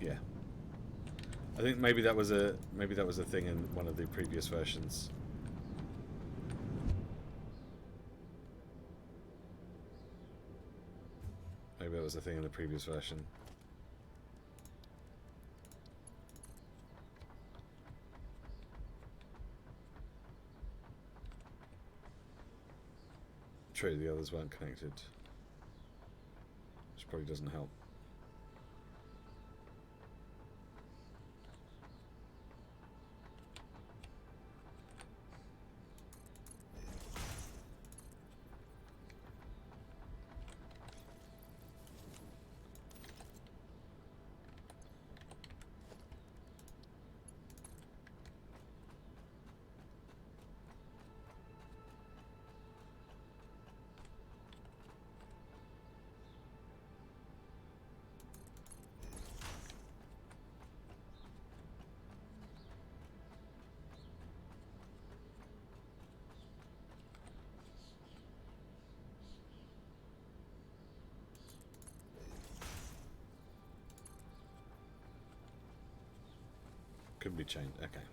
Yeah. I think maybe that was a thing in one of the previous versions. Maybe that was a thing in the previous version. True, the others weren't connected. Which probably doesn't help. Could be changed. Okay.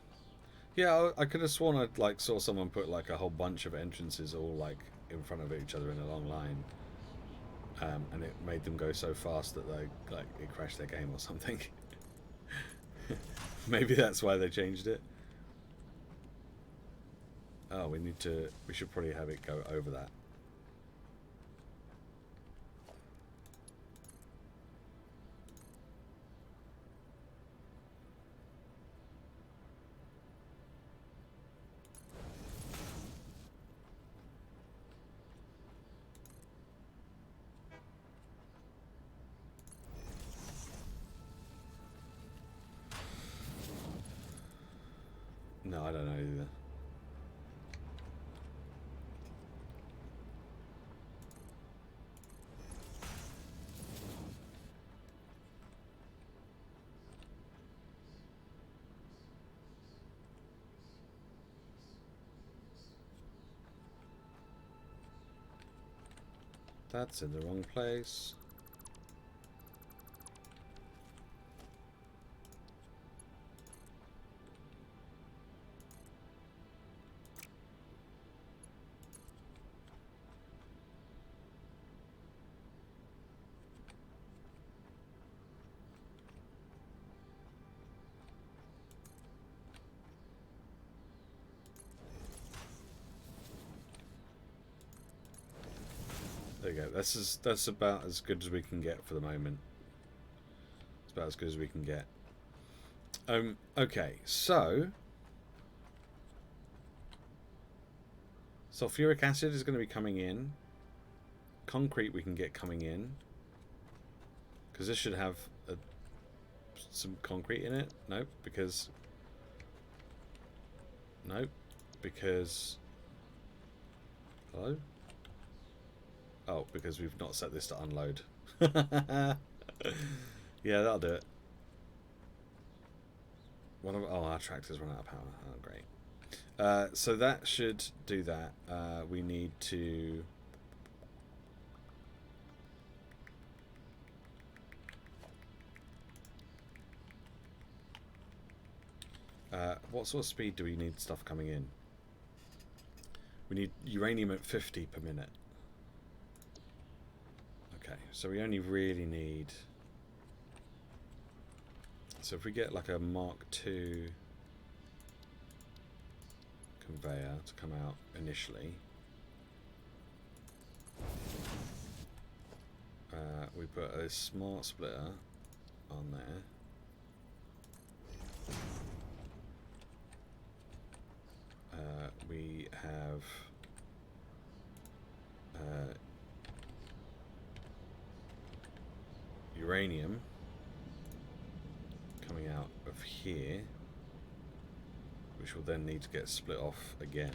Yeah, I could have sworn I like saw someone put like a whole bunch of entrances all like in front of each other in a long line, and it made them go so fast that they like it crashed their game or something. Maybe that's why they changed it. Oh, we should probably have it go over that. No, I don't know either. That's in the wrong place. There you go. That's about as good as we can get for the moment. It's about as good as we can get. Okay, so sulfuric acid is going to be coming in. Concrete we can get coming in. Because this should have some concrete in it. Nope, because... Nope, because... Hello? Oh, because we've not set this to unload. Yeah, that'll do it. Oh, our tractor's run out of power. Oh, great. So that should do that. We need to... what sort of speed do we need stuff coming in? We need uranium at 50 per minute. Okay, so we only really need... So if we get like a Mark II conveyor to come out initially, we put a smart splitter on there. We have uranium coming out of here, which will then need to get split off again.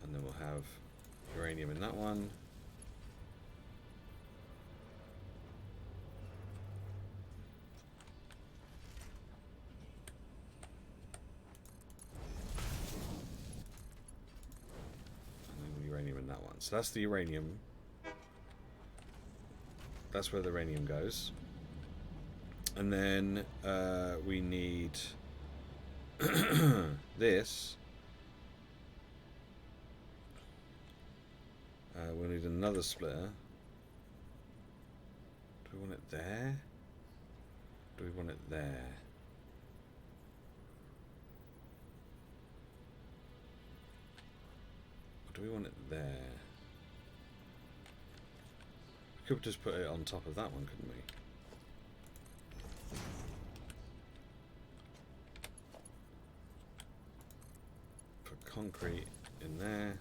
And then we'll have uranium in that one. So that's the uranium. That's where the uranium goes. And then we need this. We'll need another splitter. Do we want it there? Do we want it there? Or do we want it there? We could just put it on top of that one, couldn't we? Put concrete in there.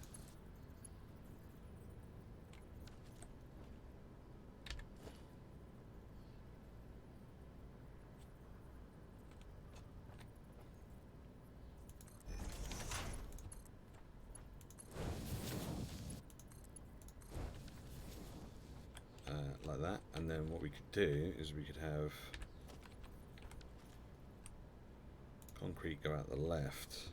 Like that, and then what we could do is we could have concrete go out the left.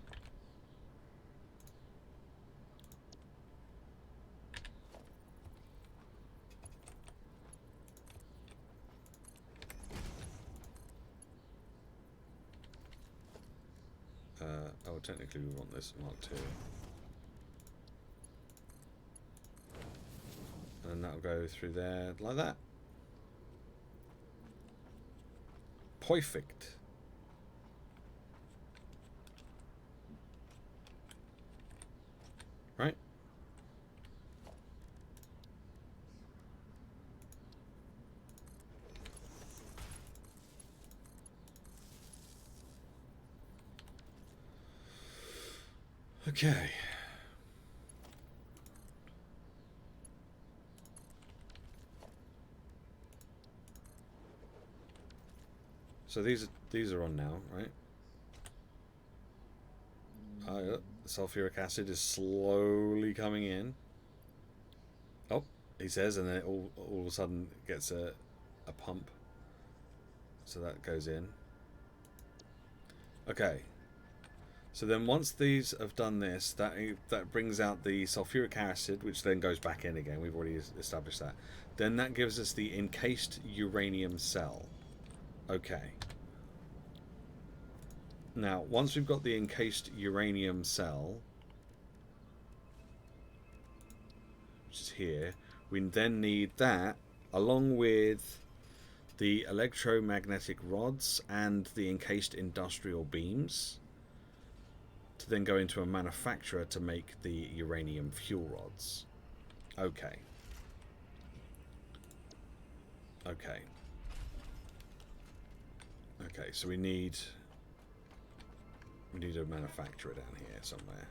Oh, technically we want this Mark II. And that'll go through there like that. Perfect. Right? Okay. So these are on now, right? Yeah. Sulfuric acid is slowly coming in. Oh, he says, and then it all of a sudden gets a pump. So that goes in. Okay. So then once these have done this, that brings out the sulfuric acid, which then goes back in again. We've already established that. Then that gives us the encased uranium cell. Okay. Now, once we've got the encased uranium cell, which is here, we then need that along with the electromagnetic rods and the encased industrial beams to then go into a manufacturer to make the uranium fuel rods. Okay. Okay. Okay, so we need a manufacturer down here somewhere.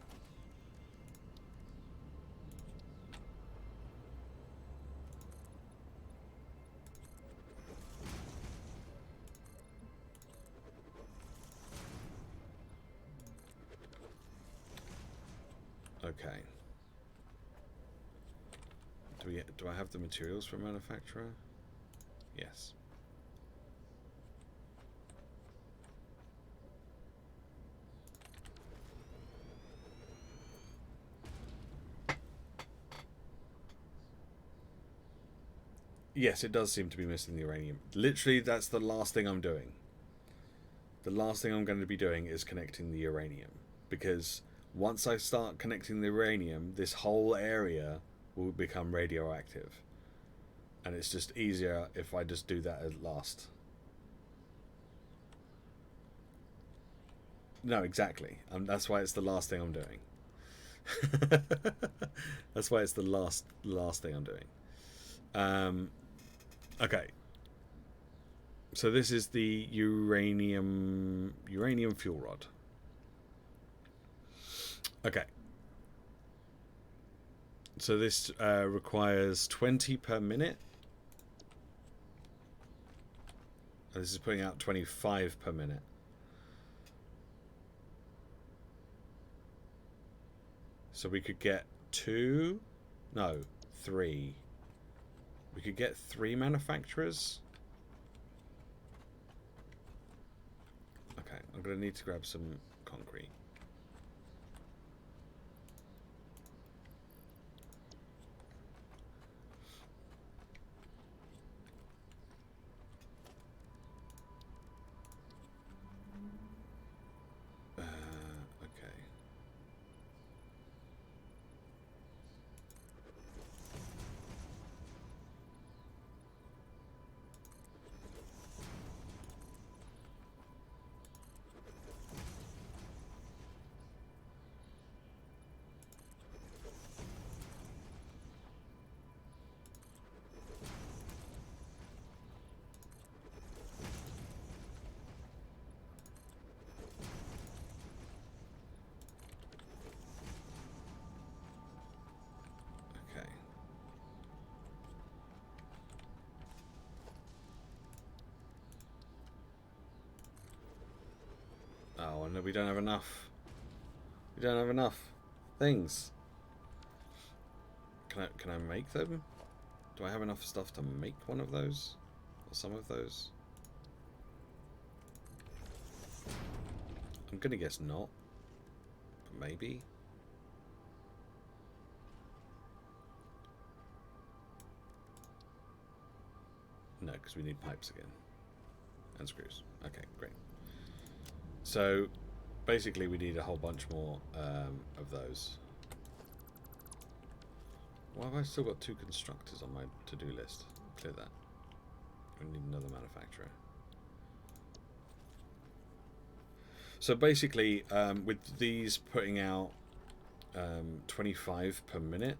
Okay. Do I have the materials for manufacturer? Yes. Yes, it does seem to be missing the uranium. Literally, that's the last thing I'm doing. The last thing I'm going to be doing is connecting the uranium. Because once I start connecting the uranium, this whole area will become radioactive. And it's just easier if I just do that at last. No, exactly. That's why it's the last thing I'm doing. That's why it's the last thing I'm doing. Okay. So this is the uranium fuel rod. Okay. So this requires 20 per minute. And this is putting out 25 per minute. So we could get 3. We could get 3 manufacturers. Okay, I'm going to need to grab some concrete. Okay. Oh, no, we don't have enough. We don't have enough things. Can I make them? Do I have enough stuff to make one of those? Or some of those? I'm gonna guess not. But maybe. No, because we need pipes again. And screws. Okay, great. So, basically we need a whole bunch more of those. Why have I still got 2 constructors on my to-do list? Clear that. We need another manufacturer. So basically, with these putting out 25 per minute,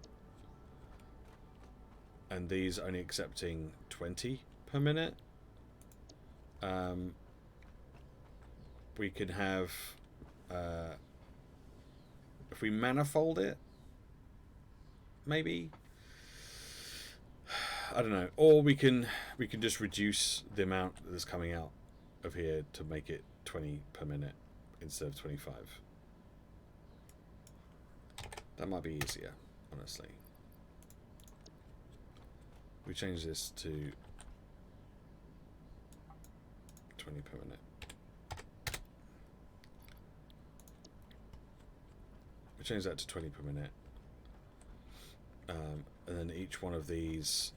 and these only accepting 20 per minute, we can have, if we manifold it, maybe, I don't know, or we can just reduce the amount that's coming out of here to make it 20 per minute instead of 25. That might be easier, honestly. We change this to 20 per minute. We change that to 20 per minute. And then each one of these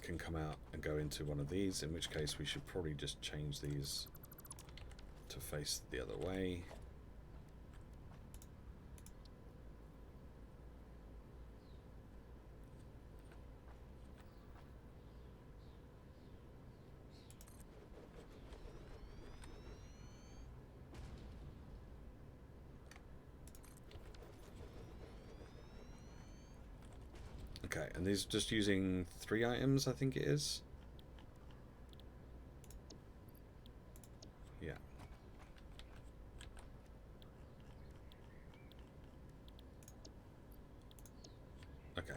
can come out and go into one of these, in which case we should probably just change these to face the other way. and these just using 3 items, I think it is. Yeah. Okay.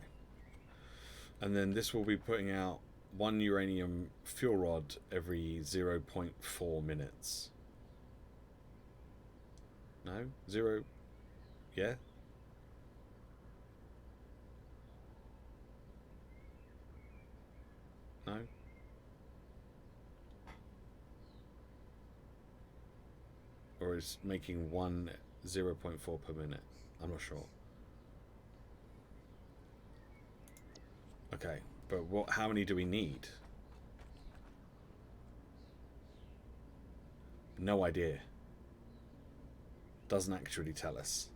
And then this will be putting out 1 uranium fuel rod every 0.4 minutes. No? 0? Yeah? No? Or is making 0.4 per minute? I'm not sure. Okay, but how many do we need? No idea. Doesn't actually tell us.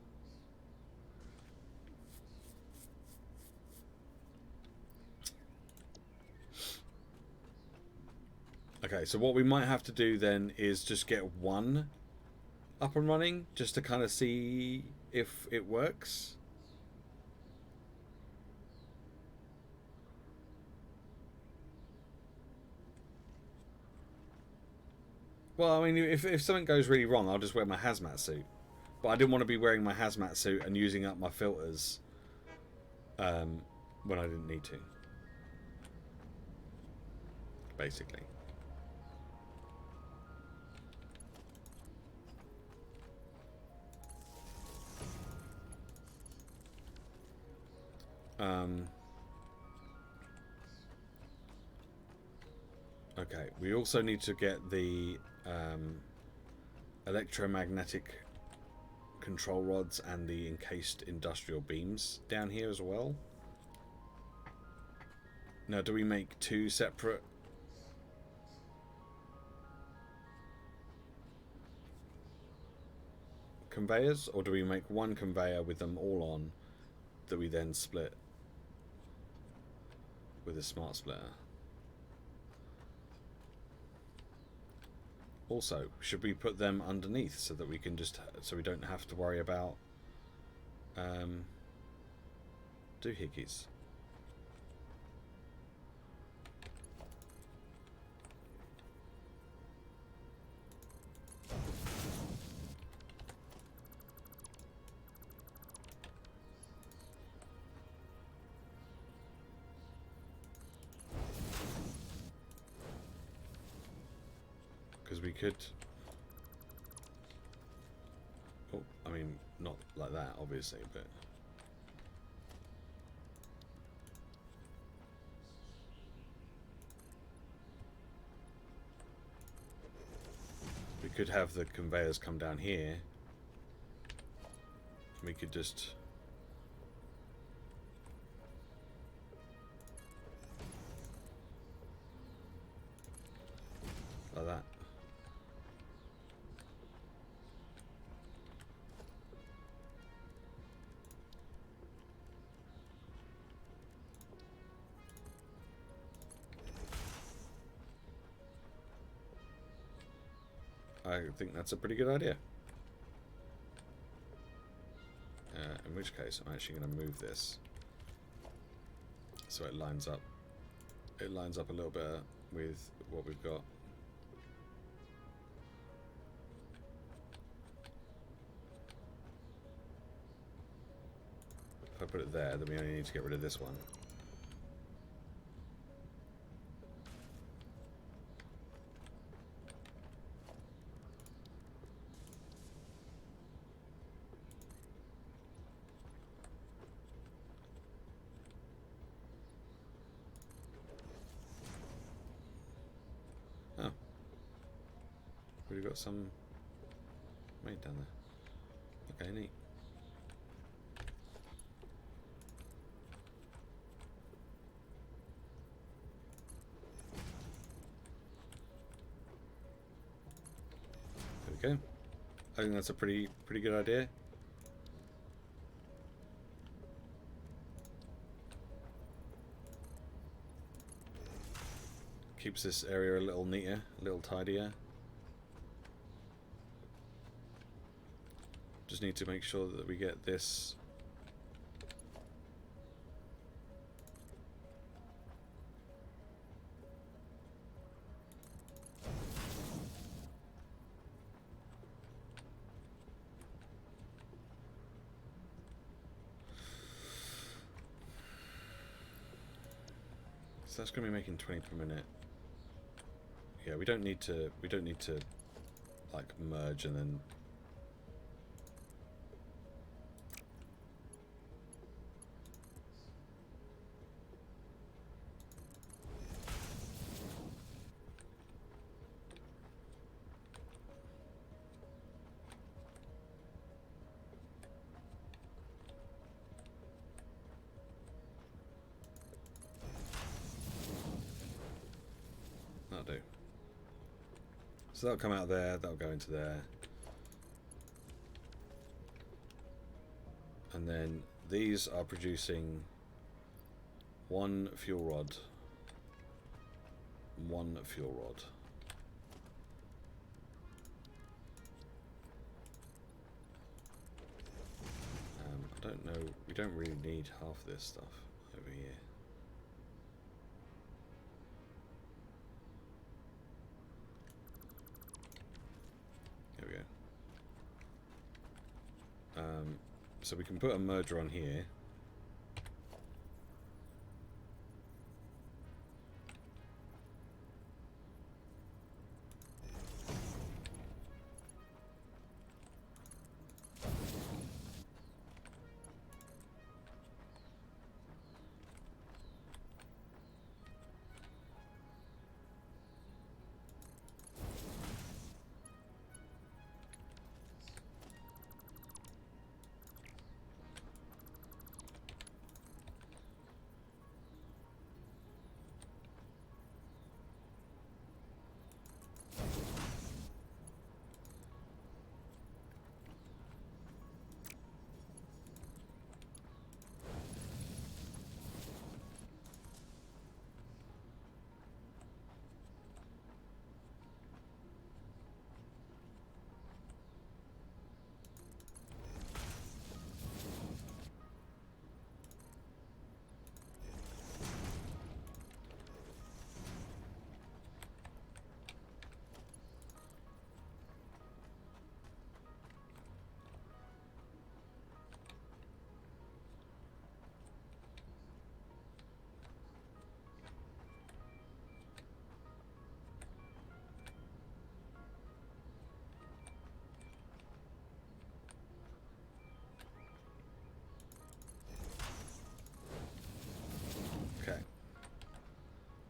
Okay, so what we might have to do then is just get one up and running, just to kind of see if it works. Well, I mean, if something goes really wrong, I'll just wear my hazmat suit. But I didn't want to be wearing my hazmat suit and using up my filters when I didn't need to. Basically. Okay, we also need to get the electromagnetic control rods and the encased industrial beams down here as well. Now, do we make 2 separate? Conveyors, or do we make 1 conveyor with them all on that we then split with a smart splitter? Also, should we put them underneath so that we can so we don't have to worry about doohickeys? Because we could... Oh, I mean, not like that, obviously, but... We could have the conveyors come down here. We could just... like that. I think that's a pretty good idea. In which case, I'm actually going to move this so it lines up. It lines up a little bit with what we've got. If I put it there, then we only need to get rid of this one. We've got some made down there. Okay, neat. There we go. I think that's a pretty good idea. Keeps this area a little neater, a little tidier. Just need to make sure that we get this So that's going to be making 20 per minute. Yeah, we don't need to like merge and then that'll do. So that'll come out there, that'll go into there. And then these are producing one fuel rod. One fuel rod. I don't know, we don't really need half this stuff over here. There we go. So we can put a merger on here.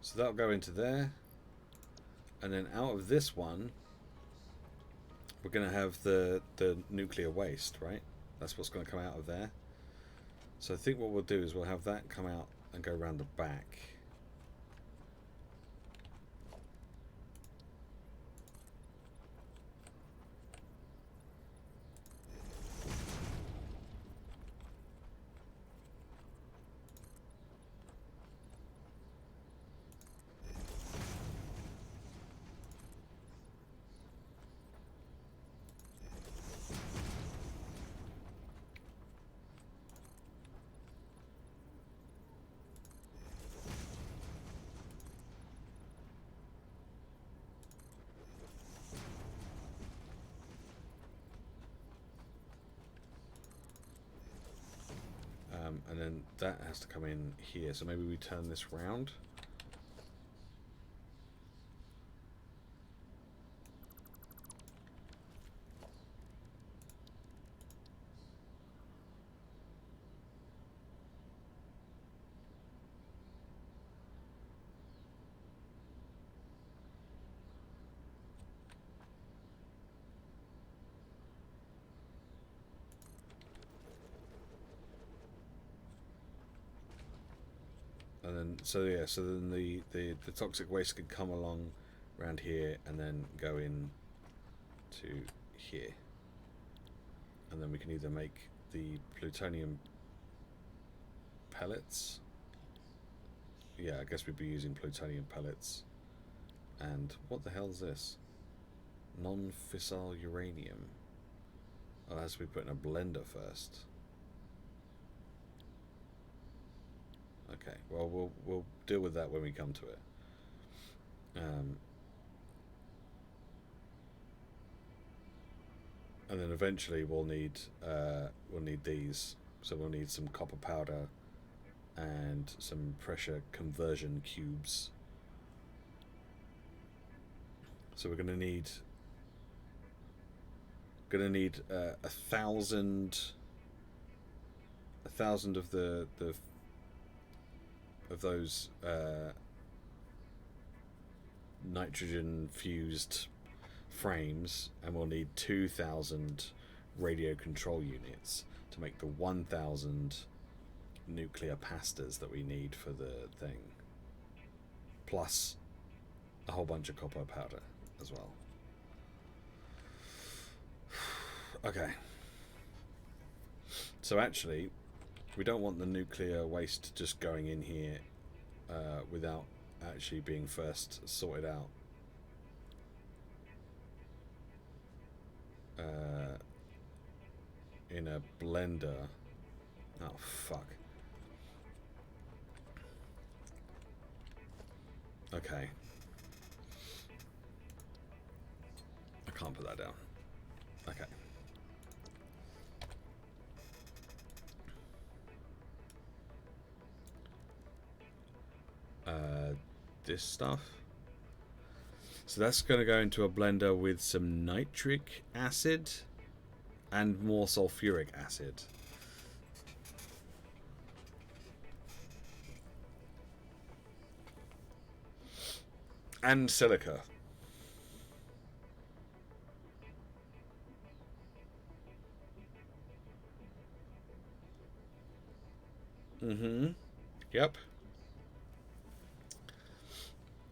So that'll go into there, and then out of this one we're going to have the nuclear waste, right? That's what's going to come out of there. So I think what we'll do is we'll have that come out and go around the back. And then that has to come in here, so maybe we turn this round. And then, so yeah, so then the toxic waste can come along around here and then go in to here. And then we can either make the plutonium pellets. Yeah, I guess we'd be using plutonium pellets. And what the hell is this? Non-fissile uranium. Oh, that has to be put in a blender first. Okay, well, we'll deal with that when we come to it. And then eventually we'll need these. So we'll need some copper powder and some pressure conversion cubes. So we're gonna need 1,000 of those nitrogen fused frames, and we'll need 2,000 radio control units to make the 1,000 nuclear pastas that we need for the thing, plus a whole bunch of copper powder as well. Okay, so actually we don't want the nuclear waste just going in here without actually being first sorted out. In a blender. Oh fuck. Okay. I can't put that down. Okay. This stuff. So that's going to go into a blender with some nitric acid and more sulfuric acid. And silica. Mm-hmm. Yep.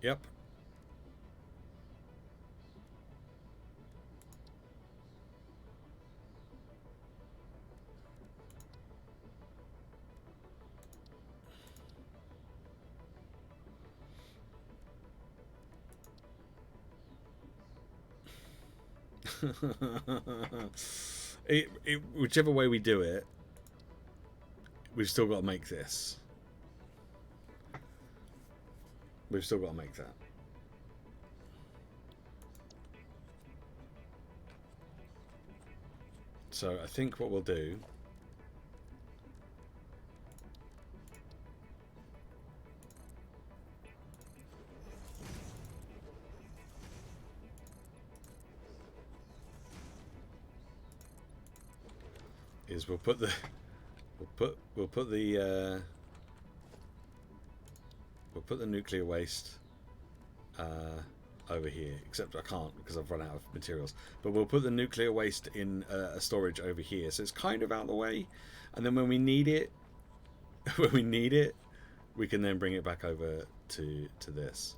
Yep. Whichever way we do it, we've still got to make this. We've still got to make that. So I think what we'll do is we'll put the nuclear waste over here, except I can't because I've run out of materials, but we'll put the nuclear waste in a storage over here, so it's kind of out of the way, and then when we need it we can then bring it back over to this.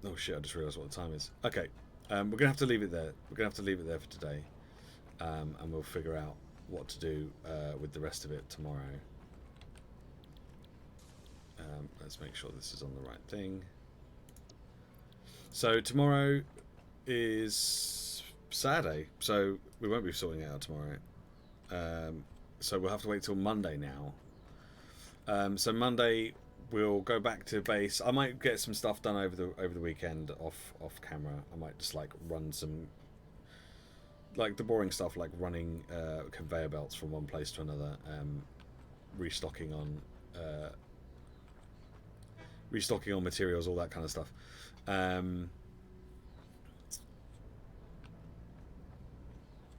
Oh shit, I just realized what the time is. Okay, we're gonna have to leave it there. We're gonna have to leave it there for today, and we'll figure out what to do with the rest of it tomorrow. Let's make sure this is on the right thing. So tomorrow is Saturday, so we won't be sorting it out tomorrow. So we'll have to wait till Monday now. So Monday we'll go back to base. I might get some stuff done over the weekend off camera. I might just like run some, like the boring stuff, like running conveyor belts from one place to another, restocking on materials, all that kind of stuff.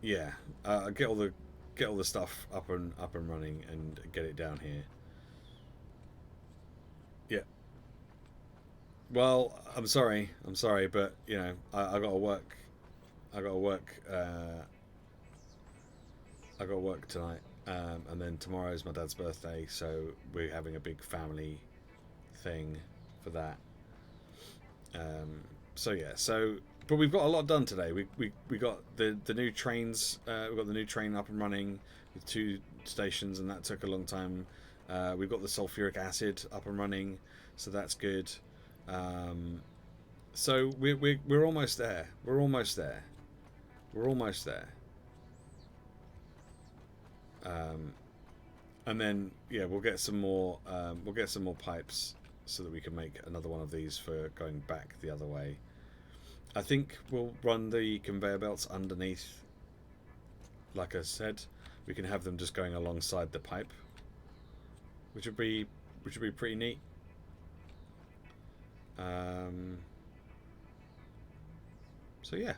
Yeah, get all the stuff up and running and get it down here. Yeah. Well, I'm sorry, but you know, I got to work. I got to work tonight, and then tomorrow's my dad's birthday, so we're having a big family thing for that. So yeah, but we've got a lot done today. We got the new trains. We got the new train up and running with 2 stations, and that took a long time. We've got the sulfuric acid up and running, so that's good. So we're almost there. We're almost there. And then yeah, we'll get some more pipes so that we can make another one of these for going back the other way. I think we'll run the conveyor belts underneath, like I said, we can have them just going alongside the pipe, which would be pretty neat. So yeah,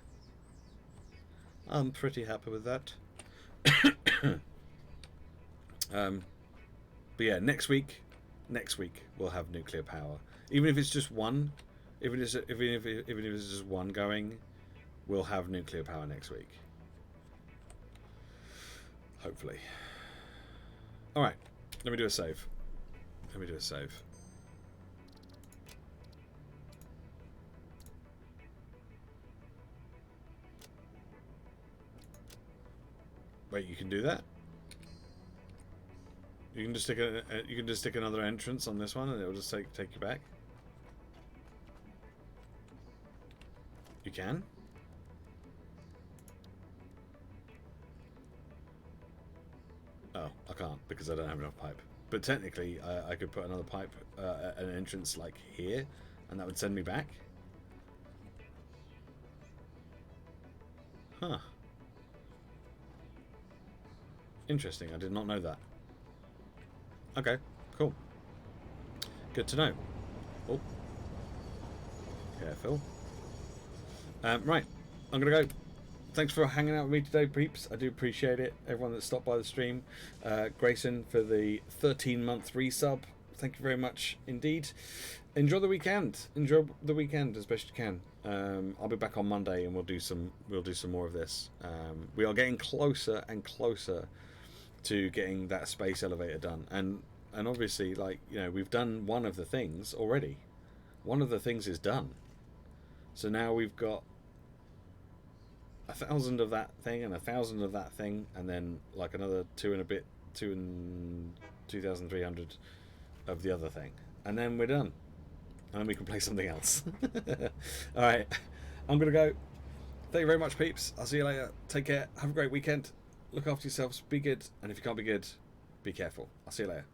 I'm pretty happy with that. But yeah, next week we'll have nuclear power. Even if it's just one, even if it's just one going, we'll have nuclear power next week. Hopefully. All right, let me do a save. Wait, you can do that? You can just stick another entrance on this one, and it will just take you back. You can. Oh, I can't because I don't have enough pipe. But technically, I could put another pipe, an entrance like here, and that would send me back. Huh. Interesting. I did not know that. Okay, cool. Good to know. Oh. Careful. Right, I'm going to go. Thanks for hanging out with me today, peeps. I do appreciate it. Everyone that stopped by the stream. Grayson for the 13-month resub. Thank you very much indeed. Enjoy the weekend. Enjoy the weekend as best you can. I'll be back on Monday and we'll do some more of this. We are getting closer and closer to getting that space elevator done, and obviously, like, you know, we've done one of the things already. One of the things is done, so now we've got 1,000 of that thing and 1,000 of that thing, and then like another 2,300 of the other thing, and then we're done, and then we can play something else. All right, I'm gonna go. Thank you very much, peeps. I'll see you later. Take care. Have a great weekend. Look after yourselves. Be good. And if you can't be good, be careful. I'll see you later.